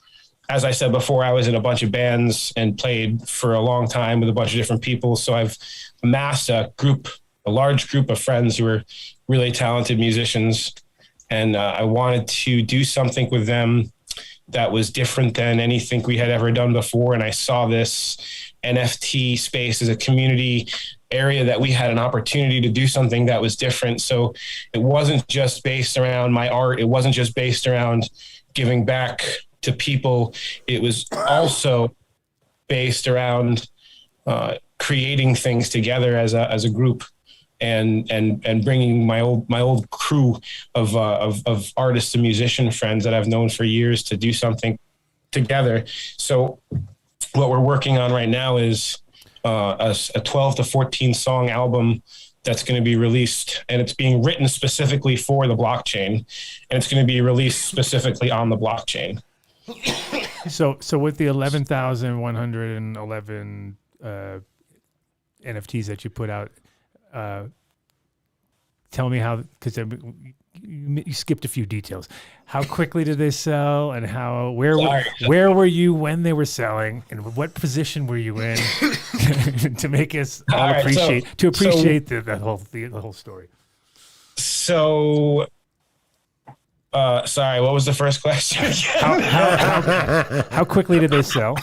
as I said before, I was in a bunch of bands and played for a long time with a bunch of different people. So I've amassed a large group of friends who are really talented musicians. And I wanted to do something with them that was different than anything we had ever done before. And I saw this NFT space as a community area that we had an opportunity to do something that was different. So it wasn't just based around my art. It wasn't just based around giving back to people. It was also based around creating things together as a group. And bringing my old crew of artists and musician friends that I've known for years to do something together. So what we're working on right now is a 12 to 14 song album that's going to be released, and it's being written specifically for the blockchain, and it's going to be released specifically on the blockchain. So with the 11,111 NFTs that you put out, tell me how, because you skipped a few details. How quickly did they sell, and where were you when they were selling, and what position were you in to make us all appreciate the whole story? So, sorry, what was the first question? How quickly did they sell?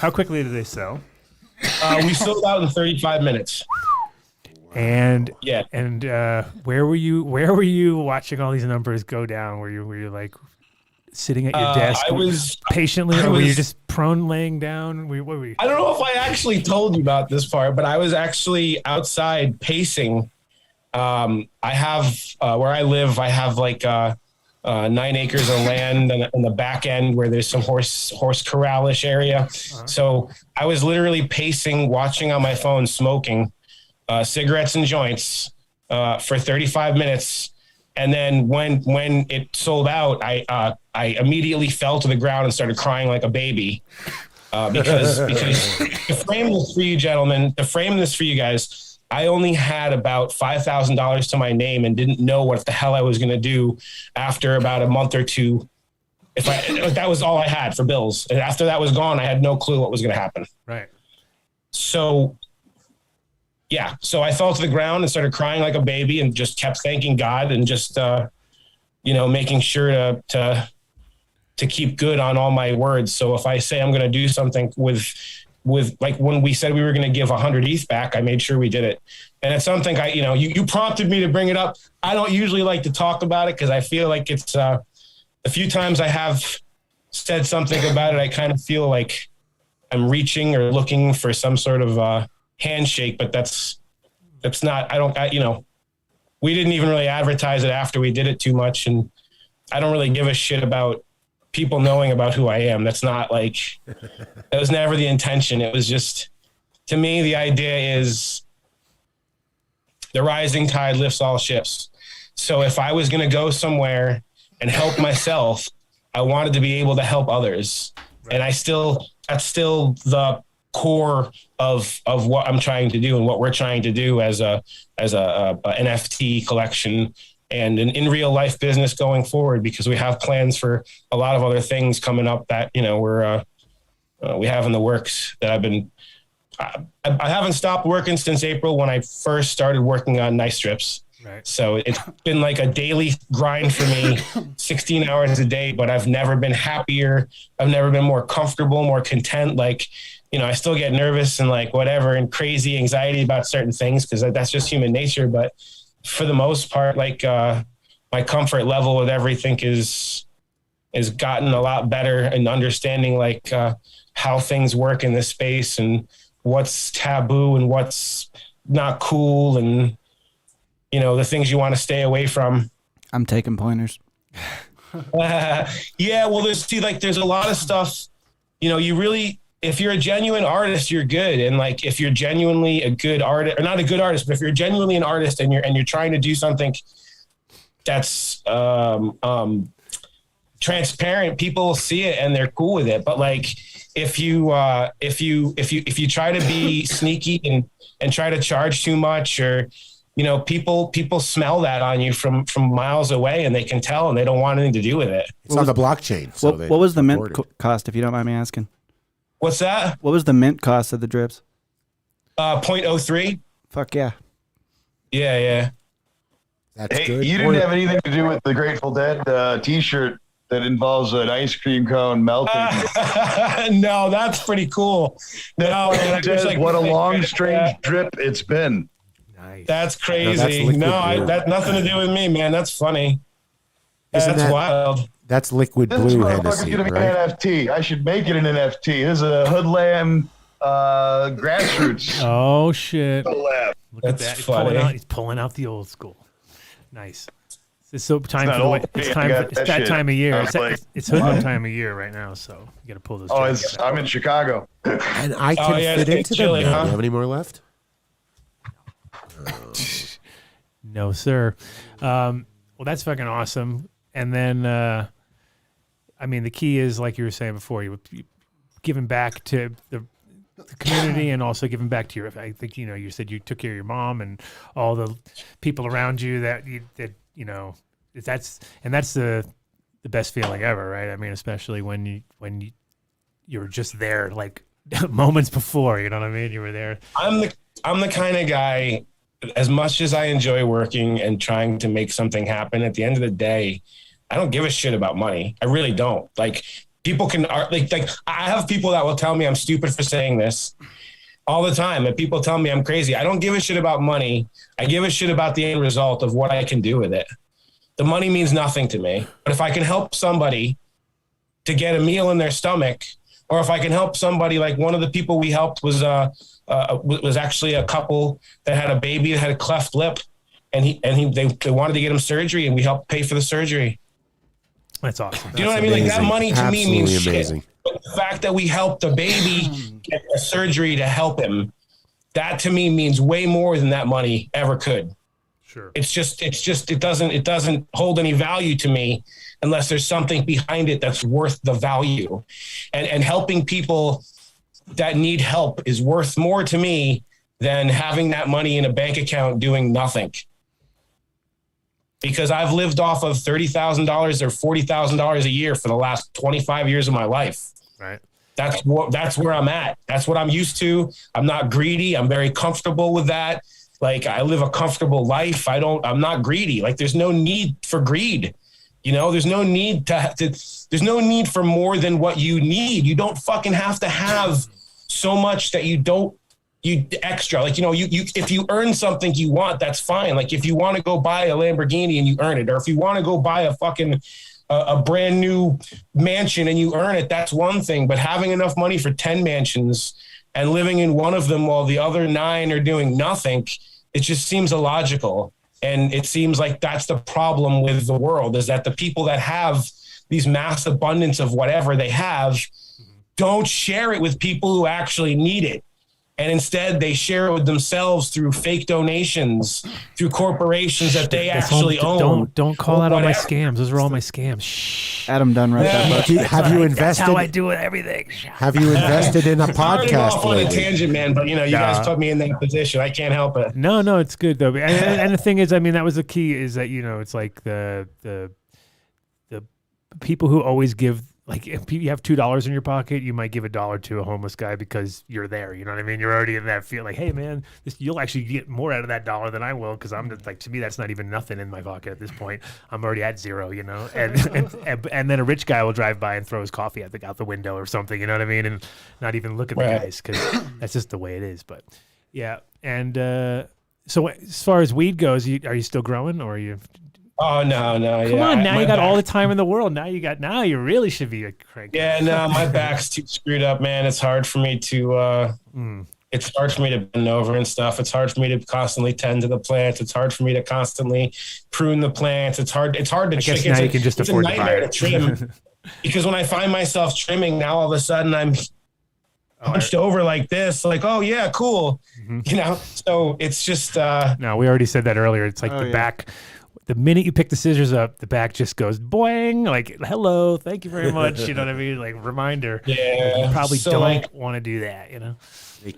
We sold out in 35 minutes. And where were you watching all these numbers go down? Were you like sitting at your desk patiently, or were you just prone laying down? What were you? I don't know if I actually told you about this part, but I was actually outside pacing. I have where I live, I have like 9 acres of land in the back end where there's some horse corral-ish area. Uh-huh. So I was literally pacing, watching on my phone, smoking cigarettes and joints for 35 minutes. And then when it sold out, I immediately fell to the ground and started crying like a baby because to frame this for you gentlemen, to frame this for you guys, I only had about $5,000 to my name and didn't know what the hell I was going to do after about a month or two. That was all I had for bills. And after that was gone, I had no clue what was going to happen. Right. So I fell to the ground and started crying like a baby and just kept thanking God and just, making sure to keep good on all my words. So if I say I'm going to do something with like when we said we were going to give 100 ETH back, I made sure we did it. And it's something you prompted me to bring it up. I don't usually like to talk about it because I feel like it's the few times I have said something about it, I kind of feel like I'm reaching or looking for some sort of handshake, but that's not, we didn't even really advertise it after we did it too much. And I don't really give a shit about people knowing about who I am. That's not like, that was never the intention. It was just, to me, the idea is the rising tide lifts all ships. So if I was going to go somewhere and help myself, I wanted to be able to help others. Right. And that's still the core of what I'm trying to do and what we're trying to do as a NFT collection and an in real life business going forward, because we have plans for a lot of other things coming up that, we have in the works that I haven't stopped working since April when I first started working on Nice Strips. Right. So it's been like a daily grind for me, 16 hours a day, but I've never been happier. I've never been more comfortable, more content. Like, I still get nervous and like whatever and crazy anxiety about certain things because that's just human nature. But for the most part, like my comfort level with everything is gotten a lot better and understanding like how things work in this space and what's taboo and what's not cool and, the things you want to stay away from. I'm taking pointers. Yeah, well, there's a lot of stuff, if you're a genuine artist, you're good. And like, if you're genuinely a good artist, or not a good artist, but if you're genuinely an artist and you're trying to do something that's transparent, people see it and they're cool with it. But like, if you try to be sneaky and try to charge too much, or people smell that on you from miles away, and they can tell, and they don't want anything to do with it. It's on the blockchain. So what was the mint cost, if you don't mind me asking? What's that? What was the mint cost of the drips? 0.03. Fuck yeah. Yeah. That's hey, good. You didn't have anything to do with the Grateful Dead T-shirt that involves an ice cream cone melting. No, that's pretty cool. No, what a long, strange drip it's been. Nice. That's crazy. That's nothing to do with me, man. That's funny. That's wild. That's liquid This blue motherfucker's Hennessy, gonna be right? an NFT. I should make it an NFT. This is a hoodlam grassroots. Oh shit! Collab. Look at that. He's pulling out the old school. Nice. It's so time for the way. It's that time of year. It's hoodlum time of year right now, so you got to pull those. I'm in Chicago, and I can fit into chilly, them. huh? Do you have any more left? No, sir. Well, that's fucking awesome. And then, the key is, like you were saying before, you giving back to the community and also giving back to I think, you said you took care of your mom and all the people around you that's the best feeling ever, right? I mean, especially when you're just there, like moments before, you know what I mean? You were there. I'm the kind of guy, as much as I enjoy working and trying to make something happen, at the end of the day, I don't give a shit about money. I really don't. Like, people can like I have people that will tell me I'm stupid for saying this all the time, and people tell me I'm crazy. I don't give a shit about money. I give a shit about the end result of what I can do with it. The money means nothing to me. But if I can help somebody to get a meal in their stomach, or if I can help somebody, like one of the people we helped was actually a couple that had a baby that had a cleft lip, and they wanted to get him surgery, and we helped pay for the surgery. That's awesome. You know what I mean? Like, that money to me means amazing. shit. But the fact that we helped the baby get a surgery to help him, that to me means way more than that money ever could. Sure. It doesn't hold any value to me unless there's something behind it that's worth the value. And helping people that need help is worth more to me than having that money in a bank account doing nothing. Because I've lived off of $30,000 or $40,000 a year for the last 25 years of my life. Right. That's where I'm at. That's what I'm used to. I'm not greedy. I'm very comfortable with that. Like, I live a comfortable life. I'm not greedy. Like, there's no need for greed. There's no need there's no need for more than what you need. You don't fucking have to have so much that you extra, like, you if you earn something you want, that's fine. Like, if you want to go buy a Lamborghini and you earn it, or if you want to go buy a fucking a brand new mansion and you earn it, that's one thing. But having enough money for 10 mansions and living in one of them while the other 9 are doing nothing, it just seems illogical. And it seems like that's the problem with the world, is that the people that have these mass abundance of whatever they have, don't share it with people who actually need it. And instead they share it with themselves through fake donations, through corporations that they actually own. Don't call out all my scams. Those are all my scams. Shh. Adam Dunn wrote that book. Have you invested? That's how I do it. Everything. Have you invested in a podcast off on a lately? tangent, man, but you guys put me in that position. I can't help it. No, it's good though. And the thing is, I mean, that was the key. Is that it's like the people who always give. Like if you have $2 in your pocket, you might give $1 to a homeless guy because you're there. You know what I mean? You're already in that feel like, hey man, you'll actually get more out of that $1 than I will because I'm just like, to me that's not even nothing in my pocket at this point. I'm already at zero, and then a rich guy will drive by and throw his coffee out the window or something. You know what I mean? And not even look at the guys because that's just the way it is. But yeah, and so as far as weed goes, are you still growing or are you? Oh no! Come on, now you got all the time in the world. Now you really should be a crank. Yeah, no, my back's too screwed up, man. It's hard for me to. It's hard for me to bend over and stuff. It's hard for me to constantly tend to the plants. It's hard for me to constantly prune the plants. It's hard to. I guess now you can just afford to buy it. Trim because when I find myself trimming, now all of a sudden I'm hunched over like this, like, oh yeah, cool. So it's just. No, we already said that earlier. It's like the back. The minute you pick the scissors up, the back just goes boing, like, hello, thank you very much. You know what I mean? Like, reminder. Yeah. You probably don't want to do that,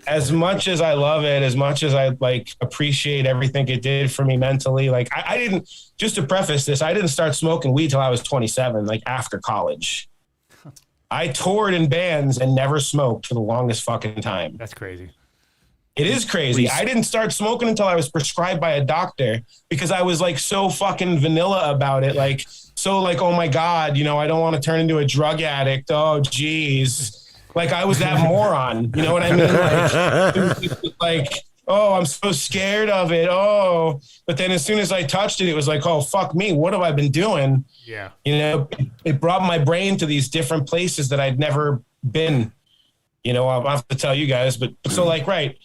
As much as I love it, as much as I appreciate everything it did for me mentally, like I didn't, just to preface this, I didn't start smoking weed till I was 27, like after college. I toured in bands and never smoked for the longest fucking time. That's crazy. It is crazy. I didn't start smoking until I was prescribed by a doctor because I was like so fucking vanilla about it. Like, so like, oh my God, I don't want to turn into a drug addict. Oh, geez. Like I was that moron. You know what I mean? Like, it was like, oh, I'm so scared of it. Oh, but then as soon as I touched it, it was like, oh, fuck me. What have I been doing? Yeah. It brought my brain to these different places that I'd never been. I'll have to tell you guys, but so like, right.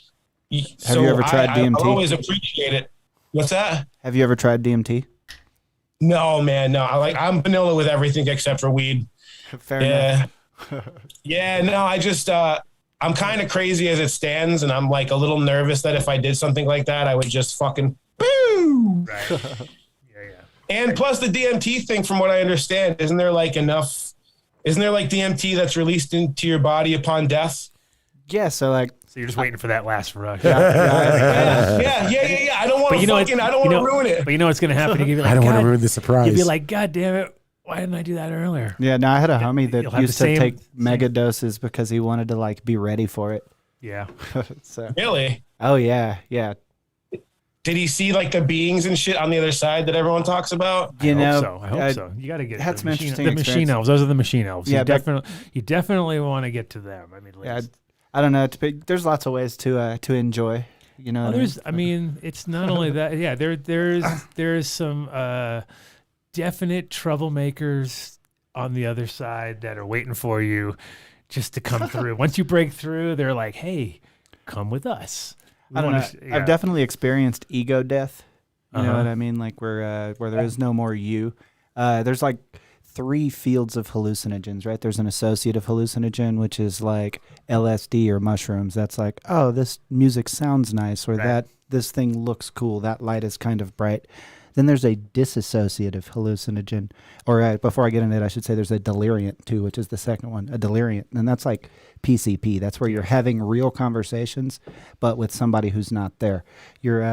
Have you ever tried DMT? I always appreciate it. What's that? Have you ever tried DMT? No, man. No, I'm vanilla with everything except for weed. Fair enough. Yeah, no, I just I'm kind of crazy as it stands, and I'm like a little nervous that if I did something like that, I would just fucking boom. Right. Yeah. And plus the DMT thing, from what I understand, isn't there like DMT that's released into your body upon death? Yeah, so you're just waiting for that last rush. Yeah. I don't want to ruin it. But you know what's going to happen? You'll be like, I don't want to ruin the surprise. You'll be like, God damn it. Why didn't I do that earlier? Yeah, no, I had a homie that used to take mega same doses because he wanted to be ready for it. Yeah. So. Really? Oh, yeah. Did he see the beings and shit on the other side that everyone talks about? I hope so. You got to get had some interesting the machine elves. Those are the machine elves. Yeah, you definitely want to get to them. I mean, I don't know. There's lots of ways to enjoy. It's not only that. Yeah, there's some definite troublemakers on the other side that are waiting for you just to come through. Once you break through, they're like, hey, come with us. I don't know. Yeah. I've definitely experienced ego death. You know what I mean? Like where there is no more you. There's 3 fields of hallucinogens, right? There's an associative hallucinogen, which is like LSD or mushrooms. That's like, oh, this music sounds nice, or that this thing looks cool. That light is kind of bright. Then there's a dissociative hallucinogen, or before I get into it, I should say there's a deliriant too, which is the second one, a deliriant. And that's like PCP. That's where you're having real conversations, but with somebody who's not there. You're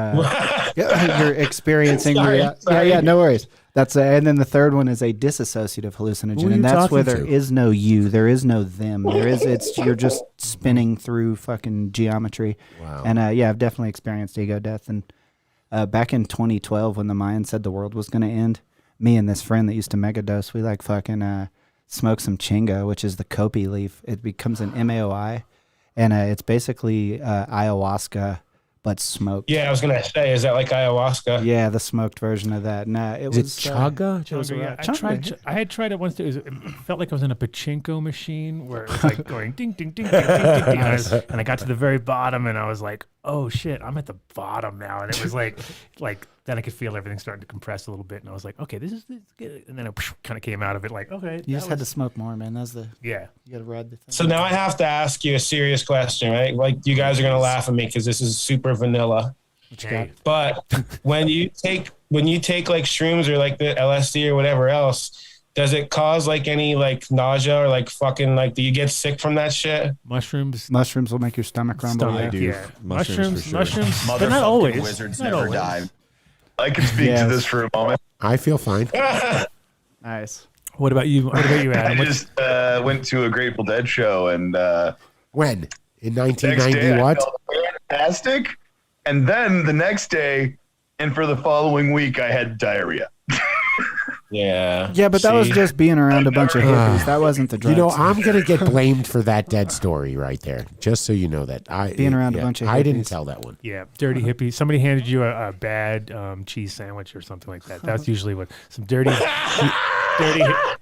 you're experiencing. Sorry. Yeah, no worries. That's and then the third one is a dissociative hallucinogen, and that's where there is no you, there is no them, you're just spinning through fucking geometry. Wow. And I've definitely experienced ego death. And back in 2012, when the Mayans said the world was going to end, me and this friend that used to megadose, we fucking smoked some chinga, which is the kopi leaf. It becomes an MAOI, and it's basically ayahuasca. But smoked. Yeah, I was gonna say, is that like ayahuasca? Yeah, the smoked version of that. Nah, it was chaga. I had tried it once. It felt like I was in a pachinko machine where it was like going ding ding ding ding ding ding, ding, and I got to the very bottom and I was like, oh shit, I'm at the bottom now. And it was like then I could feel everything starting to compress a little bit. And I was like, okay, this is good. And then it kind of came out of it like, okay. You just had to smoke more, man. That's the yeah. You got to ride the thing. So now I have to ask you a serious question, right? Like you guys are gonna laugh at me because this is super vanilla. Hey. But when you take like shrooms or like the LSD or whatever else, does it cause like any like nausea or like fucking like do you get sick from that shit? Mushrooms will make your stomach rumble. Yeah. Mushrooms, for sure. Mushrooms, but not always. Wizards Not never always. die. I can speak to this for a moment. I feel fine. Nice. What about you? What about you, Adam? I just went to a Grateful Dead show, and when in next day 1990 I what? felt fantastic, and then the next day, and for the following week, I had diarrhea. Yeah. Yeah, but that was just being around a bunch of hippies. That wasn't the drugs. You know, I'm gonna get blamed for that dead story right there. Just so you know that Being around a bunch of I didn't hippies. tell that one. Yeah, dirty hippie. Somebody handed you a bad cheese sandwich or something like that. That's usually what some dirty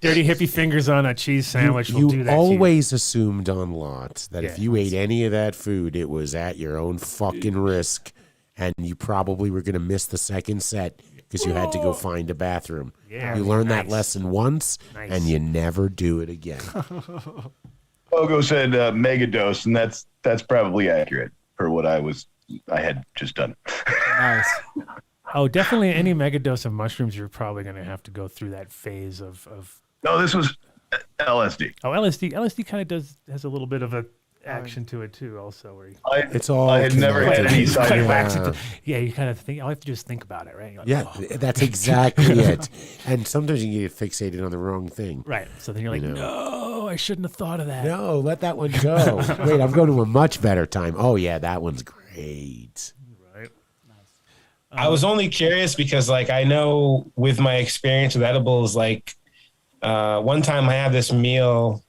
hippie fingers on a cheese sandwich will do You that. always assumed on Lot that if Yeah. you ate any of that food, it was at your own fucking risk, and you probably were gonna miss the second set because you had to go find a bathroom. Yeah, you learn that nice. lesson once, Nice. and you never do it again. Pogo said mega dose, and that's probably accurate for what I had just done. Nice. Oh, definitely any mega dose of mushrooms, you're probably going to have to go through that phase of. No, this was LSD. Oh, LSD kind of has a little bit of a action to it too. Also, where you, It's all. I had never had any side kind of effects. wax it to- yeah, you kind of think. All you have to do is think about it, right? You're like, Yeah, oh. that's exactly it. And sometimes you get fixated on the wrong thing. Right. So then you're like, no, I shouldn't have thought of that. No, let that one go. Wait, I'm going to a much better time. Oh yeah, that one's great. Right. I was only curious because like I know with my experience with edibles, like one time I had this meal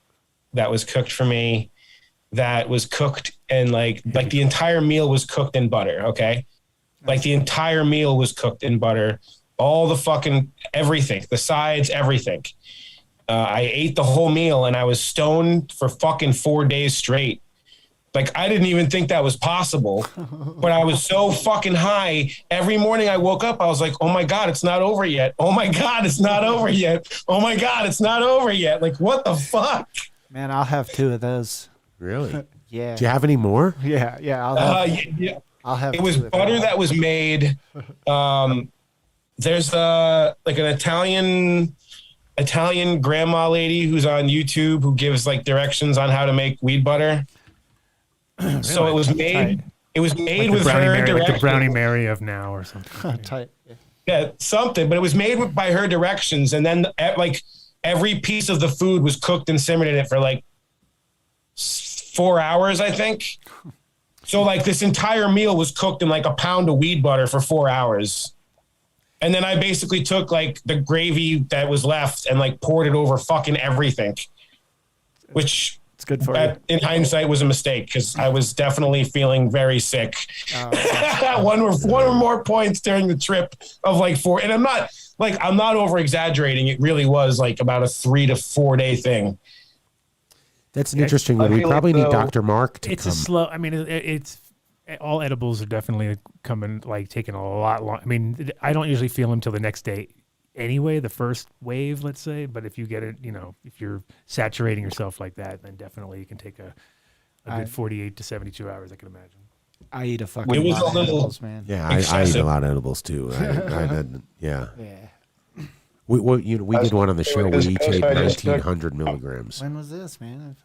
that was cooked for me that was cooked and like the entire meal was cooked in butter. Okay. Like the entire meal was cooked in butter, all the fucking everything, the sides, everything. I ate the whole meal and I was stoned for fucking 4 days straight. Like I didn't even think that was possible, but I was so fucking high. Every morning I woke up, I was like, oh my God, it's not over yet. Oh my God, it's not over yet. Oh my God, it's not over yet. Like what the fuck? Man, I'll have 2 of those. Really? Yeah. Do you have any more? Yeah. I'll have. I'll have. It was 2 of butter those. that was made. There's like an Italian grandma lady who's on YouTube who gives like directions on how to make weed butter. So it was made. Tight. It was made Like with her like the directions. Brownie Mary of now or something. Tight. Yeah, something, but it was made by her directions, and then like every piece of the food was cooked and simmered in it for like 4 hours, I think. So like this entire meal was cooked in like a pound of weed butter for 4 hours. And then I basically took like the gravy that was left and like poured it over fucking everything, which it's good for you. In hindsight was a mistake because I was definitely feeling very sick. One or more points during the trip of like 4. And I'm not over exaggerating. It really was like about a 3 to 4 day thing. That's an interesting one. We probably need Dr. Mark to It's come. a slow. I mean, it's all edibles are definitely coming like taking a lot long. I mean, I don't usually feel them till the next day anyway. The first wave, let's say. But if you get it, if you're saturating yourself like that, then definitely you can take a good 48 to 72 hours. I can imagine. I eat a fucking lot of edibles, man. Yeah, I eat a lot of edibles too. Yeah. We did one on the show. We each ate 1,900 milligrams. When was this, man?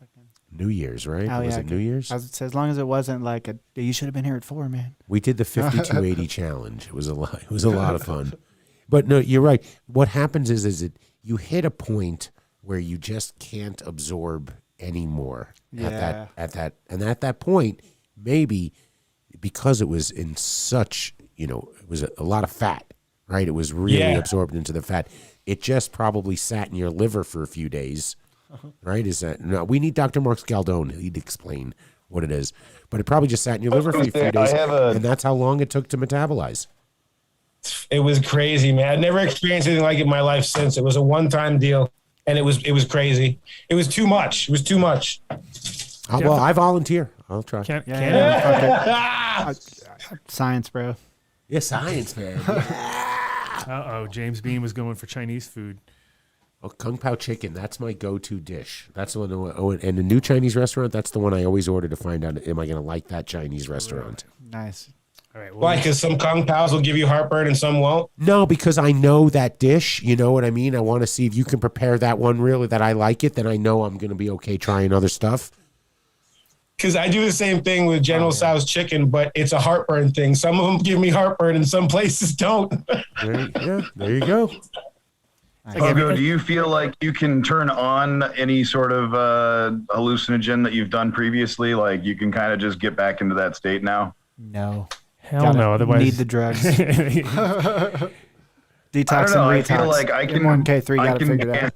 New Year's, right? Oh, Was yeah, it New Year's? As long as it wasn't like you should have been here at 4, man. We did the 5280 challenge. It was a lot. It was a lot of fun. But no, you're right. What happens is you hit a point where you just can't absorb anymore. Yeah. At that point, maybe because it was in such, it was a lot of fat, right? It was really absorbed into the fat. It just probably sat in your liver for a few days. Right? No, we need Dr. Mark Scaldone. He'd explain what it is. But it probably just sat in your liver for a few days, and that's how long it took to metabolize. It was crazy, man. I'd never experienced anything like it in my life since. It was a one-time deal, and it was crazy. It was too much. It was too much. Well, I volunteer. I'll try. Science, bro. Yeah, science, man. James Bean was going for Chinese food. Oh, Kung Pao chicken. That's my go-to dish. That's the one. Oh, and the new Chinese restaurant. That's the one I always order to find out, am I going to like that Chinese restaurant? Nice. All right. Why? Because some Kung Paos will give you heartburn and some won't? No, because I know that dish. You know what I mean? I want to see if you can prepare that one really that I like it. Then I know I'm going to be okay trying other stuff. Because I do the same thing with General Tso's chicken, but it's a heartburn thing. Some of them give me heartburn and some places don't. There you go. Pogo, do you feel like you can turn on any sort of hallucinogen that you've done previously? Like you can kind of just get back into that state now? No. Hell no. Otherwise, need the drugs. Detox I don't know. and I feel like I can M1K3 got to figure that out.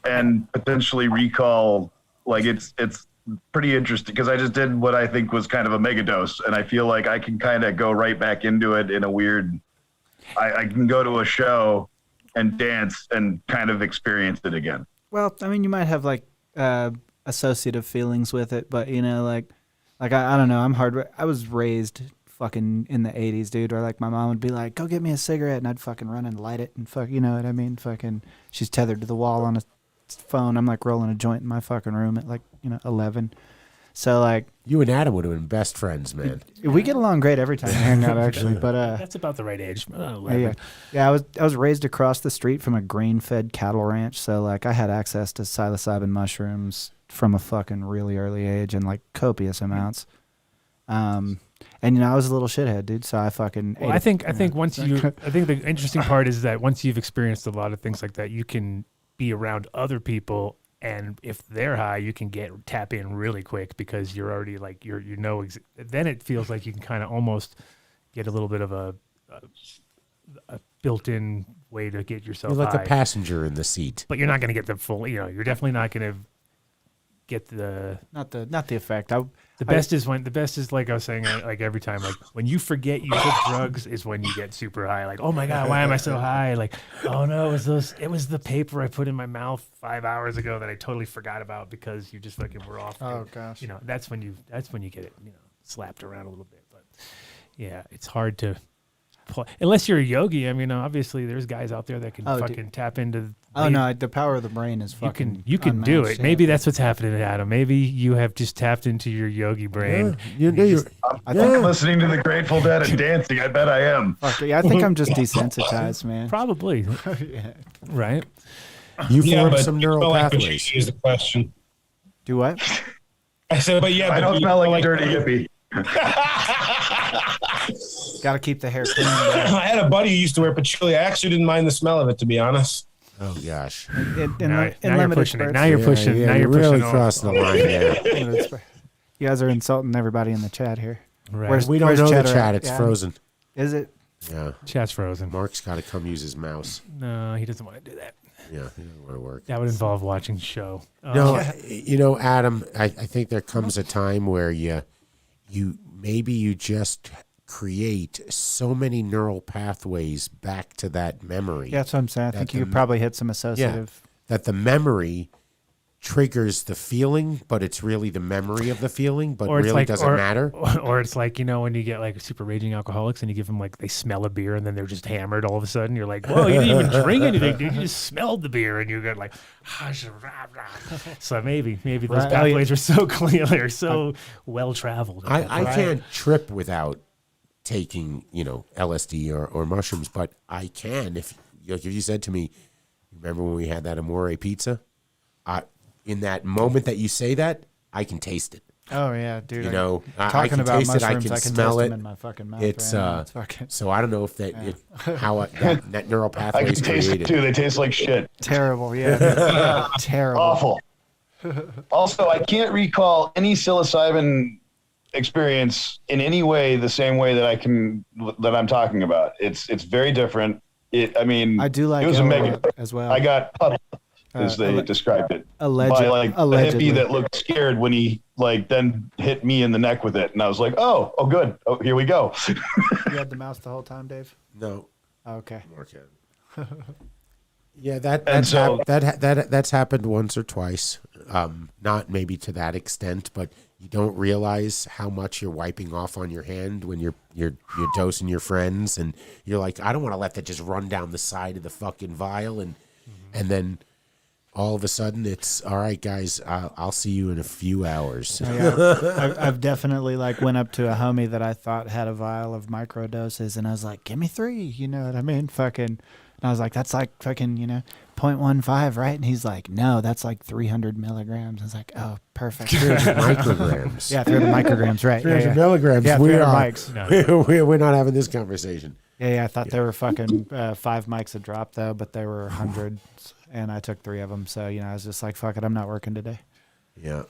And potentially recall. Like it's pretty interesting because I just did what I think was kind of a mega dose, and I feel like I can kind of go right back into it in a weird. I can go to a show and dance and kind of experience it again. Well, I mean, you might have like associative feelings with it, but you know, like I don't know. I was raised fucking in the 80s, dude, where like my mom would be like, go get me a cigarette, and I'd fucking run and light it and fuck, you know what I mean? Fucking, she's tethered to the wall on a phone. I'm like rolling a joint in my fucking room at like, 11. So like, you and Adam would have been best friends, man. We get along great every time we hang out, actually. But that's about the right age. Yeah. I was raised across the street from a grain-fed cattle ranch, so like I had access to psilocybin mushrooms from a fucking really early age and like copious amounts. And I was a little shithead, dude. So I fucking. Well, I think once you, I think the interesting part is that once you've experienced a lot of things like that, you can be around other people. And if they're high, you can tap in really quick because you're already like then it feels like you can kind of almost get a little bit of a built-in way to get yourself You're like high. a passenger in the seat, but you're not going to get the full. You're definitely not going to get not the effect. The best is like I was saying, like every time, like when you forget you took drugs is when you get super high. Like, oh my God, why am I so high? Like, oh no, it was the paper I put in my mouth 5 hours ago that I totally forgot about because you just fucking were off. Oh gosh. That's when you get it, slapped around a little bit. But yeah, it's hard to unless you're a yogi. I mean, obviously there's guys out there that can fucking tap into. Oh no, the power of the brain is fucking. You can do it. Maybe that's what's happening to Adam. Maybe you have just tapped into your yogi brain. I think I'm listening to the Grateful Dead and dancing. I bet I am. I think I'm just desensitized, man. Probably. Yeah. Right. You formed some neural pathways. Is the question. Do what? I said, but yeah, I don't smell like a dirty hippie. Got to keep the hair clean. I had a buddy who used to wear patchouli. I actually didn't mind the smell of it, to be honest. Oh gosh! Now you're pushing it. Now you're pushing. Now you're really pushing crossing the line there. You guys are insulting everybody in the chat here. Right. We don't know the chat. It's frozen. Is it? Yeah. Chat's frozen. Mark's got to come use his mouse. No, he doesn't want to do that. Yeah, he doesn't want to work. That would involve watching the show. No, Adam, I think there comes a time where you just create so many neural pathways back to that memory. Yeah, that's what I'm saying. I think you could probably hit some associative. That the memory triggers the feeling, but it's really the memory of the feeling, but really doesn't matter. Or it's like, when you get like super raging alcoholics and you give them like, they smell a beer and then they're just hammered all of a sudden. You're like, whoa, you didn't even drink anything, dude. You just smelled the beer and you got like, so maybe those pathways are so clear. They're so well traveled. I can't trip without taking, LSD or mushrooms, but I can. If you said to me, remember when we had that Amore pizza? In that moment that you say that, I can taste it. Oh yeah, dude. I can taste it. I can smell it. In my fucking mouth. It's fucking... So I don't know if that neural pathway is I can taste it too. They taste like shit. Terrible. Yeah. Terrible. Awful. Also, I can't recall any psilocybin experience in any way the same way that I'm talking about. It's very different. I do like it was a as well. I got as they described it by like a hippie that looked scared when he then hit me in the neck with it, and I was like, oh good, here we go. You had the mouse the whole time, Dave? No. Oh, okay. Yeah, that's happened once or twice. Not maybe to that extent, but you don't realize how much you're wiping off on your hand when you're dosing your friends, and you're like, I don't want to let that just run down the side of the fucking vial, and then all of a sudden it's all right, guys. I'll see you in a few hours. I've definitely like went up to a homie that I thought had a vial of microdoses, and I was like, "Give me 3." You know what I mean? Fucking. And I was like, "That's like fucking 0.15, right?" And he's like, "No, that's like 300 milligrams." I was like, "Oh, perfect." 300 micrograms. Yeah, 300 micrograms, right? 300 milligrams. Yeah, 300 mics. No. We're not having this conversation. Yeah, I thought they were fucking 5 mics a drop though, but they were hundreds, and I took 3 of them. So I was just like, "Fuck it, I'm not working today." Yeah.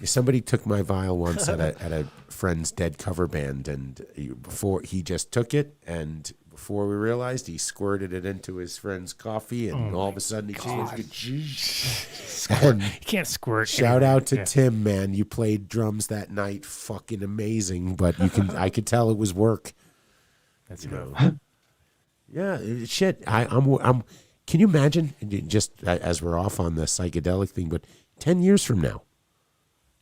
Somebody took my vial once at a friend's dead cover band, and before he just took it, and before we realized, he squirted it into his friend's coffee, and all of a sudden he You can't squirt. Shout out to Tim, man. You played drums that night, fucking amazing. But I could tell it was work. That's good. Yeah, shit. I'm. Can you imagine? Just as we're off on the psychedelic thing, but 10 years from now,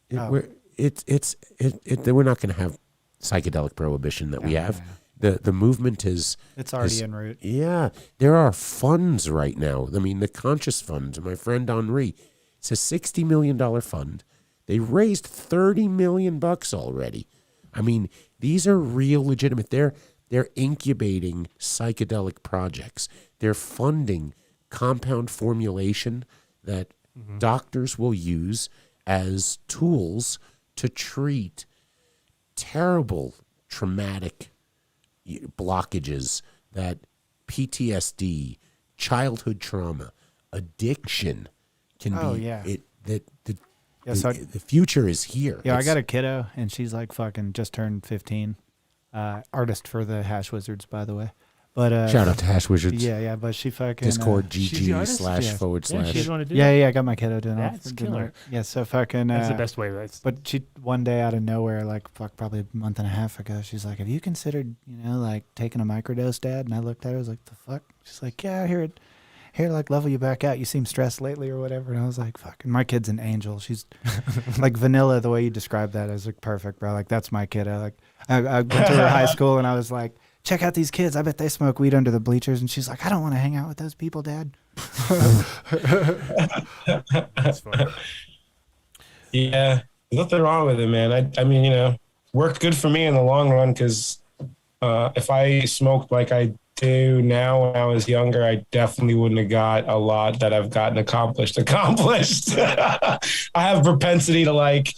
we're not going to have psychedelic prohibition that we have. The movement is... It's already en route. Yeah. There are funds right now. I mean, the Conscious Fund, my friend Henri, it's a $60 million fund. They raised $30 million already. I mean, these are real legitimate. They're incubating psychedelic projects. They're funding compound formulation that doctors will use as tools to treat terrible traumatic blockages that PTSD, childhood trauma, addiction can be. Yeah. The future is here. Yeah, I got a kiddo, and she's like fucking just turned 15. Artist for the Hash Wizards, by the way. But shout out to Hash Wizards. Yeah, but she fucking Discord GG//. Yeah, I got my kiddo doing That's killer. Yeah, so fucking. That's the best way. But she one day out of nowhere, like probably a month and a half ago, she's like, "Have you considered, like taking a microdose, Dad?" And I looked at her, I was like, "The fuck?" She's like, "Yeah, I hear it. Here, like level you back out. You seem stressed lately or whatever." And I was like, "Fucking, my kid's an angel. She's like vanilla. The way you described that is like perfect, bro. Like that's my kiddo. Like I went to her high school and I was like, check out these kids. I bet they smoke weed under the bleachers." And she's like, "I don't want to hang out with those people, Dad." That's funny. Yeah, there's nothing wrong with it, man. I mean, worked good for me in the long run because if I smoked like I do now when I was younger, I definitely wouldn't have got a lot that I've gotten accomplished. I have propensity to like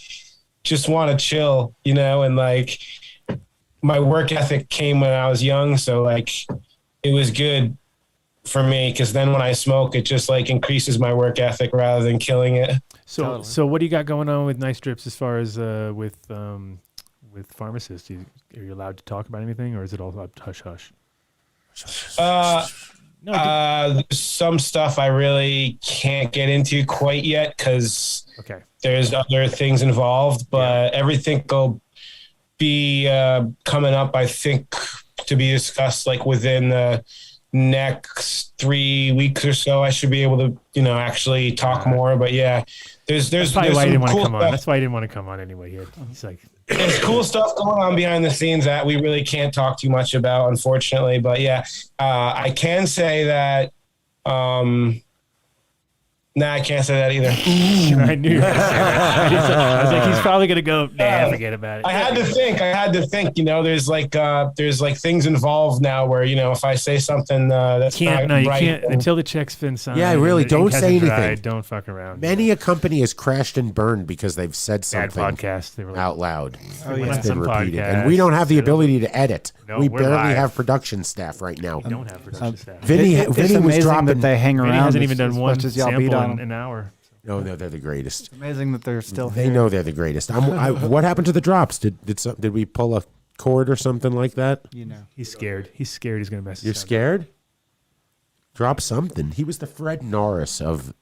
just want to chill, and like my work ethic came when I was young. So like it was good for me because then when I smoke, it just like increases my work ethic rather than killing it. So what do you got going on with Nice Drips as far as with pharmacists? Are you allowed to talk about anything, or is it all up hush hush? There's some stuff I really can't get into quite yet because there's other things involved, but everything will be coming up, I think, to be discussed like within the next 3 weeks or so. I should be able to, actually talk more. But yeah, there's why I didn't want to come on. Stuff. That's why I didn't want to come on anyway. He's like, there's cool stuff going on behind the scenes that we really can't talk too much about, unfortunately. But yeah, I can say that. Nah, I can't say that either. I knew you were gonna say that. I was like, he's probably gonna go, nah, forget about it. I had to think. There's like things involved now where if I say something that's you not right, can't until the check's been signed. Yeah, really, don't say anything. Dried, don't fuck around. Many a company has crashed and burned because they've said something out loud. It's been repeated, and we don't have the ability to edit. No, we we're barely live. have production staff right now. We don't have production staff. Vinny was dropping. That they hang around. Vinny hasn't even done one as y'all beat sample on in an hour. No, they're the greatest. It's amazing that they're still They here. know they're the greatest. What happened to the drops? Did we pull a cord or something like that? He's scared. He's scared he's going to mess You're scared? Drop something. He was the Fred Norris of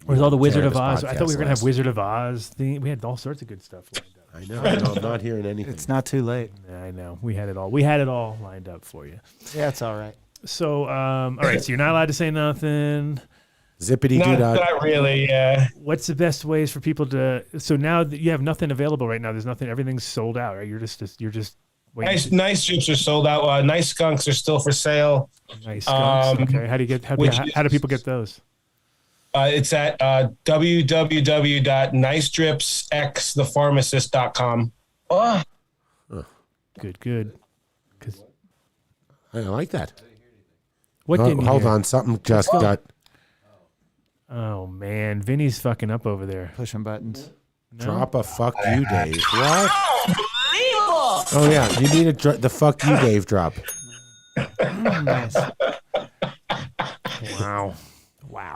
Where's all the Wizard of Oz? Podcast I thought we were going to have Wizard of Oz. We had all sorts of good stuff lined up. I know. I'm not hearing anything. It's not too late. I know. We had it all. We had it all lined up for you. Yeah, it's all right. So, all right. So you're not allowed to say nothing. Zippity doo dah. Not really. Yeah. What's the best ways for people to? So now that you have nothing available right now, there's nothing. Everything's sold out. Right? You're just. Waiting Nice strips are sold out. Nice skunks are still for sale. Nice skunks. Okay. How do people get those? It's at www.nicedripsxthepharmacist.com. Oh. Good. I like that. What didn't hold on, something just got. Oh man, Vinny's fucking up over there, pushing buttons. No? Drop a fuck you, Dave. What? Unbelievable! Oh yeah, you need the fuck you, Dave drop. Nice. Wow.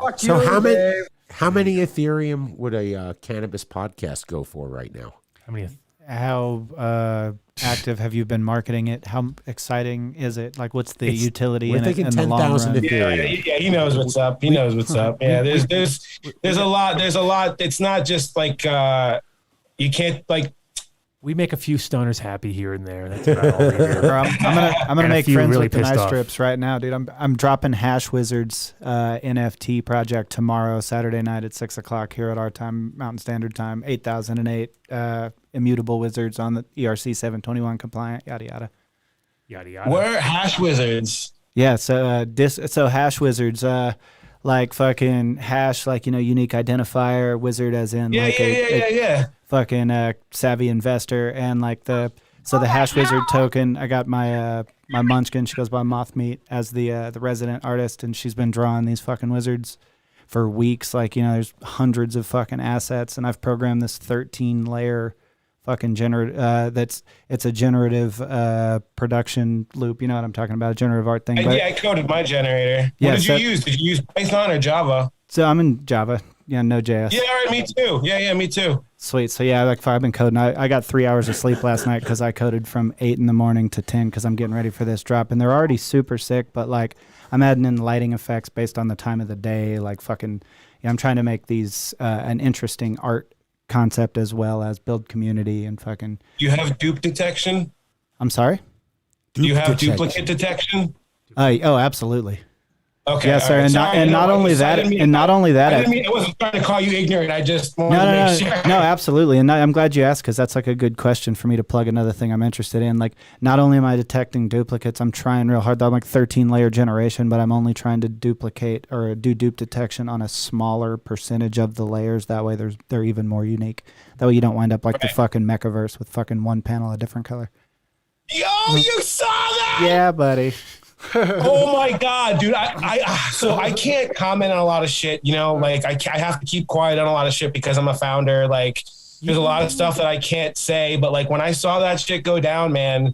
Fuck So you, Dave. how many Ethereum would a cannabis podcast go for right now? How active have you been marketing it? How exciting is it? Like, what's the utility we're in it thinking in the long 10,000 run? Ethereum. Yeah, he knows what's up. He knows what's up. Yeah, there's a lot. There's a lot. It's not just like you can't like. We make a few stoners happy here and there. That's about all we do. I'm gonna make friends really with the pissed nice off. strips right now, dude. I'm dropping Hash Wizards NFT project tomorrow, Saturday night at 6:00 here at our time, Mountain Standard Time. 8008 immutable wizards on the ERC 721 compliant. Yada yada. Yada yada. We're Hash Wizards. Yeah. So Hash Wizards. Like fucking hash, like, unique identifier, wizard as in Yeah. Fucking savvy investor, and like the hash wizard token. I got my my Munchkin. She goes by Mothmeat as the resident artist, and she's been drawing these fucking wizards for weeks. Like, there's hundreds of fucking assets, and I've programmed this 13-layer fucking it's a generative production loop. You know what I'm talking about? A generative art thing. I coded my generator. Yeah, What did you use? Did you use Python or Java? So I'm in Java. Yeah, Node.js. Yeah, all right, me too. Yeah, me too. Sweet. So yeah, I've been coding. I got 3 hours of sleep last night because I coded from 8 in the morning to 10 because I'm getting ready for this drop. And they're already super sick, but like I'm adding in lighting effects based on the time of the day. Like fucking, I'm trying to make these an interesting art concept as well as build community and fucking. You have dupe detection? I'm sorry? Do you have duplicate detection? Oh, absolutely. Okay. Yes, sir. Right. And not only that. I wasn't trying to call you ignorant. I just wanted to make sure. No, absolutely. And I'm glad you asked because that's like a good question for me to plug another thing I'm interested in. Like, not only am I detecting duplicates, I'm trying real hard. I'm like 13-layer generation, but I'm only trying to duplicate or do dupe detection on a smaller percentage of the layers. That way they're even more unique. That way you don't wind up like the fucking Mecca Verse with fucking one panel a different color. Yo, you saw that? Yeah, buddy. Oh my god, dude! So I can't comment on a lot of shit. Like I have to keep quiet on a lot of shit because I'm a founder. Like there's a lot of stuff that I can't say. But like when I saw that shit go down, man,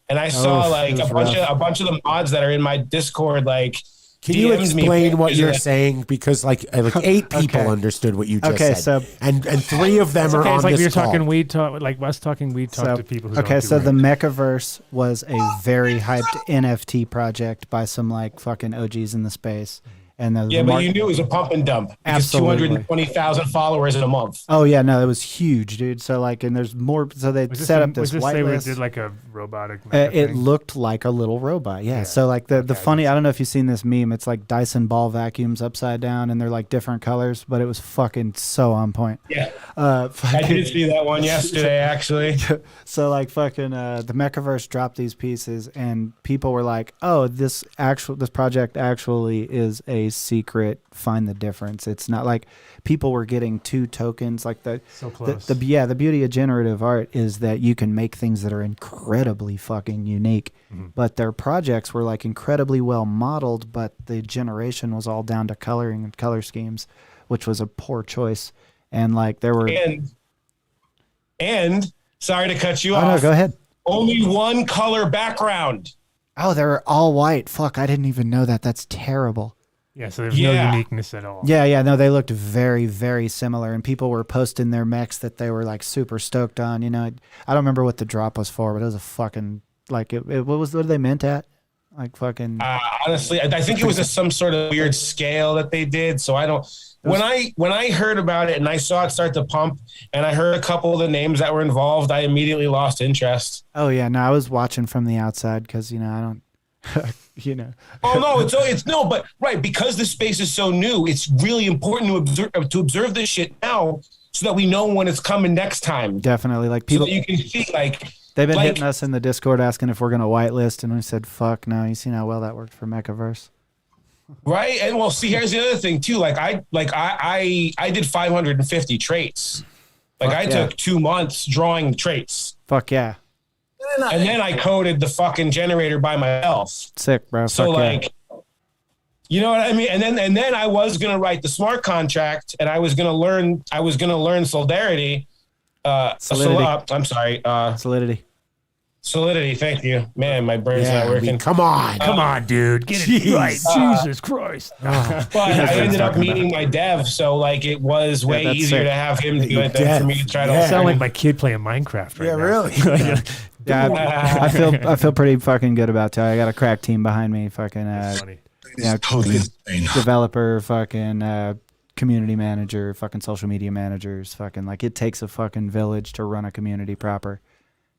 and I saw like a bunch of the mods that are in my Discord, like. Can you explain what you're saying? Because like 8 people understood what you just said. So and 3 of them are on it's like this we were call. talking weed talk, like us talking weed talk to people who don't so do the it. Mecca Verse was a very hyped NFT project by some like fucking OGs in the space. And but you knew it was a pump and dump. Absolutely. 220,000 followers in a month. Oh yeah, no, it was huge, dude. So like, and there's more. So they set up this whitelist. They did like a robotic. It looked like a little robot. Yeah. So like the funny, I don't know if you've seen this meme. It's like Dyson ball vacuums upside down, and they're like different colors, but it was fucking so on point. Yeah. I did see that one yesterday, actually. So like fucking the Mechaverse dropped these pieces, and people were like, "Oh, this project actually is a secret. Find the difference." It's not like people were getting 2 tokens. Like so close. The beauty of generative art is that you can make things that are incredibly fucking unique. Mm-hmm. But their projects were like incredibly well modeled, but the generation was all down to coloring and color schemes, which was a poor choice. And like there were and sorry to cut you off. No, go ahead. Only one color background. Oh, they're all white. Fuck, I didn't even know that. That's terrible. Yeah, so there's no uniqueness at all. Yeah, no, they looked very, very similar, and people were posting their mechs that they were like super stoked on. I don't remember what the drop was for, but it was a fucking like what did they mint at? Like fucking. Honestly, I think it was some sort of weird scale that they did. So I don't. When I heard about it and I saw it start to pump, and I heard a couple of the names that were involved, I immediately lost interest. Oh yeah, no, I was watching from the outside because I don't. you know. Oh no, it's no, but right, because the space is so new, it's really important to observe this shit now so that we know when it's coming next time. Definitely, like people, so that you can see, like they've been hitting us in the Discord asking if we're going to whitelist, and we said, "Fuck no." You seen how well that worked for Mecca Verse, right? And well, see, here's the other thing too. I did 550 traits. Like I took 2 months drawing traits. Fuck yeah. And then I coded the fucking generator by myself. Sick, bro. So Fuck like, you know what I mean? And then I was gonna write the smart contract, and I was gonna learn Solidarity. Solidity. Solidity. Thank you, man. My brain's not working. I mean, come on, dude. Get it right. Jesus Christ. But I ended up meeting my dev, so like it was way easier to have him do it than for me to try to. You sound like my kid playing Minecraft right now. Really. Yeah, I feel pretty fucking good about that. I got a crack team behind me. Fucking totally insane. Developer, fucking community manager, fucking social media managers, fucking like it takes a fucking village to run a community proper.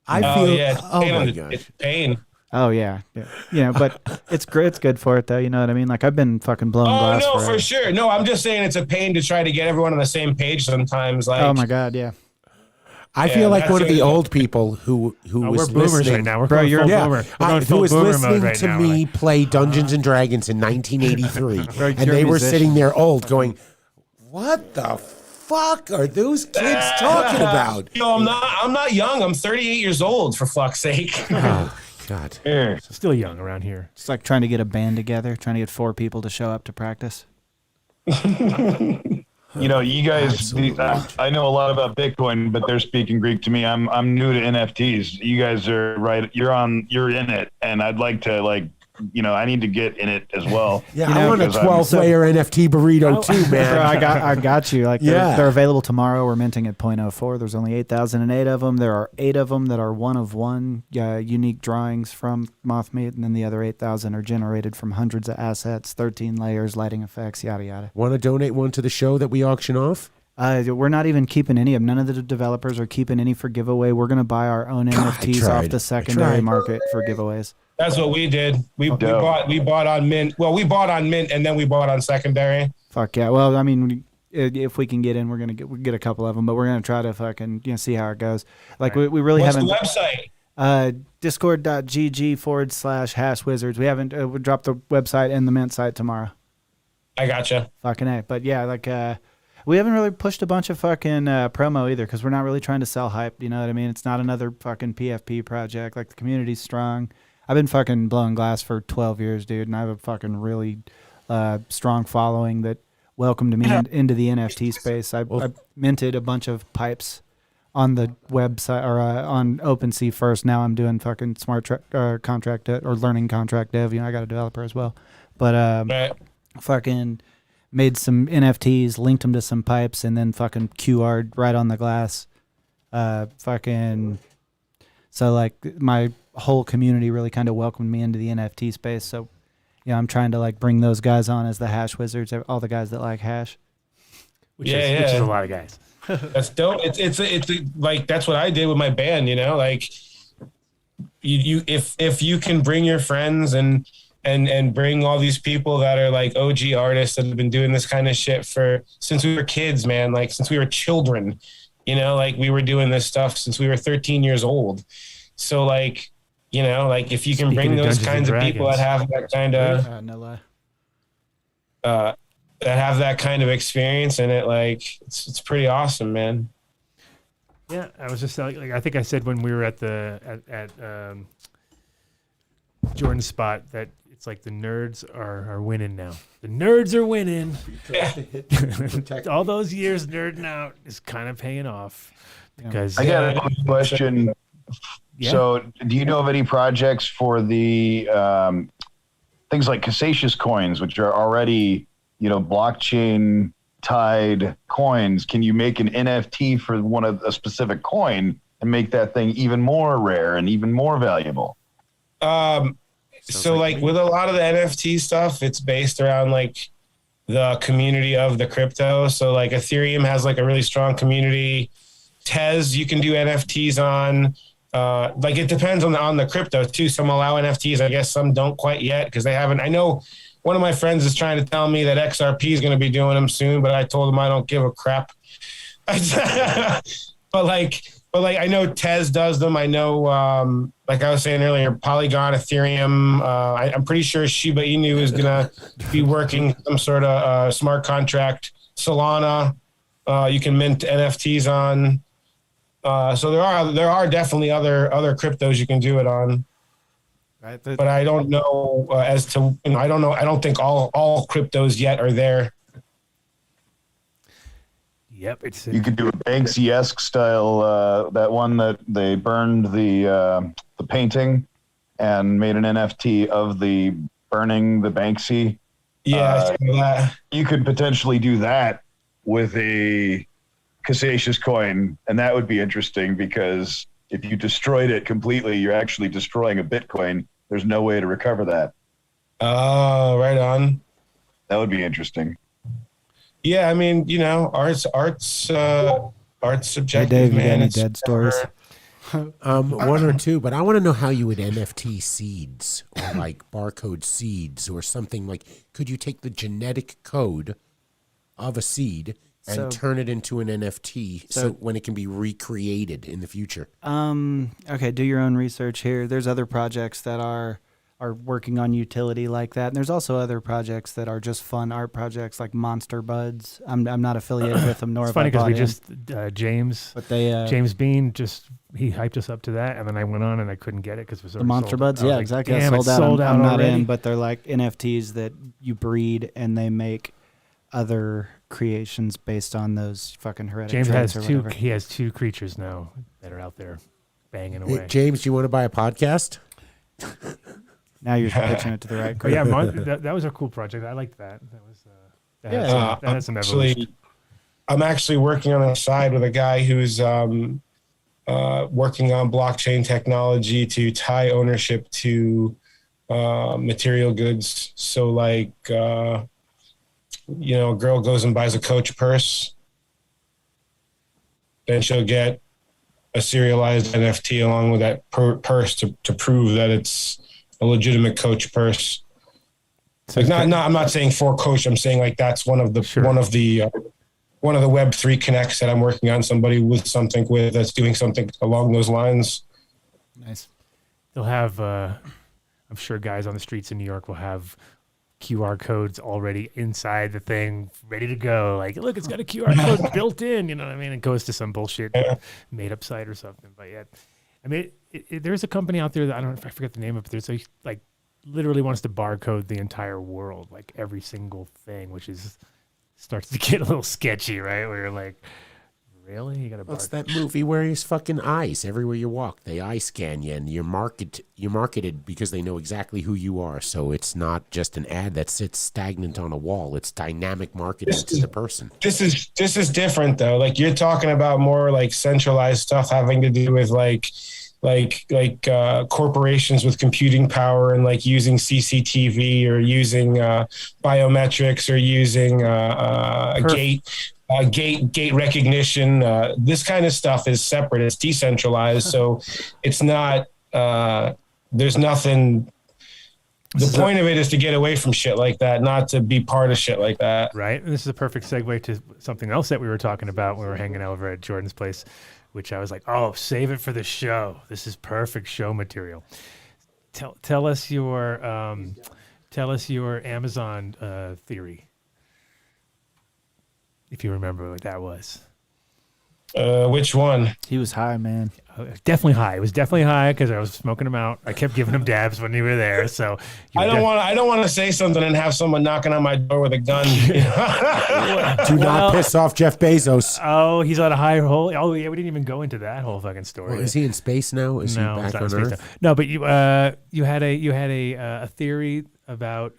I feel. Oh my gosh. It's pain. Oh yeah. You know, but it's great. It's good for it though. You know what I mean? Like I've been fucking blowing glass. Oh no, forever. for sure. No, I'm just saying it's a pain to try to get everyone on the same page sometimes. Like, oh my god, yeah. I feel like one of the old people who was we're boomers listening right now. We're going full boomer. Who was listening to me play Dungeons and Dragons in 1983, and they were sitting there old, going, "What the fuck are those kids talking about?" No, I'm not young. I'm 38 years old. For fuck's sake. Oh God, still young around here. It's like trying to get a band together, trying to get 4 people to show up to practice. You know, you guys, I know a lot about Bitcoin, but they're speaking Greek to me. I'm new to NFTs. You guys are right. You're in it. And I'd like to I need to get in it as well. Yeah, I want a 12-layer NFT burrito too, man. Bro, I got you. Like they're available tomorrow. We're minting at 0.04. There's only 8,008 of them. There are 8 of them that are one of one unique drawings from Mothmeat, and then the other 8,000 are generated from hundreds of assets, 13 layers, lighting effects, yada yada. Want to donate one to the show that we auction off? We're not even keeping any of them. None of the developers are keeping any for giveaway. We're going to buy our own NFTs off the secondary market for giveaways. That's what we did. We bought on Mint. Well, we bought on Mint and then we bought on secondary. Fuck yeah. Well, I mean, if we can get in, we're gonna get a couple of them, but we're gonna try to fucking see how it goes. Like we really haven't. What's the website? Discord.gg/hashwizards. We haven't. We dropped the website and the Mint site tomorrow. I gotcha. Fucking A. But yeah, like we haven't really pushed a bunch of fucking promo either because we're not really trying to sell hype. You know what I mean? It's not another fucking PFP project. Like the community's strong. I've been fucking blowing glass for 12 years, dude, and I have a fucking really strong following that welcomed me into the NFT space. I minted a bunch of pipes on the website or on OpenSea first. Now I'm doing fucking smart contract or learning contract dev. You know, I got a developer as well, but fucking made some NFTs, linked them to some pipes, and then fucking QR'd right on the glass. So like my whole community really kind of welcomed me into the NFT space. So, I'm trying to like bring those guys on as the hash wizards, all the guys that like hash. Which is a lot of guys. That's dope. It's like that's what I did with my band. Like you if you can bring your friends and bring all these people that are like OG artists that have been doing this kind of shit since we were kids, man. Like since we were children. Like we were doing this stuff since we were 13 years old. So like, like if you can bring those kinds of people that have that kind of, no lie. That have that kind of experience in it, like it's pretty awesome, man. Yeah, I was just like I think I said when we were at Jordan's spot that it's like the nerds are winning now. The nerds are winning. All those years nerding out is kind of paying off. Because I got a quick question. Yeah. So, do you know of any projects for the things like Cassatius coins, which are already, blockchain tied coins? Can you make an NFT for a specific coin and make that thing even more rare and even more valuable? So like with a lot of the NFT stuff, it's based around like the community of the crypto. So like Ethereum has like a really strong community. Tez, you can do NFTs on. like it depends on the crypto too. Some allow NFTs, I guess some don't quite yet because they haven't. I know one of my friends is trying to tell me that XRP is going to be doing them soon, but I told him I don't give a crap. but like I know Tez does them. I know, like I was saying earlier, Polygon, Ethereum. I'm pretty sure Shiba Inu is gonna be working some sort of smart contract. Solana, you can mint NFTs on. So there are definitely other cryptos you can do it on. Right. But I don't know as to I don't know. I don't think all cryptos yet are there. Yep, it's you could do a Banksy-esque style. That one that they burned the painting and made an NFT of the burning the Banksy. Yeah, I saw that. You could potentially do that with a Cassacious coin, and that would be interesting because if you destroyed it completely, you're actually destroying a Bitcoin. There's no way to recover that. Oh, right on. That would be interesting. Yeah, I mean, art's subjective, hey Dave, man. You got any dead stories? One or two, but I want to know how you would NFT seeds or like barcode seeds or something like. Could you take the genetic code of a seed and turn it into an NFT so when it can be recreated in the future? Okay, do your own research here. There's other projects that are working on utility like that. And there's also other projects that are just fun art projects like Monster Buds. I'm not affiliated with them, nor it's have funny because we in. just James Bean he hyped us up to that, and then I went on and I couldn't get it because it was the Monster Buds. Yeah, exactly. Damn, sold out. Sold out I'm not already. in, but they're like NFTs that you breed and they make other creations based on those fucking hereditary James traits has or two. whatever. He has two creatures now that are out there banging away. Hey, James, do you want to buy a podcast? Now you're pitching it to the right But yeah, crowd. that was a cool project. I liked that. That was that Yeah. had some evolution. I'm actually working on a side with a guy who's working on blockchain technology to tie ownership to material goods. So like, a girl goes and buys a Coach purse, then she'll get a serialized NFT along with that purse to prove that it's a legitimate Coach purse. Like I'm not saying for Coach. I'm saying like that's one of the Web3 connects that I'm working on. Somebody that's doing something along those lines. Nice. They'll have. I'm sure guys on the streets in New York will have QR codes already inside the thing, ready to go. Like, look, it's got a QR code built in. You know what I mean? It goes to some bullshit made up site or something. But yeah, I mean, there's a company out there that I forget the name of it. There's like literally wants to barcode the entire world, like every single thing, which starts to get a little sketchy, right? Where you're like, really? You got to barcode? What's that movie where he's fucking eyes everywhere you walk? They eye scan you, and you're marketed because they know exactly who you are. So it's not just an ad that sits stagnant on a wall. It's dynamic marketing to the person. This is different though. Like you're talking about more like centralized stuff having to do with like corporations with computing power and like using CCTV or using biometrics or using gate recognition. This kind of stuff is separate. It's decentralized, so it's not. There's nothing. The point of it is to get away from shit like that, not to be part of shit like that. Right. And this is a perfect segue to something else that we were talking about when we were hanging out over at Jordan's place, which I was like, oh, save it for the show. This is perfect show material. Tell us your Amazon theory, if you remember what that was. Which one? He was high, man. Definitely high. It was definitely high because I was smoking him out. I kept giving him dabs when you were there. So I don't want to say something and have someone knocking on my door with a gun. Do not piss off Jeff Bezos. Oh, he's on a high hole. Oh yeah, we didn't even go into that whole fucking story. Well, is he in space now? Is he back on Earth? No, but you had a theory about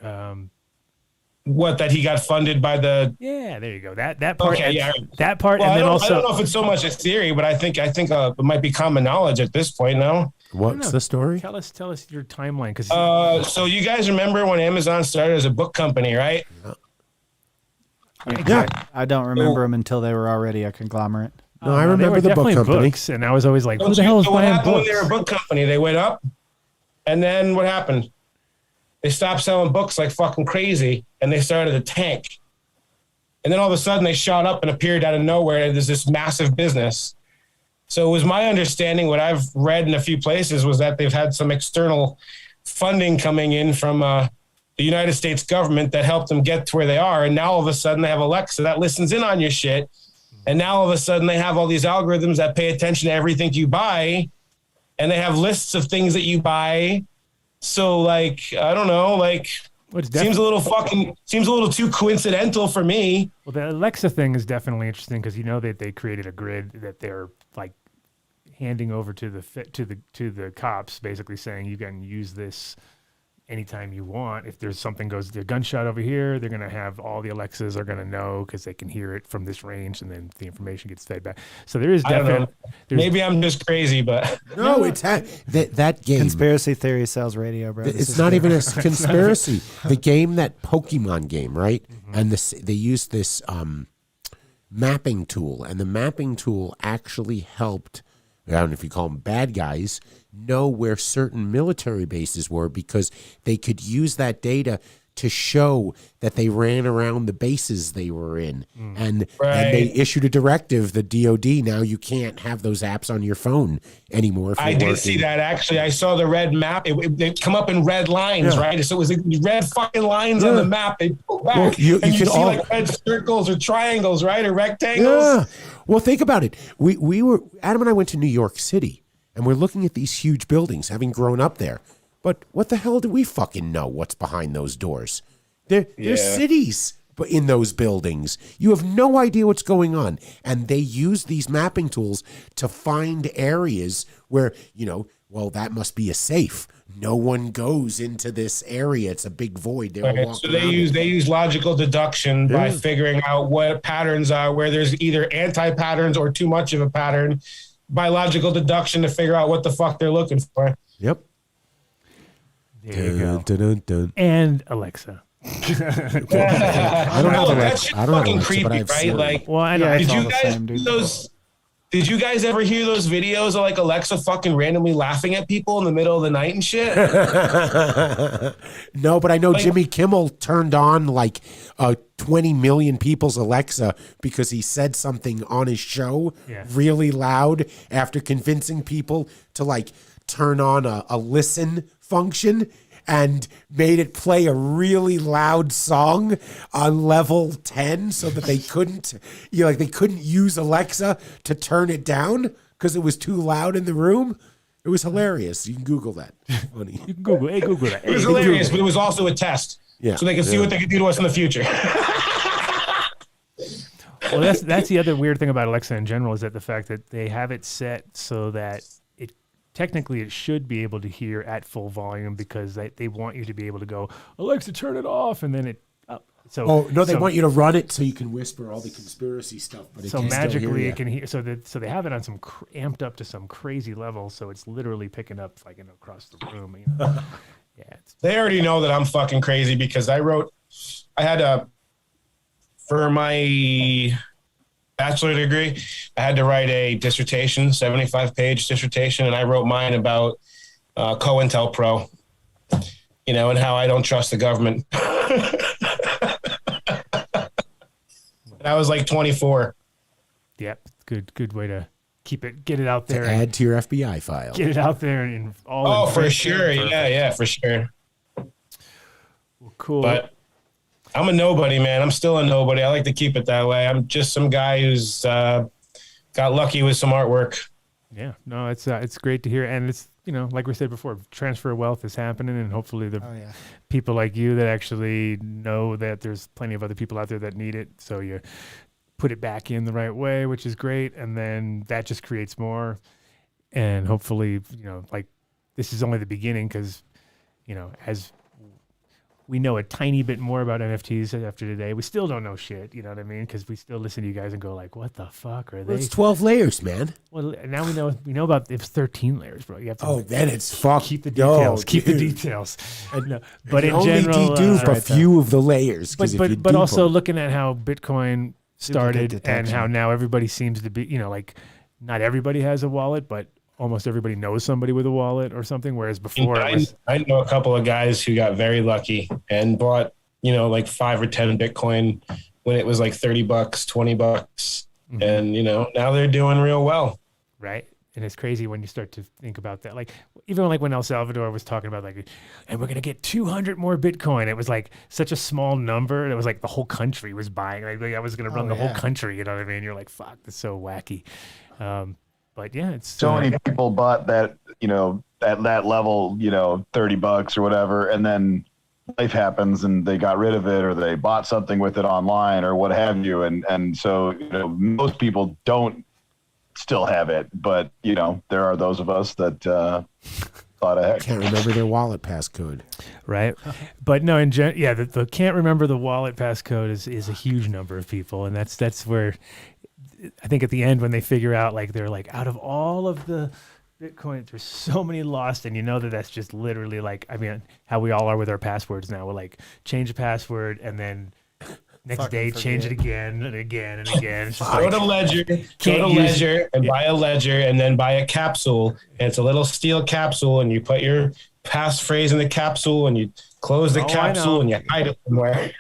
what, that he got funded by the... Yeah, there you go. That part. Okay, yeah. That part, well, and then also... I don't know if it's so much a theory, but I think it might be common knowledge at this point, no? What's the story? Tell us your timeline. So you guys remember when Amazon started as a book company, right? Yeah. I don't remember them until they were already a conglomerate. No, I remember the book company. Books, and I was always like, who the hell is So what buying happened when books? they were a book company? They went up, and then what happened? They stopped selling books like fucking crazy, and they started to tank. And then all of a sudden, they shot up and appeared out of nowhere, and there's this massive business. So it was my understanding, what I've read in a few places, was that they've had some external funding coming in from the United States government that helped them get to where they are. And now all of a sudden, they have Alexa that listens in on your shit. And now all of a sudden they have all these algorithms that pay attention to everything you buy, and they have lists of things that you buy. So like, I don't know, like seems a little too coincidental for me. Well, the Alexa thing is definitely interesting because you know that they created a grid that they're like handing over to the cops, basically saying you can use this anytime you want. If there's something goes, the gunshot over here, they're going to have all the Alexas are going to know because they can hear it from this range, and then the information gets fed back. So there is definitely. Maybe I'm just crazy, but no, it's that game. Conspiracy theory sells radio, bro. It's not even a conspiracy. The game, that Pokemon game, right? Mm-hmm. And they use this mapping tool, and the mapping tool actually helped. I don't know if you call them bad guys, know where certain military bases were because they could use that data to show that they ran around the bases they were in. And they issued a directive, the DOD, now you can't have those apps on your phone anymore. I did see that, actually. I saw the red map. It come up in red lines, right? So it was red fucking lines on the map. They pull back. Well, you see all like red circles or triangles, right? Or rectangles. Yeah. Well, think about it. We were, Adam and I went to New York City, and we're looking at these huge buildings, having grown up there. But what the hell do we fucking know what's behind those doors? There's cities in those buildings. You have no idea what's going on. And they use these mapping tools to find areas where, well, that must be a safe. No one goes into this area. It's a big void. So they use logical deduction by figuring out what patterns are, where there's either anti-patterns or too much of a pattern, by logical deduction to figure out what the fuck they're looking for. Yep. There you go. And Alexa. I don't have Alexa. I don't have Alexa, creepy, but I have right? Siri. Like, well, I know. Did you guys ever hear those videos of like Alexa fucking randomly laughing at people in the middle of the night and shit? No, but I know Jimmy Kimmel turned on like 20 million people's Alexa because he said something on his show really loud after convincing people to like turn on a listen function, and made it play a really loud song on level 10 so that they couldn't, they couldn't use Alexa to turn it down because it was too loud in the room. It was hilarious. You can Google that. Funny. You can Google that. It was hilarious, but it was also a test. Yeah. So they could see what they could do to us in the future. Well, that's the other weird thing about Alexa in general, is that the fact that they have it set so that technically it should be able to hear at full volume, because they want you to be able to go, Alexa, turn it off, and then it up. So they want you to run it so you can whisper all the conspiracy stuff, but it can magically hear it can hear. So they have it on some amped up to some crazy level, so it's literally picking up like across the room. They already know that I'm fucking crazy because I had for my bachelor degree, I had to write a dissertation, 75-page dissertation, and I wrote mine about COINTELPRO, and how I don't trust the government. I was like 24. Yep, good way to get it out there. To add to your FBI file. Get it out there and all. Oh, for sure. Yeah, for sure. Well, cool. But I'm a nobody, man. I'm still a nobody. I like to keep it that way. I'm just some guy who's got lucky with some artwork. Yeah, no, it's great to hear, and it's like we said before, transfer of wealth is happening, and hopefully people like you that actually know that there's plenty of other people out there that need it, so you put it back in the right way, which is great, and then that just creates more, and hopefully this is only the beginning, because as we know a tiny bit more about NFTs after today. We still don't know shit, you know what I mean? Because we still listen to you guys and go like, "What the fuck are they?" Well, it's 12 layers, man. Well, now we know about it's 13 layers, bro. You have to. Then it's fuck. Keep the details. Keep the details. But in only general, dedupe a few of the layers. But also looking at how Bitcoin started and how now everybody seems to be, like not everybody has a wallet, but almost everybody knows somebody with a wallet or something. Whereas before, I know a couple of guys who got very lucky and bought, like 5 or 10 Bitcoin when it was like $30, $20. And, now they're doing real well. Right. And it's crazy when you start to think about that. Like, even like when El Salvador was talking about like, and we're going to get 200 more Bitcoin. It was like such a small number. It was like the whole country was buying. Like I was going to run the whole country. You know what I mean? You're like, fuck, that's so wacky. But yeah, it's so many people bought that, at that level, $30 or whatever. And then life happens and they got rid of it, or they bought something with it online or what have you. And so, most people don't still have it, but there are those of us that thought ahead. Can't remember their wallet passcode, right? But no, the can't remember the wallet passcode is a huge number of people, and that's where I think at the end when they figure out, like, they're like, out of all of the Bitcoin, there's so many lost, and that's just literally like, I mean, how we all are with our passwords now. We're like, change the password and then next day, change it again and again and again. It's just Go to Ledger and buy a Ledger and then buy a capsule. And it's a little steel capsule, and you put your passphrase in the capsule and you close the capsule and you hide it somewhere.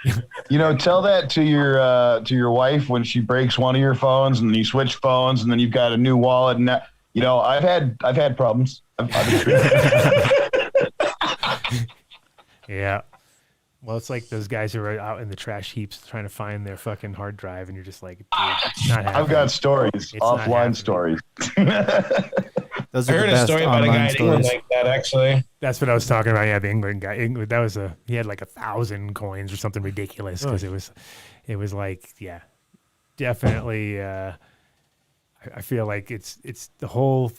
Tell that to your wife when she breaks one of your phones and you switch phones and then you've got a new wallet. And that, I've had problems. Yeah. Well, it's like those guys who are out in the trash heaps trying to find their fucking hard drive, and you're just like, dude, it's not happening. I've got stories, offline stories. Those I heard a story about a guy in England like that, actually. That's what I was talking about. Yeah, the England guy. That was he had like 1,000 coins or something ridiculous, because it was like, yeah, definitely. I feel like it's the whole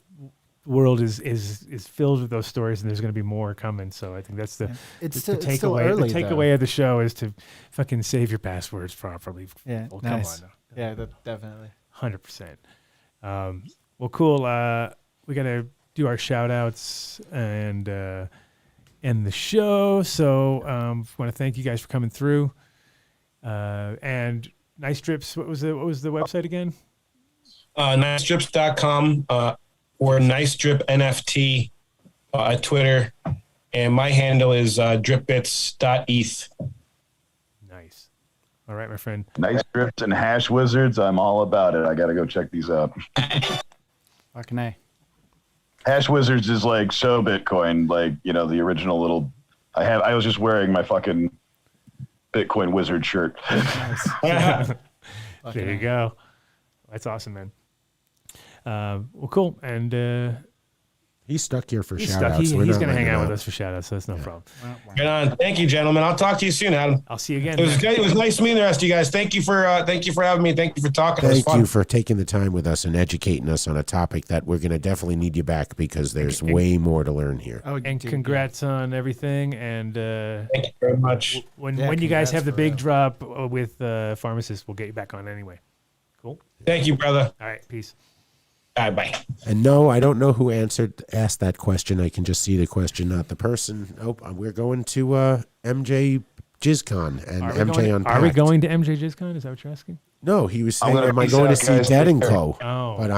world is filled with those stories, and there's going to be more coming. So I think that's the takeaway. The takeaway of the show is to fucking save your passwords properly. Yeah, well, nice. Come on. Yeah, definitely. 100%. Well, cool. We got to do our shout outs and end the show. So want to thank you guys for coming through. And Nice Drips. What was the website again? NiceDrips.com. Or Nice Drip NFT at Twitter, and my handle is dripbits.eth. Nice. All right, my friend. Nice Drips and Hash Wizards. I'm all about it. I got to go check these out. Fucking A. Hash Wizards is like so Bitcoin, like, the original little. I was just wearing my fucking Bitcoin wizard shirt. Nice. There you go. That's awesome, man. Well, cool. And he's stuck here for shout outs. He's going to hang out with us for shout outs, so that's no problem. Right on. Thank you, gentlemen. I'll talk to you soon, Adam. I'll see you again. It was great. It was nice meeting the rest of you guys. Thank you for having me. Thank you for talking. Thank you for taking the time with us and educating us on a topic that we're going to definitely need you back, because there's way more to learn here. Oh, and congrats on everything. And thank you very much. When you guys have the big drop with Pharmacist, we'll get you back on anyway. Cool. Thank you, brother. All right. Peace. Bye. And no, I don't know who asked that question. I can just see the question, not the person. Oh, we're going to MJBizCon and MJ Unpacked. Are we going to MJBizCon? Is that what you're asking? No, he was saying, am I going to see Dead and Co? Oh. But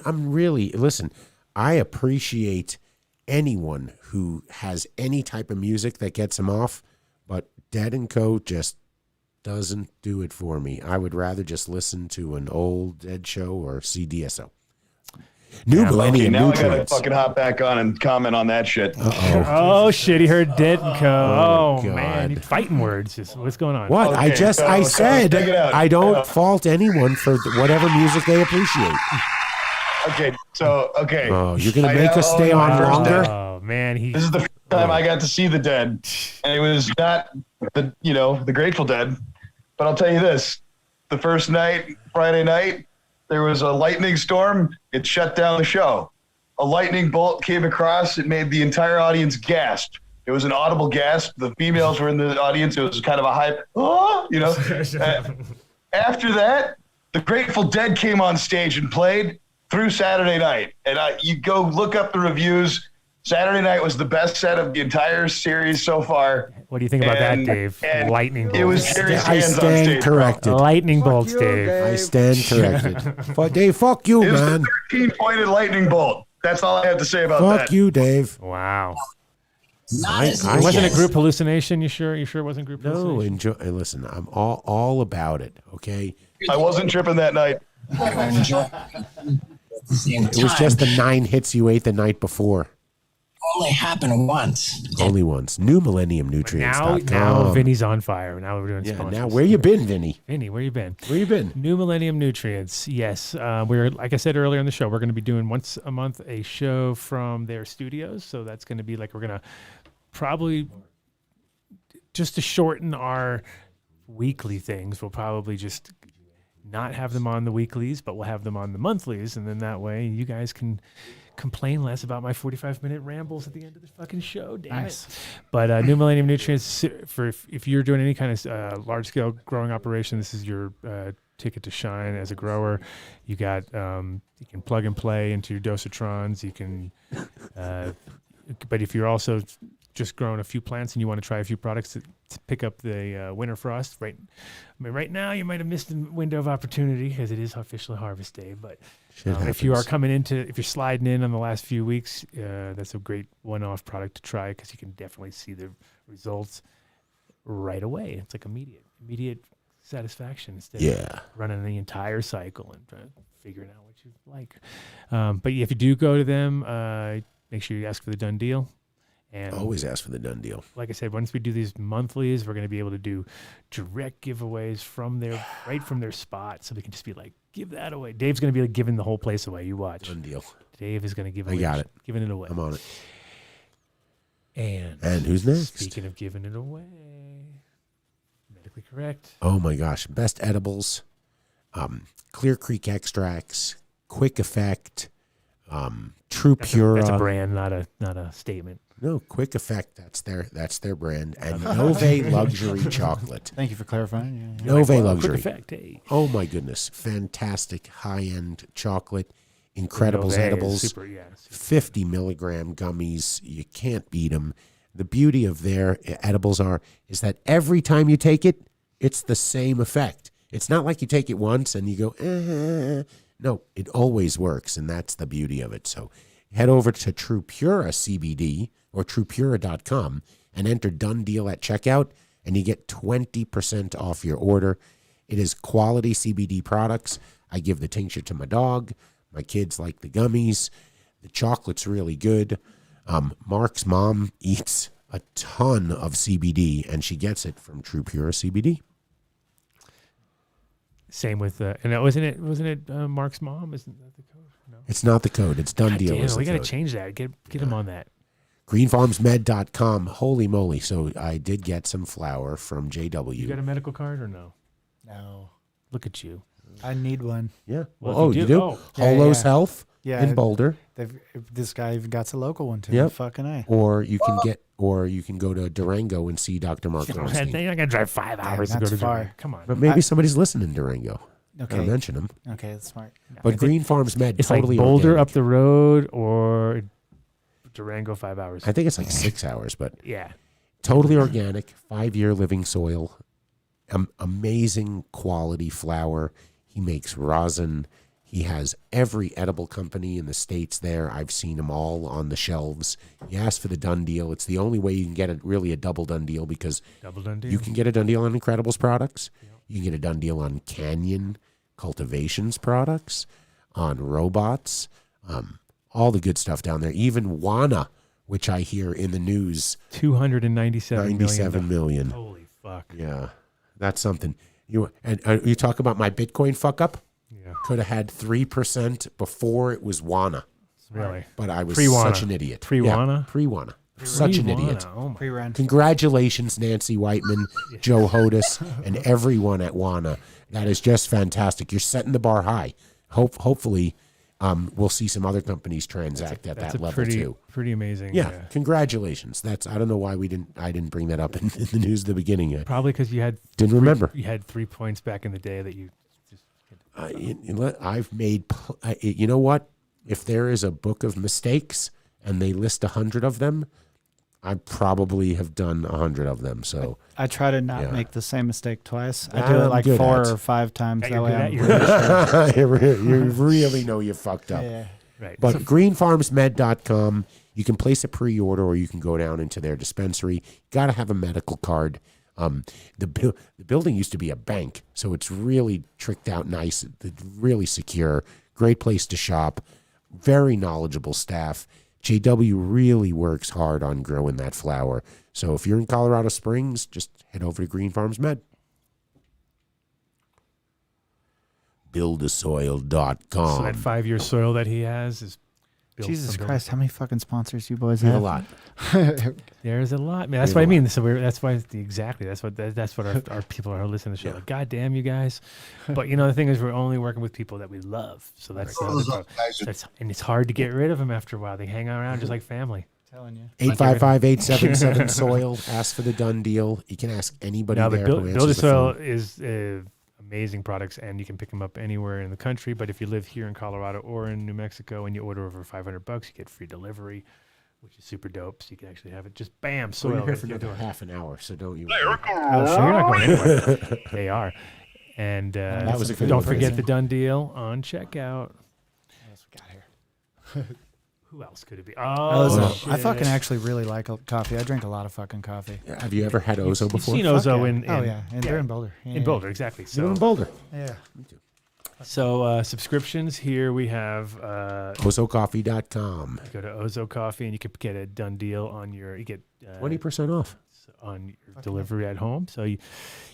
I'm really, listen, I appreciate anyone who has any type of music that gets them off, but Dead and Co just doesn't do it for me. I would rather just listen to an old Dead show or see DSO. Millennium. Now I gotta fucking hop back on and comment on that shit. Oh shit! He heard Dead and Co. Oh man, fighting words. What's going on? What? Okay, I said I don't fault anyone for whatever music they appreciate. Okay. Oh, you're gonna make us stay on longer? Oh man, this is the first time I got to see the Dead, and it was not the Grateful Dead. But I'll tell you this: the first night, Friday night, there was a lightning storm. It shut down the show. A lightning bolt came across. It made the entire audience gasp. It was an audible gasp. The females were in the audience. It was kind of a hype. After that, the Grateful Dead came on stage and played through Saturday night. And you go look up the reviews. Saturday night was the best set of the entire series so far. What do you think about that, Dave? Lightning bolts. It was Jerry's I hands on stand stage. corrected. Lightning bolts, you, Dave. I stand corrected. Fuck Dave, fuck you, It was man. the 13-pointed lightning bolt. That's all I have to say about Fuck that. you, Dave. Wow. Not as I It wasn't a yes. group hallucination. You sure? You sure it wasn't group No, hallucination? enjoy. Listen, I'm all about it. Okay, I wasn't tripping that night. Enjoy at the same it was time. just the 9 hits you ate the night before. Only happened once. Only once. New Millennium Nutrients. Now Vinny's on fire. Now we're doing Yeah. sponsors. Now where you been, Vinny? Vinny, where you been? Where you been? New Millennium Nutrients. Yes, we're like I said earlier in the show, we're going to be doing once a month a show from their studios. So that's going to be like we're going to probably just to shorten our weekly things. We'll probably just not have them on the weeklies, but we'll have them on the monthlies, and then that way you guys can complain less about my 45-minute rambles at the end of the fucking show. Damn it. But New Millennium Nutrients, for if you're doing any kind of large-scale growing operation, this is your ticket to shine as a grower. You got you can plug and play into your dosatrons. You can, but if you're also just growing a few plants and you want to try a few products to pick up the winter frost, right? I mean, right now you might have missed the window of opportunity because it is officially harvest day. But if you are if you're sliding in on the last few weeks, that's a great one-off product to try because you can definitely see the results right away. It's like immediate satisfaction instead of running the entire cycle and trying to figure out what you like. But if you do go to them, make sure you ask for the Dunn deal. And always ask for the Dunn deal. Like I said, once we do these monthlies, we're going to be able to do direct giveaways from right from their spot. So we can just be like, give that away. Dave's going to be like giving the whole place away. You watch. Dunn deal. Dave is going to give I got it. Giving it away. I'm on it. And who's next? Speaking of giving it away, medically correct. Oh my gosh. Best edibles. Clear Creek extracts. Quick Effect. True Pura. That's a brand, not a statement. No, Quick Effect. That's their brand. And Nove Luxury Chocolate. Thank you for clarifying. Yeah. Nove Luxury. Quick Effect, hey. Oh my goodness! Fantastic high-end chocolate, Incredibles Nove edibles, is super. 50 milligram gummies. You can't beat them. The beauty of their edibles is that every time you take it, it's the same effect. It's not like you take it once and you go, No, it always works, and that's the beauty of it. So head over to True Pura CBD or truepura.com and enter Dunn Deal at checkout, and you get 20% off your order. It is quality CBD products. I give the tincture to my dog. My kids like the gummies. The chocolate's really good. Mark's mom eats a ton of CBD, and she gets it from True Pura CBD. Same with and wasn't it Mark's mom? Isn't that the code? No. It's not the code. It's Dunn Deal. Damn, we got to code. change that. Get him on that. Greenfarmsmed.com. Holy moly. So I did get some flour from JW. You got a medical card or no? No. Look at you. I need one. Yeah. Well, you do? Oh. Holos Health Yeah, in Boulder. This guy even got a local one too. Yep. Fucking A. Or you can go to Durango and see Dr. Mark You're Ornstein. not going to drive 5 hours to go to far. Durango. Come on. But maybe somebody's listening in Durango. Okay. Gotta mention them. Okay, that's smart. But Green Farms Med, It's totally like Boulder organic. up the road or Durango 5 hours. I think it's like 6 hours, but yeah. Totally organic, 5-year living soil, amazing quality flour. He makes rosin. He has every edible company in the States there. I've seen them all on the shelves. You ask for the Dunn Deal. It's the only way you can get a double Dunn Deal because you can get a Dunn Deal on Incredibles products. Yep. You can get a Dunn Deal on Canyon Cultivations products, on robots, all the good stuff down there. Even Wana, which I hear in the news. 297 million. Holy fuck. Yeah, that's something. You talk about my Bitcoin fuck up? Yeah. Could have had 3% before it was Wana. Really? But I was Pre-Wana. such an idiot. Pre-Wana? Pre-Wana. Such an idiot. Oh my. Pre-run. Congratulations, Nancy Whiteman, Joe Hodis, and everyone at Wana. That is just fantastic. You're setting the bar high. Hopefully, we'll see some other companies transact at that level too. Pretty amazing. Yeah, congratulations. I don't know why I didn't bring that up in the news at the beginning. Probably because you remember. You had 3 points back in the day that you just. I've made. You know what? If there is a book of mistakes and they list 100 of them, I probably have done 100 of them. So I try to not yeah. make the same mistake twice. I do it like 4 or 5 times. That way I'm you really know you fucked up. Yeah. Right. But greenfarmsmed.com, you can place a pre-order or you can go down into their dispensary. Got to have a medical card. The building used to be a bank, so it's really tricked out nice, really secure, great place to shop, very knowledgeable staff. JW really works hard on growing that flower. So if you're in Colorado Springs, just head over to Green Farms Med. Buildasoil.com. So that 5-year soil that he has is built. Jesus Christ, how many fucking sponsors you boys We have? have a lot. There's a lot, man. That's what I mean. So that's why that's what our people are listening to the show. Like, God damn you guys! But the thing is, we're only working with people that we love. So that's and it's hard to get rid of them after a while. They hang around just like family. Telling you. 855-877-SOIL. Ask for the Dunn deal. You can ask anybody Now, there. Builder Soil is amazing products, and you can pick them up anywhere in the country. But if you live here in Colorado or in New Mexico and you order over $500, you get free delivery, which is super dope. So you can actually have it just bam, soil. You're here for another half an hour, so don't you? Oh, so you're not going anywhere. They are. And that was a good don't forget the Dunn deal on checkout. What else we got here? Who else could it be? Ozo. I fucking actually really like coffee. I drink a lot of of coffee. Have you ever had Ozo before? You've seen Ozo in and they're in Boulder. Yeah, in Boulder, exactly. So you're in Boulder. Yeah. Me too. So subscriptions here we have OzoCoffee.com. You go to Ozo Coffee and you can get a Dunn deal on your 20% off on your delivery at home. So you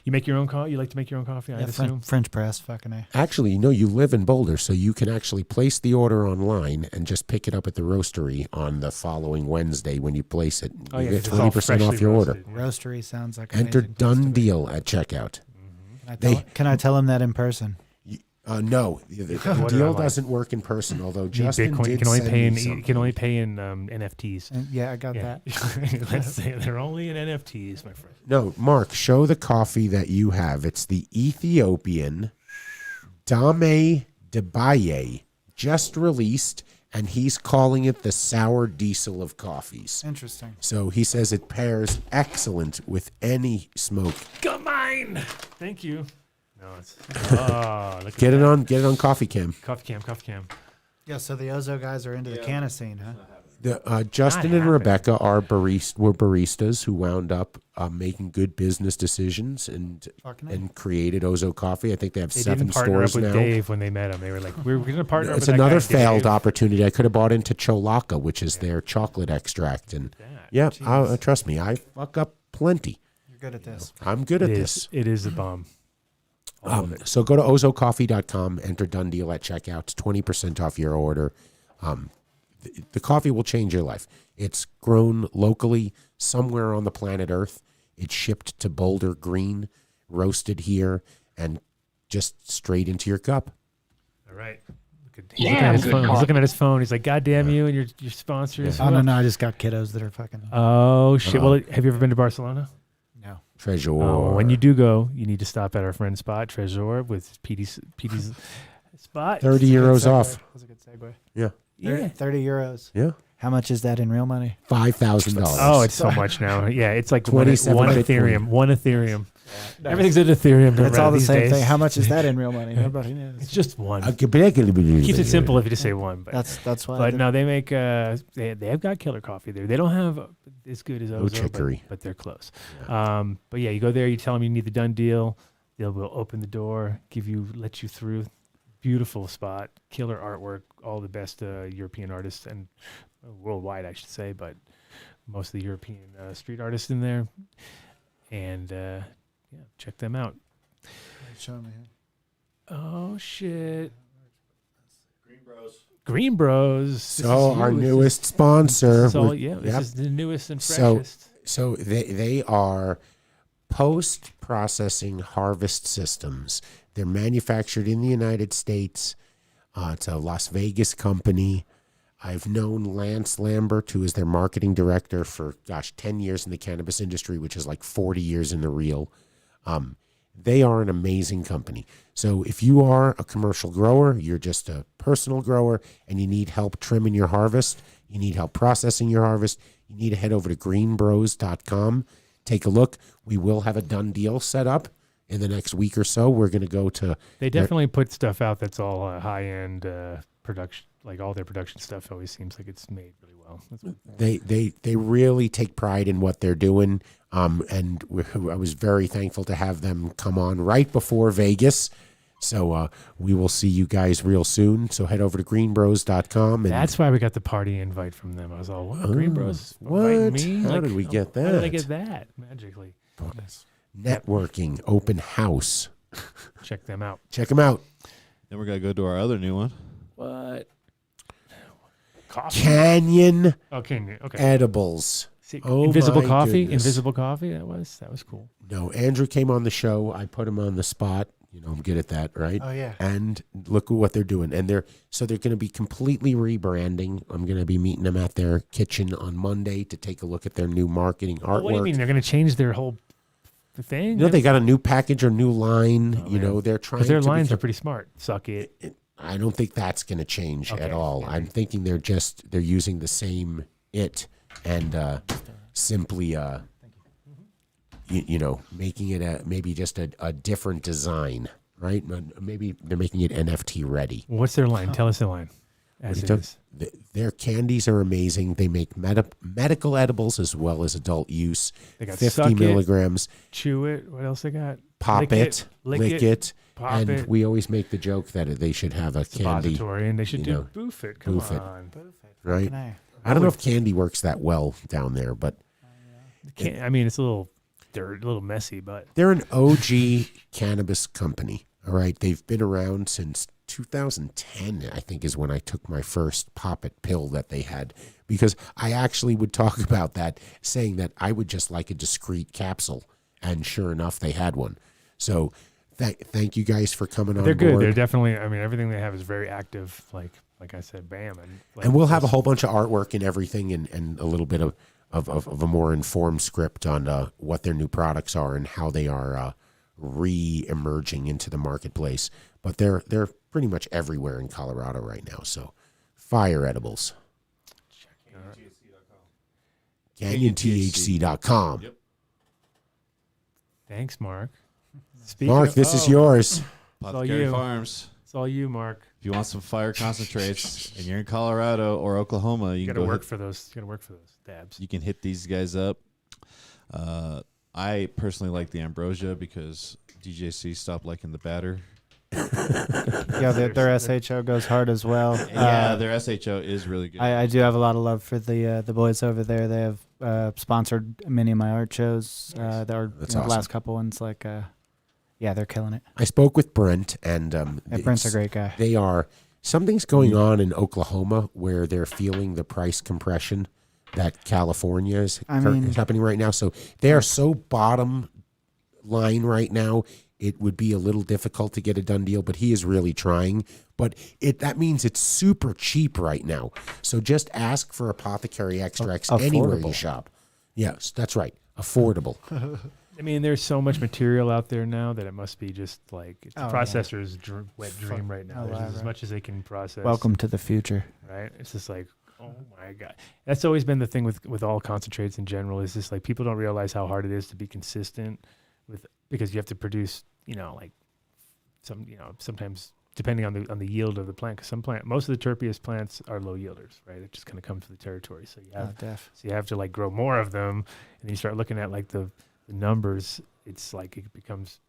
make your own coffee. You like to make your own coffee, I assume. French press, fucking A. Actually, you live in Boulder, so you can actually place the order online and just pick it up at the roastery on the following Wednesday when you place it. Oh, You yeah, get 20% off your order. Roastery sounds like Enter amazing Dunn deal at checkout. Can I tell them that in person? No, the deal doesn't work in person. Although Justin Bitcoin, did you can only send pay me in something. you can only pay in NFTs. Yeah, I got that. Let's say they're only in NFTs, my friend. No, Mark, show the coffee that you have. It's the Ethiopian Dame Debaye, just released, and he's calling it the sour diesel of coffees. Interesting. So he says it pairs excellent with any smoke. Got mine. Thank you. No, it's Get it on Coffee Cam. Coffee Cam. Yeah, so the Ozo guys are into the canna scene, huh? Justin and Rebecca are were baristas who wound up making good business decisions and created Ozo Coffee. I think they have 7 stores up with now. Dave when they met him. They were like, "We're going to partner." It's up with another that guy, failed Dave. opportunity. I could have bought into Cholaka, which is their chocolate extract, and trust me, I fuck up plenty. You're good at this. I'm good at this. It is a bomb. So go to ozocoffee.com, enter Dunn deal at checkout. It's 20% off your order. The coffee will change your life. It's grown locally somewhere on the planet Earth. It's shipped to Boulder green, roasted here, and just straight into your cup. All right. He's looking at his phone. He's looking at his phone. He's like, "God damn you and your sponsors." Oh, no, I just got kiddos that are fucking... Oh, shit. Well, have you ever been to Barcelona? No. Treasure. When you do go, you need to stop at our friend's spot, Treasure, with PD's spot. 30 euros off. That's a good segue. Yeah. 30 euros. Yeah. How much is that in real money? $5,000. Oh, it's so much now. Yeah, it's like one 27 Ethereum. Bitcoin. One Ethereum. Yeah, Everything's in Ethereum. It's all the these same days. thing. How much is that in real money? Nobody knows. It's just one. Keeps Keeps it simple if you just say one. But that's why. But no, they make they have got killer coffee there. They don't have as good as Ozo, chicory. but they're close. But yeah, you go there. You tell them you need the Dunn deal. They will open the door, let you through. Beautiful spot, killer artwork, all the best European artists and worldwide, I should say, but most of the European street artists in there. And check them out. Show me. Oh shit! Green Bros. So our newest sponsor. So this is the newest and freshest. So they are post-processing harvest systems. They're manufactured in the United States. It's a Las Vegas company. I've known Lance Lambert, who is their marketing director for 10 years in the cannabis industry, which is like 40 years in the real. They are an amazing company. So if you are a commercial grower, you're just a personal grower, and you need help trimming your harvest, you need help processing your harvest, you need to head over to greenbros.com. Take a look. We will have a done deal set up in the next week or so. We're going to go to... They definitely put stuff out that's all high-end production. Like all their production stuff always seems like it's made really well. They really take pride in what they're doing. And I was very thankful to have them come on right before Vegas. So we will see you guys real soon. So head over to greenbros.com. And that's why we got the party invite from them. I was all, what? Green Bros inviting me? How did we get that? How did I get that magically? Networking, open house. Check them out. Check them out. Then we're going to go to our other new one. What? Coffee? Canyon. Oh, Canyon. Okay. Edibles. See, Oh Invisible my Coffee. goodness. Invisible Coffee. That was cool. No, Andrew came on the show. I put him on the spot. You know, I'm good at that, right? Oh, yeah. And look at what they're doing. And they're going to be completely rebranding. I'm going to be meeting them at their kitchen on Monday to take a look at their new marketing artwork. What do you mean? They're going to change their whole thing? You know, they got a new package or new line. Oh, you know, they're trying their to lines are pretty smart. Suck it. I don't think that's going to change at all. I'm thinking they're using the same and simply you know, making it maybe just a different design, right? Maybe they're making it NFT ready. What's their line? Tell us their line. As it is. Their candies are amazing. They make medical edibles as well as adult use. They got 50 suck milligrams. It, chew it. What else they got? Pop it, lick it. Pop and it. we always make the joke that they should have a candy. And they should do boof it. Come boof on. It, right? I don't know if candy works that well down there, but I mean, it's a little messy, but they're an OG cannabis company. All right, they've been around since 2010. I think is when I took my first pop it pill that they had, because I actually would talk about that, saying that I would just like a discrete capsule, and sure enough, they had one. So thank you guys for coming on. They're good. board. They're definitely. I mean, everything they have is very active. Like I said, bam, and we'll have a whole bunch of artwork and everything, and a little bit of a more informed script on what their new products are and how they are re-emerging into the marketplace. But they're pretty much everywhere in Colorado right now. So fire edibles. CanyonTHC.com. Yep. Thanks, Mark. Mark, this is yours. Apothecary Farms. It's all you, Mark. If you want some fire concentrates and you're in Colorado or Oklahoma, you gotta can work for those. You gotta work for those dabs. You can hit these guys up. I personally like the ambrosia because DJC stopped liking the batter. Yeah, their SHO goes hard as well. Yeah, their SHO is really good. I do have a lot of love for the boys over there. They have sponsored many of my art shows. There are That's awesome. last couple ones yeah, they're killing it. I spoke with Brent, and Brent's a great guy. They are. Something's going on in Oklahoma where they're feeling the price compression that California is happening right now. So they are so bottom line right now. It would be a little difficult to get a done deal, but he is really trying. But that means it's super cheap right now. So just ask for apothecary extracts anywhere you shop. Yes, that's right. Affordable. I mean, there's so much material out there now that it must be just like it's a processor's wet dream right now. There's as much as they can process. Welcome to the future. Right? It's just like, oh my God. That's always been the thing with all concentrates in general, is just like people don't realize how hard it is to be consistent because you have to produce, sometimes depending on the yield of the plant. Because most of the terpeous plants are low yielders, right? It just kind of comes with the territory. So you have to like grow more of them, and then you start looking at like the numbers. It's like it becomes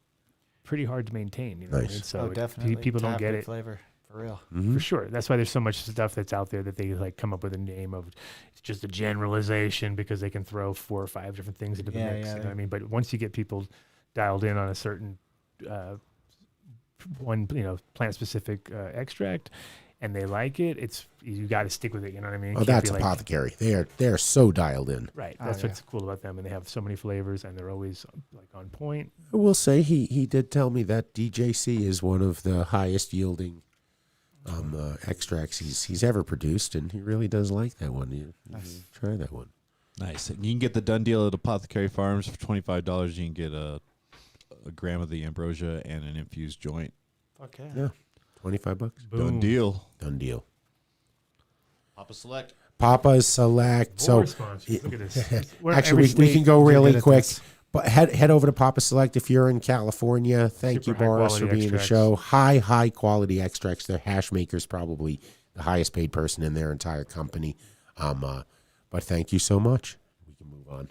pretty hard to maintain. You know what I mean? So definitely. people don't get it. Flavor for real. Mm-hmm. For sure. That's why there's so much stuff that's out there that they like come up with a name of. It's just a generalization because they can throw 4 or 5 different things into the mix. You know what I mean? But once you get people dialed in on a certain one, plant specific extract, and they like it, you got to stick with it. You know what I mean? Oh, that's apothecary. They are so dialed in. Right. That's what's cool about them, and they have so many flavors, and they're always like on point. I will say he did tell me that DJC is one of the highest yielding extracts he's ever produced, and he really does like that one. You try that one. Nice. You can get the done deal at Apothecary Farms for $25. You can get a gram of the ambrosia and an infused joint. Fuck yeah. Yeah. $25. Done deal. Done deal. Papa Select. Papa Select. More So sponsors. Look at this. actually, we can go really quick. But head over to Papa Select if you're in California. Thank Super you, Boris, for high-quality being on the extracts. show. High quality extracts. Their hash maker's probably the highest paid person in their entire company. But thank you so much. We can move on.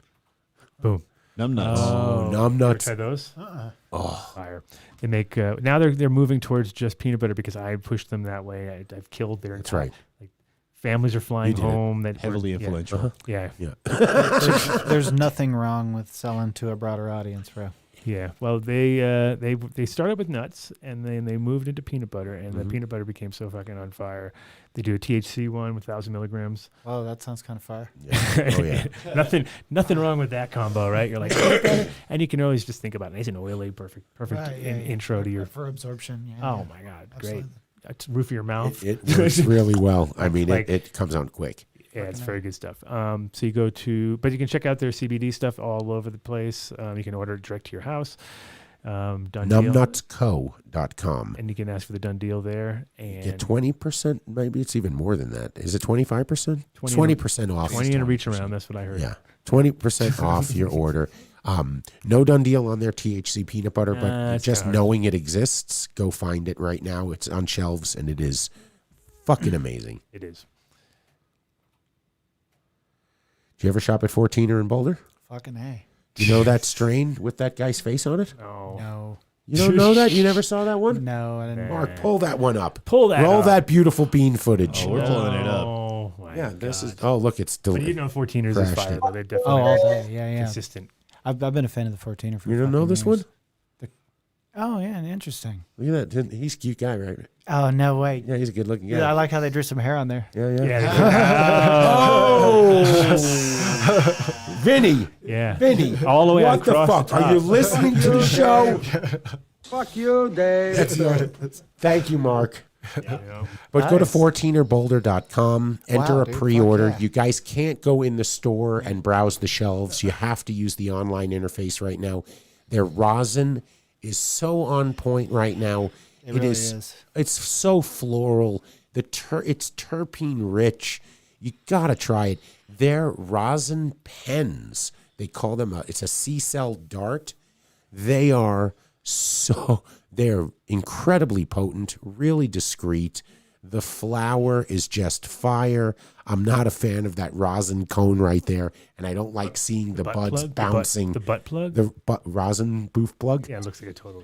Boom. Numb nuts. Oh, numb nuts. Try those? Oh, Fire. They make now they're moving towards just peanut butter because I pushed them that way. I've killed their That's entire, right. Like families are flying did it. home that Heavily were- influential. Yeah. yeah. There's nothing wrong with selling to a broader audience, bro. Yeah. Well, they started with nuts and then they moved into peanut butter, and the peanut butter became so fucking on fire. They do a THC one with 1,000 milligrams. Wow, that sounds kind of fire. Yeah. Oh, yeah. nothing wrong with that combo, right? You're like, oh, and you can always just think about it. It's an oily, perfect Right, yeah, yeah. intro to your. For absorption. Yeah, Oh yeah. my God, Absolutely. great! That's roof of your mouth. It works really well. I mean, Like- it comes on quick. Yeah, it's very good stuff. So you go to, but you can check out their CBD stuff all over the place. You can order it direct to your house. Done deal. Numbnutsco.com. And you can ask for the done deal there. And Get 20%. Maybe it's even more than that. Is it 25%? 20 20% off. 20 in a reach around. That's what I heard. Yeah. 20% off your order. No done deal on their THC peanut butter, but it's just kinda knowing it exists, go find it right now. It's on shelves and it is fucking amazing. It is. Did you ever shop at 14er in Boulder? Fucking A. You know that strain with that guy's face on it? No. You don't know that? You never saw that one? No, I didn't. Mark, pull that one up. Pull that Roll up. that beautiful bean footage. Oh, we're pulling it up. Oh, my Yeah, God. this is. Oh, look, it's still. But you know 14ers is crashed fire, it. though. They're definitely Oh, all day. Yeah, yeah. consistent. I've been a fan of the 14er for You don't know fucking this years. one? Oh, yeah, interesting. Look at that. He's a cute guy, right? Oh, no way. Yeah, he's a good looking guy. Yeah, I like how they drew some hair on there. Yeah, yeah. Yeah. Oh, Vinny. Yeah. Vinny. All the way What the across fuck? the Are you top. listening to the show? Fuck you, Dave. Thank you, Mark. Yeah. But go to Nice. 14erboulder.com, enter Wow, a dude, pre-order. fuck yeah. You guys can't go in the store and browse the shelves. You have to use the online interface right now. Their rosin is so on point right now. It really is. It's so floral. It's terpene rich. You gotta try it. Their rosin pens, they call them it's a C-cell dart. They're incredibly potent, really discreet. The flower is just fire. I'm not a fan of that rosin cone right there, and I don't like seeing the butt buds plug? bouncing. The butt plug? The rosin booth plug. Yeah, it looks like a total.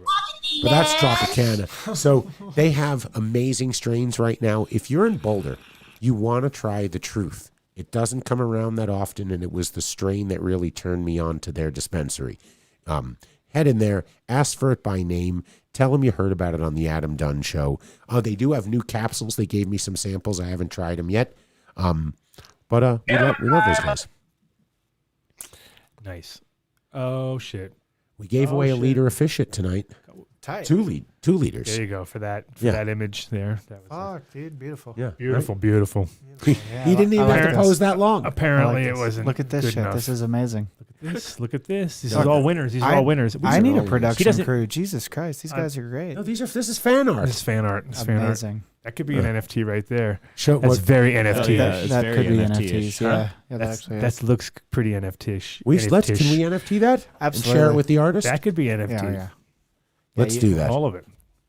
But that's Tropicana. So they have amazing strains right now. If you're in Boulder, you want to try the truth. It doesn't come around that often, and it was the strain that really turned me on to their dispensary. Head in there, ask for it by name, tell them you heard about it on the Adam Dunn show. They do have new capsules. They gave me some samples. I haven't tried them yet. But we love those guys. Nice. Oh, shit. We gave away a liter of fish shit tonight. Tight. 2 liters. There you go for that Yeah. that image there. That was Fuck, dude, beautiful. Yeah, beautiful, beautiful. He didn't even I like have to this. pose that long. Apparently, I like it this. wasn't. Look at this good shit. enough. This is amazing. Look at this. This is all winners. These are all winners. I need a all production doesn't- crew. Jesus Christ, these guys are great. No, this is fan art. This is fan art. This is fan art. Amazing. That could be an NFT right there. Show That's what- very NFT. yeah, That, it's that very could be NFT-ish. NFTs. Yeah, yeah, that actually is. That looks pretty NFT-ish. Can we NFT that? Absolutely. And share it with the artist? That could be NFT. Yeah, yeah. Let's do that. All of it.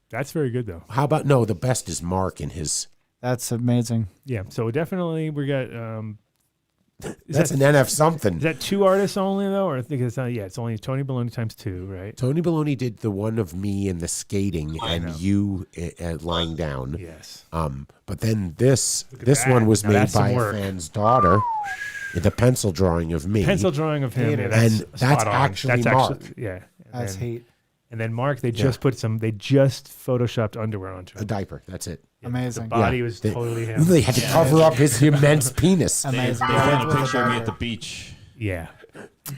That's very good though. How about the best is Mark and his. That's amazing. Yeah. So definitely we got. That's an NF something. Is that 2 artists only though, or I think it's not? Yeah, it's only Tony Baloney times 2, right? Tony Baloney did the one of me in the skating and you lying down. Yes. But then this that. one was Now made that's some by a work. fan's daughter. The pencil drawing of me. Pencil drawing of him. Yeah, And that's that's spot on. actually That's Mark. actually yeah. That's then, heat. And then Mark, they just photoshopped underwear onto A him. diaper. That's it. Amazing. The body Yeah. was They- totally him. They had to cover up his immense penis. Amazing. They Yeah, had a with picture of me the at the beach. Yeah.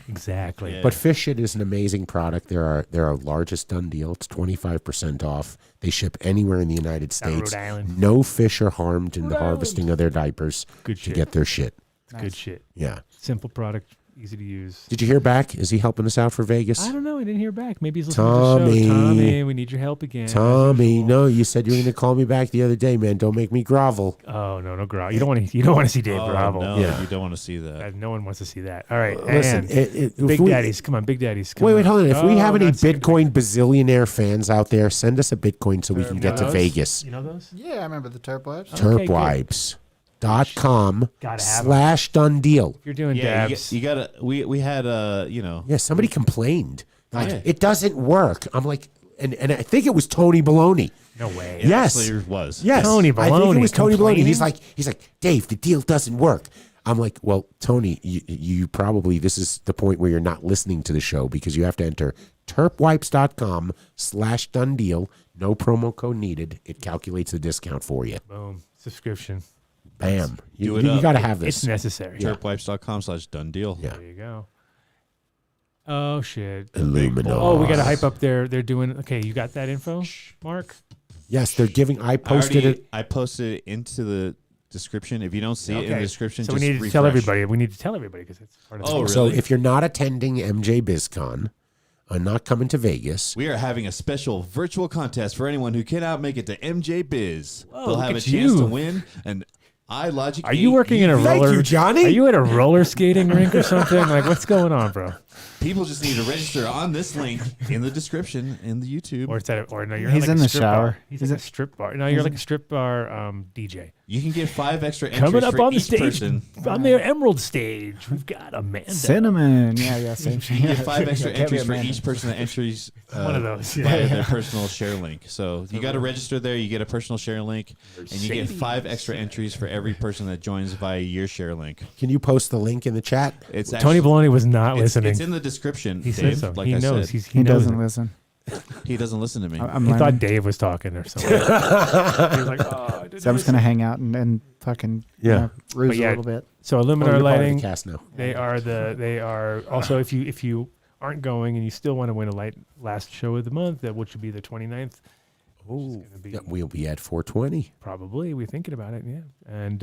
Exactly. Yeah. But Fish Shit is an amazing product. They're our largest done deal. It's 25% off. They ship anywhere in the United Down States. Rhode Island. No fish are harmed in the Rhode harvesting of their diapers Good to shit. get their shit. Good shit. Yeah. Simple product. easy to use. Did you hear back? Is he helping us out for Vegas? I don't know. I didn't hear back. Maybe he's listening to the show. Tommy, we need your help again. Tommy, no, you said you were going to call me back the other day, man. Don't make me grovel. Oh no, no grovel. You don't want to see Dave grovel. No, you don't want to see that. No one wants to see that. All right, Listen, Big Daddies, come on, Big Daddies. Wait, hold on. If we have any Bitcoin bazillionaire fans out there, send us a Bitcoin so we can get to Vegas. You know those? Yeah, I remember the Terp Wipes. Terpwipes.com/done deal. If you're doing dabs, you gotta. We had Yeah, somebody complained. Like, it doesn't work. I'm like, and I think it was Tony Baloney. No way. Yes, it was. Yes, Tony Baloney. I think it was Tony Baloney. He's complaining? like, Dave, the deal doesn't work. I'm like, well, Tony, you probably, this is the point where you're not listening to the show because you have to enter terpwipes.com/done deal. No promo code needed. It calculates the discount for you. Boom. Subscription. Bam. You Do it got to have this. It's necessary. Terpwipes.com/done deal. Yeah. There you go. Oh shit. Illuminati. Oh, we got to hype up they're doing. Okay, you got that info, Mark? Yes, they're giving. I posted it. I posted it into the description. If you don't see it in the description, so just we need to refresh. tell everybody. We need to tell everybody because it's part of the really? So if you're not attending MJBizCon, not coming to Vegas, we are having a special virtual contest for anyone who cannot make it to MJBiz. Whoa, They'll look have a at chance you. to win an iLogic. Are you working in a roller? Thank you, Johnny. Are you at a roller skating rink or something? Like, what's going on, bro? People just need to register on this link in the description in the YouTube. Or it's at no, you're He's like in a the strip shower. Bar. He's at a strip bar. No, you're like a strip bar DJ. You can get 5 extra entries Coming up for on the each stage, person. on the Emerald stage, we've got Amanda. Cinnamon. Yeah, same thing. You get 5 extra entries for each person that entries One of those. via their personal share link. So you got to register there. You get a personal share link, and you get 5 extra entries for every person that joins via your share link. can you post the link in the chat? It's Tony Baloney was not listening. It's in the description. He Dave, said so. like He I knows. said. He knows doesn't it. listen. He doesn't listen to me. I'm He thought learning. Dave was talking or something. He was like, oh, I didn't So I'm just listen. gonna hang out and fucking ruse But yeah, a little bit. So Illuminar you're part of the Lighting, cast now. they are also if you aren't going and you still want to win a last show of the month, which would be the 29th. Oh, we'll be at 420. Probably. We're thinking about it, yeah. And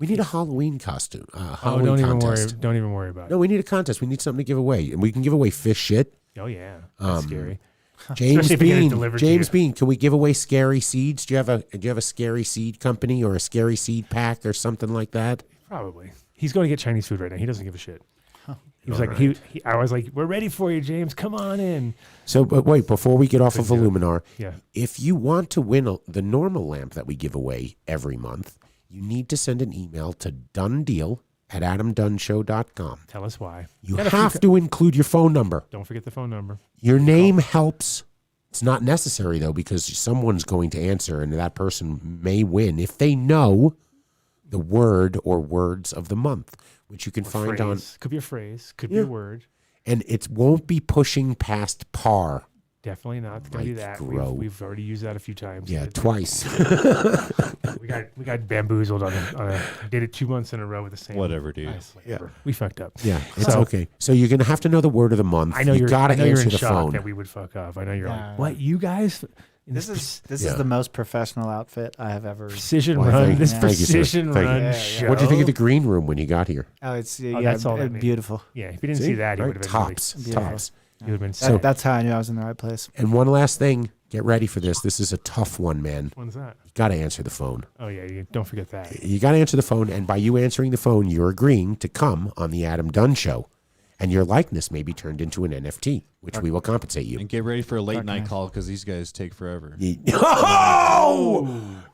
We need a Halloween costume. don't Halloween even worry. contest. Don't even worry about it. No, we need a contest. We need something to give away, and we can give away fish shit. Oh yeah, that's scary. James Especially if you get it Bean. delivered to James you. Bean. Can we give away scary seeds? Do you have a scary seed company or a scary seed pack or something like that? Probably. He's going to get Chinese food right now. He doesn't give a shit. He was like, I was like, we're ready for you, James. Come on in. So, but wait, before we get off of Illuminar, Yeah. if you want to win the normal lamp that we give away every month, you need to send an email to donedeal@adamdunshow.com. Tell us why. You have to include your phone number. Don't forget the phone number. Your name helps. It's not necessary, though, because someone's going to answer, and that person may win if they know the word or words of the month, which you can find on. Could be a phrase. Could be a word. And it won't be pushing past par. Definitely not going to be that. We've already used that a few times. Yeah, twice. we got bamboozled on did it 2 months in a row with the same. Whatever, dude. Whatever. We fucked up. Yeah, it's okay. So you're going to have to know the word of the month. I know you got to you're answer in the shock phone. that we would fuck up. I know you're like, what, you guys? This is the most professional outfit I have ever. Precision Well, run. thank- This thank you, sir. precision Thank you. run Yeah, show. What do you think of the green room when you got here? Oh, it's that's all that made. beautiful. Yeah, if you didn't see that, you Right? would have been Tops. really, Tops. You would have been So that's how I knew I was in the right place. And one last thing. Get ready for this. This is a tough one, man. When's that? You got to answer the phone. Oh yeah, don't forget that. You got to answer the phone, and by you answering the phone, you're agreeing to come on the Adam Dunn Show, and your likeness may be turned into an NFT, which we will compensate you. And get ready for a late night call because these guys take forever. Oh!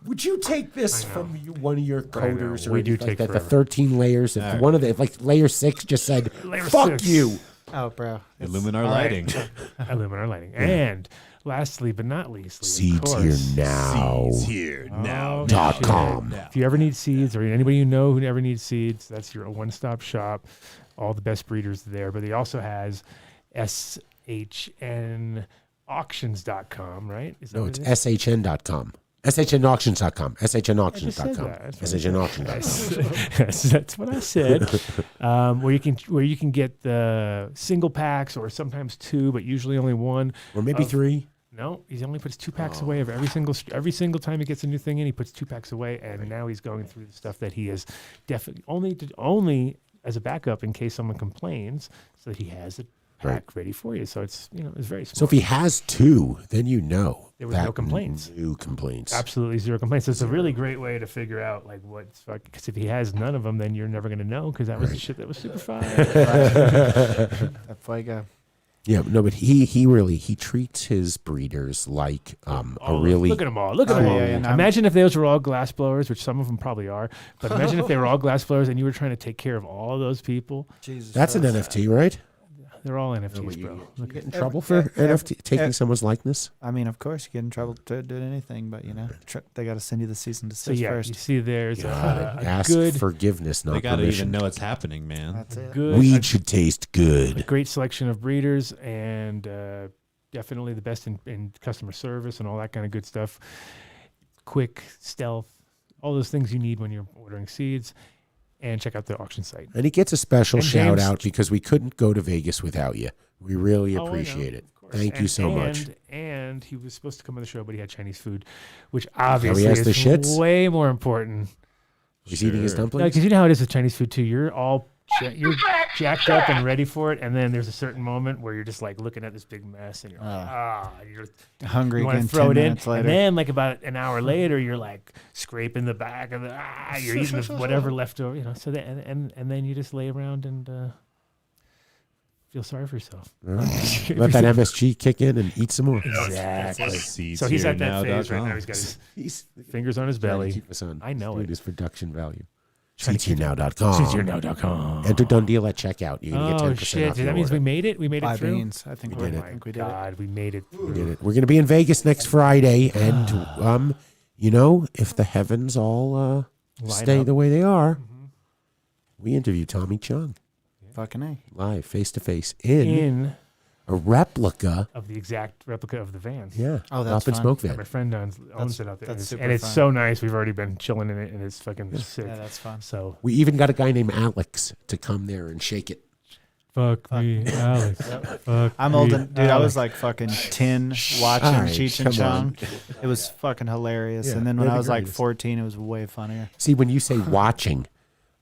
Would you take this from one of your coders? Or We do anything take like that? The forever. 13 layers. If one of the like layer 6 just said, Layer "Fuck 6. you." Oh, bro. Illuminar Lighting. Illuminar Lighting. And lastly, but not leastly, Seeds of here course, now. Seeds here now. .com. If you ever need seeds, or anybody you know who ever needs seeds, that's your one-stop shop. All the best breeders there. But he also has SHNauctions.com, right? Is that No, what it's it is? SHN.com. SHNauctions.com. SHNauctions.com. I just said that. SHNauctions.com. That's what I said. Where you can get the single packs or sometimes 2, but usually only 1. Or maybe 3. No, he only puts 2 packs away of every single time he gets a new thing in. He puts 2 packs away, and now he's going through the stuff that he has definitely only as a backup in case someone complains, so that he has a pack ready for you. So it's it's very smart. So if he has 2, then there was no complaints. No complaints. Absolutely 0 complaints. So it's a really great way to figure out like what's fucking. Because if he has none of them, then you're never going to know. Because that was the shit that was super fun. That Fuego. Yeah, no, but he really treats his breeders like a really. Look at them all. Look at them all. Imagine if those were all glass blowers, which some of them probably are. But imagine if they were all glass blowers and you were trying to take care of all those people. Jesus. That's an NFT, right? They're all NFTs, bro. You get in trouble for NFT taking someone's likeness? I mean, of course, you get in trouble to do anything, but they got to send you the cease and desist So first. you see, there's a Ask good forgiveness, not They got to permission. even know it's happening, man. That's it. Weed should taste good. A great selection of breeders and definitely the best in customer service and all that kind of good stuff. Quick, stealth, all those things you need when you're ordering seeds. And check out the auction site. And he gets a special And shout James- out because we couldn't go to Vegas without you. We really appreciate it. Thank you so much. And he was supposed to come on the show, but he had Chinese food, which Oh, he obviously has is the shits? way more important. He's eating his dumplings? Because you know how it is with Chinese food too. You're you're jacked up and ready for it, and then there's a certain moment where you're just like looking at this big mess, and you're like, you're hungry you want again to throw 10 it in, minutes later. and then like about an hour later, you're like scraping the back of the you're eating the whatever left over, So then and then you just lay around and feel sorry for yourself. Let that MSG kick in and eat some more. Exactly. So he's at that phase right now. He's got his fingers on his belly. Keep us on. I know it. His production value. Trying to keep- CTNow.com. CTNow.com. Enter Done Deal at checkout. You're going to get 10% shit! off That your means order. we made it. We made it Buy through. beans. I think we did. I think we did. God, we made it. We did it. We're going to be in Vegas next Friday, and if the heavens all stay up. the way they are, we interview Tommy Chong Fucking A. live, face to face in a replica of the exact replica of the van. Yeah. Oh, that's Up in fun. Smoke Yeah, Van. my friend owns it out there. That's super and it's fun. so nice. We've already been chilling in it, and it's fucking sick. Yeah, that's fun. So We even got a guy named Alex to come there and shake it. fuck me, Alex. Fuck I'm me, old, dude. I was Alex. like fucking 10 watching All right, Cheech come and Chong. on. It was fucking hilarious. Yeah, And then when they're I the was like greatest. 14, it was way funnier. See, when you say watching,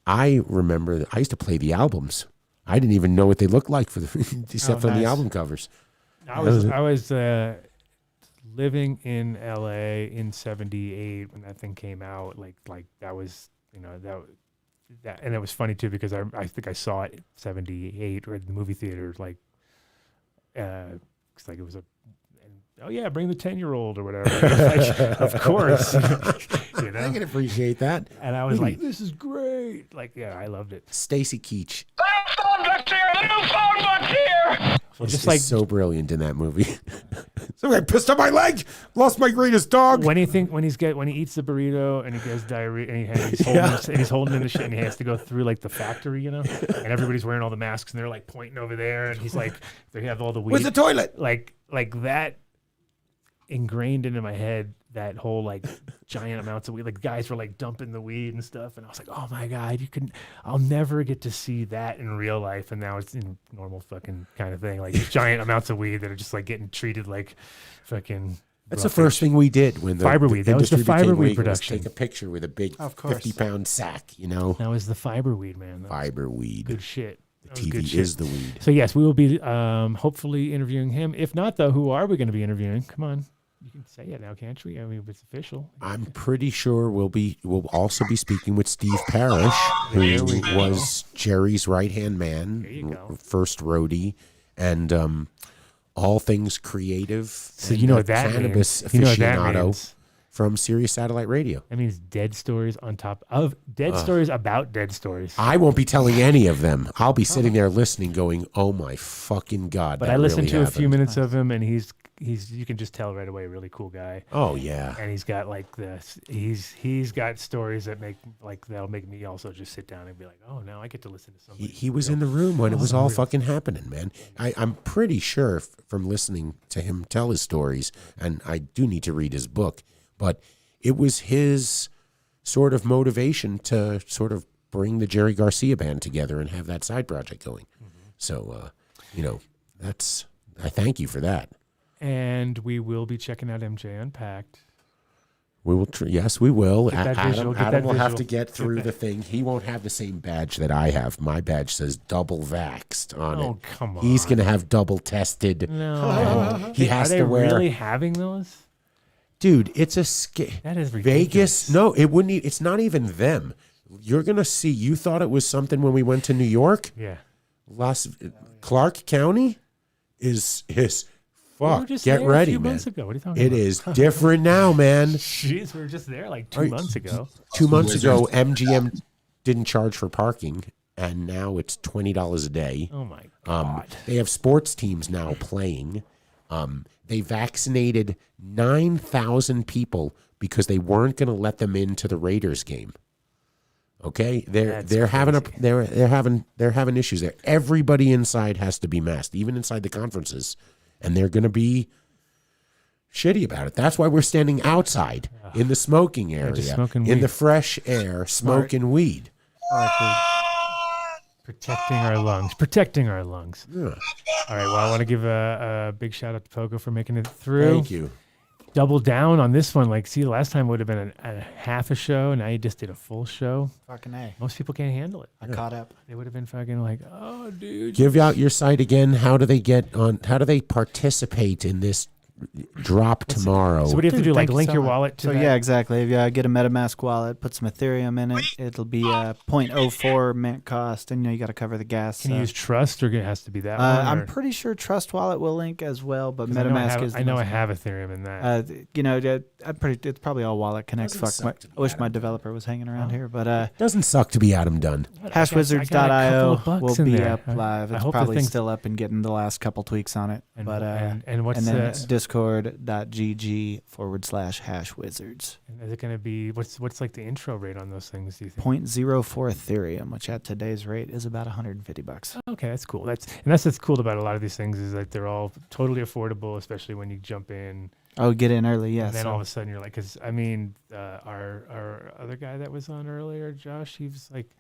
I remember that I used to play the albums. I didn't even know what they looked like except from the nice. album covers. I was living in LA in '78 when that thing came out. Like that was that, and it was funny too because I think I saw it in '78 or at the movie theater like it was a. Oh yeah, bring the 10-year-old or whatever. Of course, I can appreciate that. And I was like, "This is great!" Like, yeah, I loved it. Stacy Keach. So He's just like so brilliant in that movie. So I pissed on my leg, lost my greatest dog. when he eats the burrito and he gets diarrhea and he's holding in the shit and he has to go through like the factory, and everybody's wearing all the masks and they're like pointing over there and he's like they have all the weed. Where's the toilet? Like that ingrained into my head, that whole like giant amounts of weed. Like guys were like dumping the weed and stuff, and I was like, oh my God, I'll never get to see that in real life. And now it's in normal fucking kind of thing, like giant amounts of weed that are just like getting treated like fucking. That's the first thing we did when the fiber weed. That was the industry fiber became weed legal, was production. Take a picture with a big Of course. 50-pound sack, That was the fiber weed, man. That was Fiber weed. good shit. The That was good TV shit. is the weed. So yes, we will be hopefully interviewing him. If not, though, who are we going to be interviewing? Come on, you can say it now, can't we? I mean, it's official. I'm pretty sure we'll also be speaking with Steve Parrish, who There we go. was Jerry's right-hand man, There you go. first roadie, and all things creative. So and you know a what that cannabis means. You know what that aficionado means. from Sirius Satellite Radio. That means dead stories on top of dead stories about dead stories. I won't be telling any of them. I'll be sitting there listening, going, "Oh my fucking God!" But that I listened really to a few happened." minutes of him, and he's you can just tell right away, really cool guy. Oh yeah. And he's got like this. He's got stories that'll make me also just sit down and be like, oh, now I get to listen to somebody. He was in the room when it was all fucking happening, man. I'm pretty sure from listening to him tell his stories, and I do need to read his book, but it was his sort of motivation to sort of bring the Jerry Garcia band together and have that side project going. So, I thank you for that. And we will be checking out MJ Unpacked. We will. Yes, we will. Get that visual, Adam will have to visual. get through the thing. He won't have the same badge that I have. My badge says double vaxxed on it. Oh, come on. He's going to have double tested. No. He has Are they to wear. really having those? Dude, it's a That is ridiculous. Vegas. No, it wouldn't. It's not even them. You're going to see. You thought it was something when we went to New York? Yeah. Clark County is fuck. just Get there ready, a few man. months ago. What are you talking It about? is different now, man. Jeez, we were just there like 2 months ago. 2 months ago, MGM didn't charge for parking, and now it's $20 a day. Oh my God. They have sports teams now playing. They vaccinated 9,000 people because they weren't going to let them into the Raiders game. Okay, they're having issues there. Everybody inside has to be masked, even inside the conferences, and they're going to be shitty about it. That's why we're standing outside in the smoking area, in the fresh air, smoking weed. Protecting our lungs. Yeah. All right, well, I want to give a big shout out to Pogo for making it through. Thank you. Double down on this one. Like, see, the last time would have been a half a show, and now you just did a full show. Fucking A. Most people can't handle it. I caught up. They would have been fucking like, oh, dude. Give out your site again. How do they participate in this drop tomorrow? So what do you have to do? Like link your wallet to So that? yeah, exactly. If you get a MetaMask wallet, put some Ethereum in it, it'll be 0.04 mint cost, and you got to cover the gas. Can you use Trust, or it has to be that one? I'm or- pretty sure Trust Wallet will link as well, but 'Cause MetaMask is. I know I have Ethereum in that. It's probably all Wallet Connects. I wish my developer was hanging around here, but doesn't suck to be Adam Dunn. Hashwizards.io will in be there. up live. I It's hope the probably thing's- still up and getting the last couple tweaks on it. And- But and what's and then the- it's discord.gg/hashwizards. And is it going to be what's like the intro rate on those things? Do you think? 0.04 Ethereum, which at today's rate is about $150. Okay, that's cool. That's what's cool about a lot of these things is that they're all totally affordable, especially when you jump in. Oh, get in early, yes. And then all of a sudden you're like, because I mean, our other guy that was on earlier, Josh, he was like,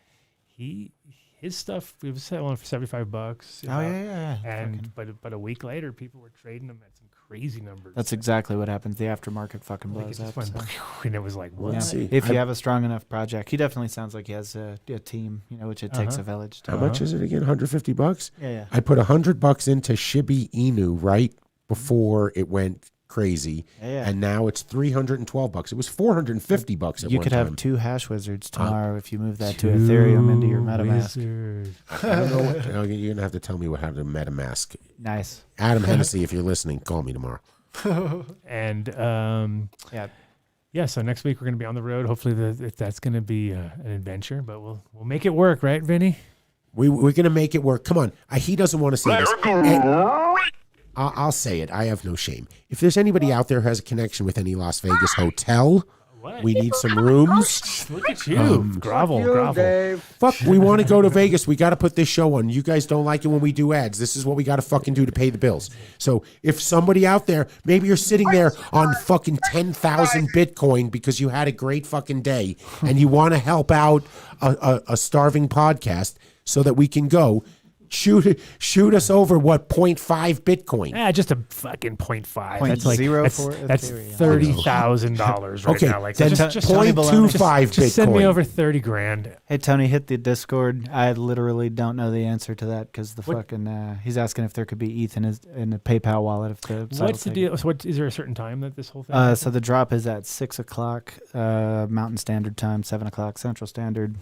his stuff we was selling for $75. Oh, yeah. And but a week later, people were trading them at some crazy numbers. That's exactly what happens. The aftermarket fucking Like, it blows just up. went, so. and it was like, what? Yeah. If you have a strong enough project, he definitely sounds like he has a team, which it takes a village. To How much is it again? $150? Yeah. I put $100 into Shiba Inu right before it went crazy, and now it's $312. It was $450 at You one could time. have two hash wizards tomorrow if you move that to Ethereum into your MetaMask. I don't know. You're gonna have to tell me how to MetaMask. Nice, Adam Hennessy, if you're listening, call me tomorrow. And so next week we're going to be on the road. Hopefully that's going to be an adventure, but we'll make it work, right, Vinny? We're going to make it work. Come on. He doesn't want to say this. I'll say it. I have no shame. If there's anybody out there who has a connection with any Las Vegas hotel, we need some rooms. Look at you. Grovel. Dave. Fuck, we want to go to Vegas. We got to put this show on. You guys don't like it when we do ads. This is what we got to fucking do to pay the bills. So if somebody out there, maybe you're sitting there on fucking 10,000 Bitcoin because you had a great fucking day and you want to help out a starving podcast so that we can go, shoot us over 0.5 Bitcoin. Yeah, just a fucking 0.5. That's like that's Ethereum. $30,000 right Okay, now. Like then just 0.25 Bitcoin. Just send me over 30 grand. Hey Tony, hit the Discord. I literally don't know the answer to that because he's asking if there could be ETH in the PayPal wallet. What's the deal? So is there a certain time that this whole thing? So the drop is at 6:00 Mountain Standard Time, 7:00 Central Standard.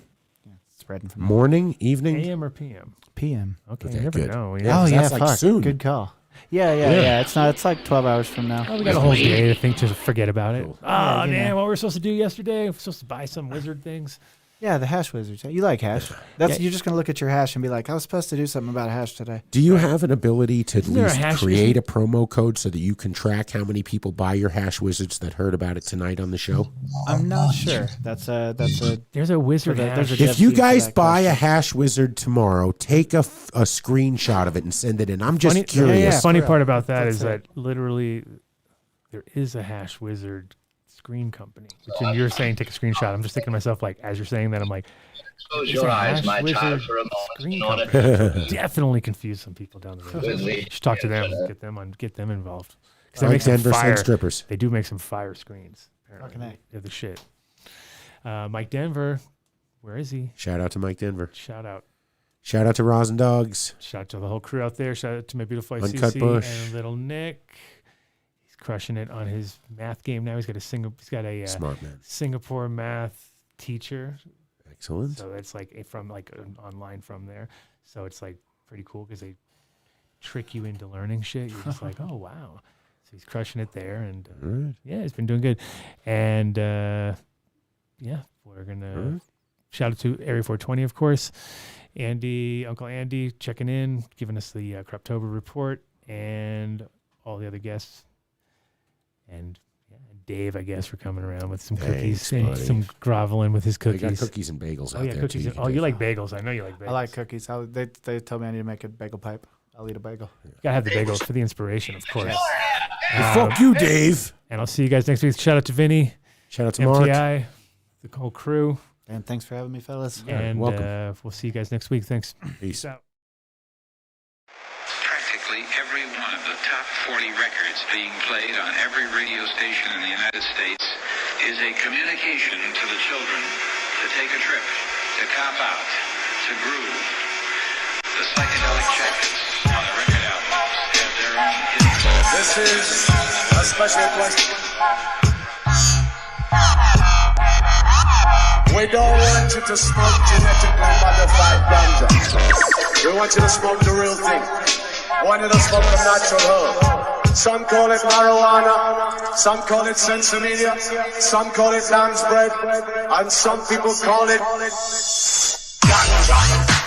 Spreading from Morning, evening, AM or PM? PM. Okay, Okay, you never good. know. Yeah. Oh yeah, that's like fuck. soon. Good call. Yeah. It's like 12 hours from now. Oh, we got a whole day to forget about it. Oh, Yeah, damn, what we were supposed to do yesterday? We're supposed to buy some wizard things. Yeah, the hash wizards. You like hash? You're just gonna look at your hash and be like, I was supposed to do something about hash today. Do you have an ability to at Isn't there a least hash create wizard? a promo code so that you can track how many people buy your hash wizards that heard about it tonight on the show? I'm not sure. There's a wizard There's a hash. dev If you team for guys that buy question. a hash wizard tomorrow, take a screenshot of it and send it in. I'm just The curious. funny for part real. about that is That's that literally there is a hash wizard screen company. Which when you're saying take a screenshot, I'm just thinking to myself, like, as you're saying that, I'm like, Close it's your a eyes, hash my child, wizard for a moment. screen In order company. Definitely confuse some people down the road. Just talk to them, get them involved. Because Like Denver Sand strippers. They do make some fire screens. Apparently, they're the shit. Mike Denver, where is he? Shout out to Mike Denver. Shout out. Shout out to Rosin Dogs. Shout out to the whole crew out there. Shout out to my beautiful wife Uncut Cece Bush. and little Nick. He's crushing it on his math game now. He's got a Smart man. Singapore math teacher. Excellent. So it's like from online from there. So it's like pretty cool because they trick you into learning shit. You're just like, oh wow. So he's crushing it there, and yeah, he's been doing good. And yeah, we're gonna shout out to Area 420, of course. Uncle Andy checking in, giving us the Croptober report, and all the other guests, and Dave, I guess, for coming around with some cookies, and some groveling with his cookies. I got cookies and bagels out there. Cookies. Too. You like bagels? I know you like bagels. I like cookies. They told me I need to make a bagel pipe. I'll eat a bagel. You gotta have the bagels for the inspiration, of course. Fuck you, Dave. And I'll see you guys next week. Shout out to Vinny. Shout out to MTI, Mark. the whole crew. And thanks for having me, fellas. And welcome. We'll see you guys next week. Thanks. Peace out. Practically every one of the top 40 records being played on every radio station in the United States is a communication to the children to take a trip, to cop out, to groove. The psychedelic jackets on the record albums have their own hidden soul. This is a special question. We don't want you to smoke genetically modified ganja. We want you to smoke the real thing. We want you to smoke the natural herb. Some call it marijuana, some call it sensimedia, some call it lamb's bread, and some people call it ganja.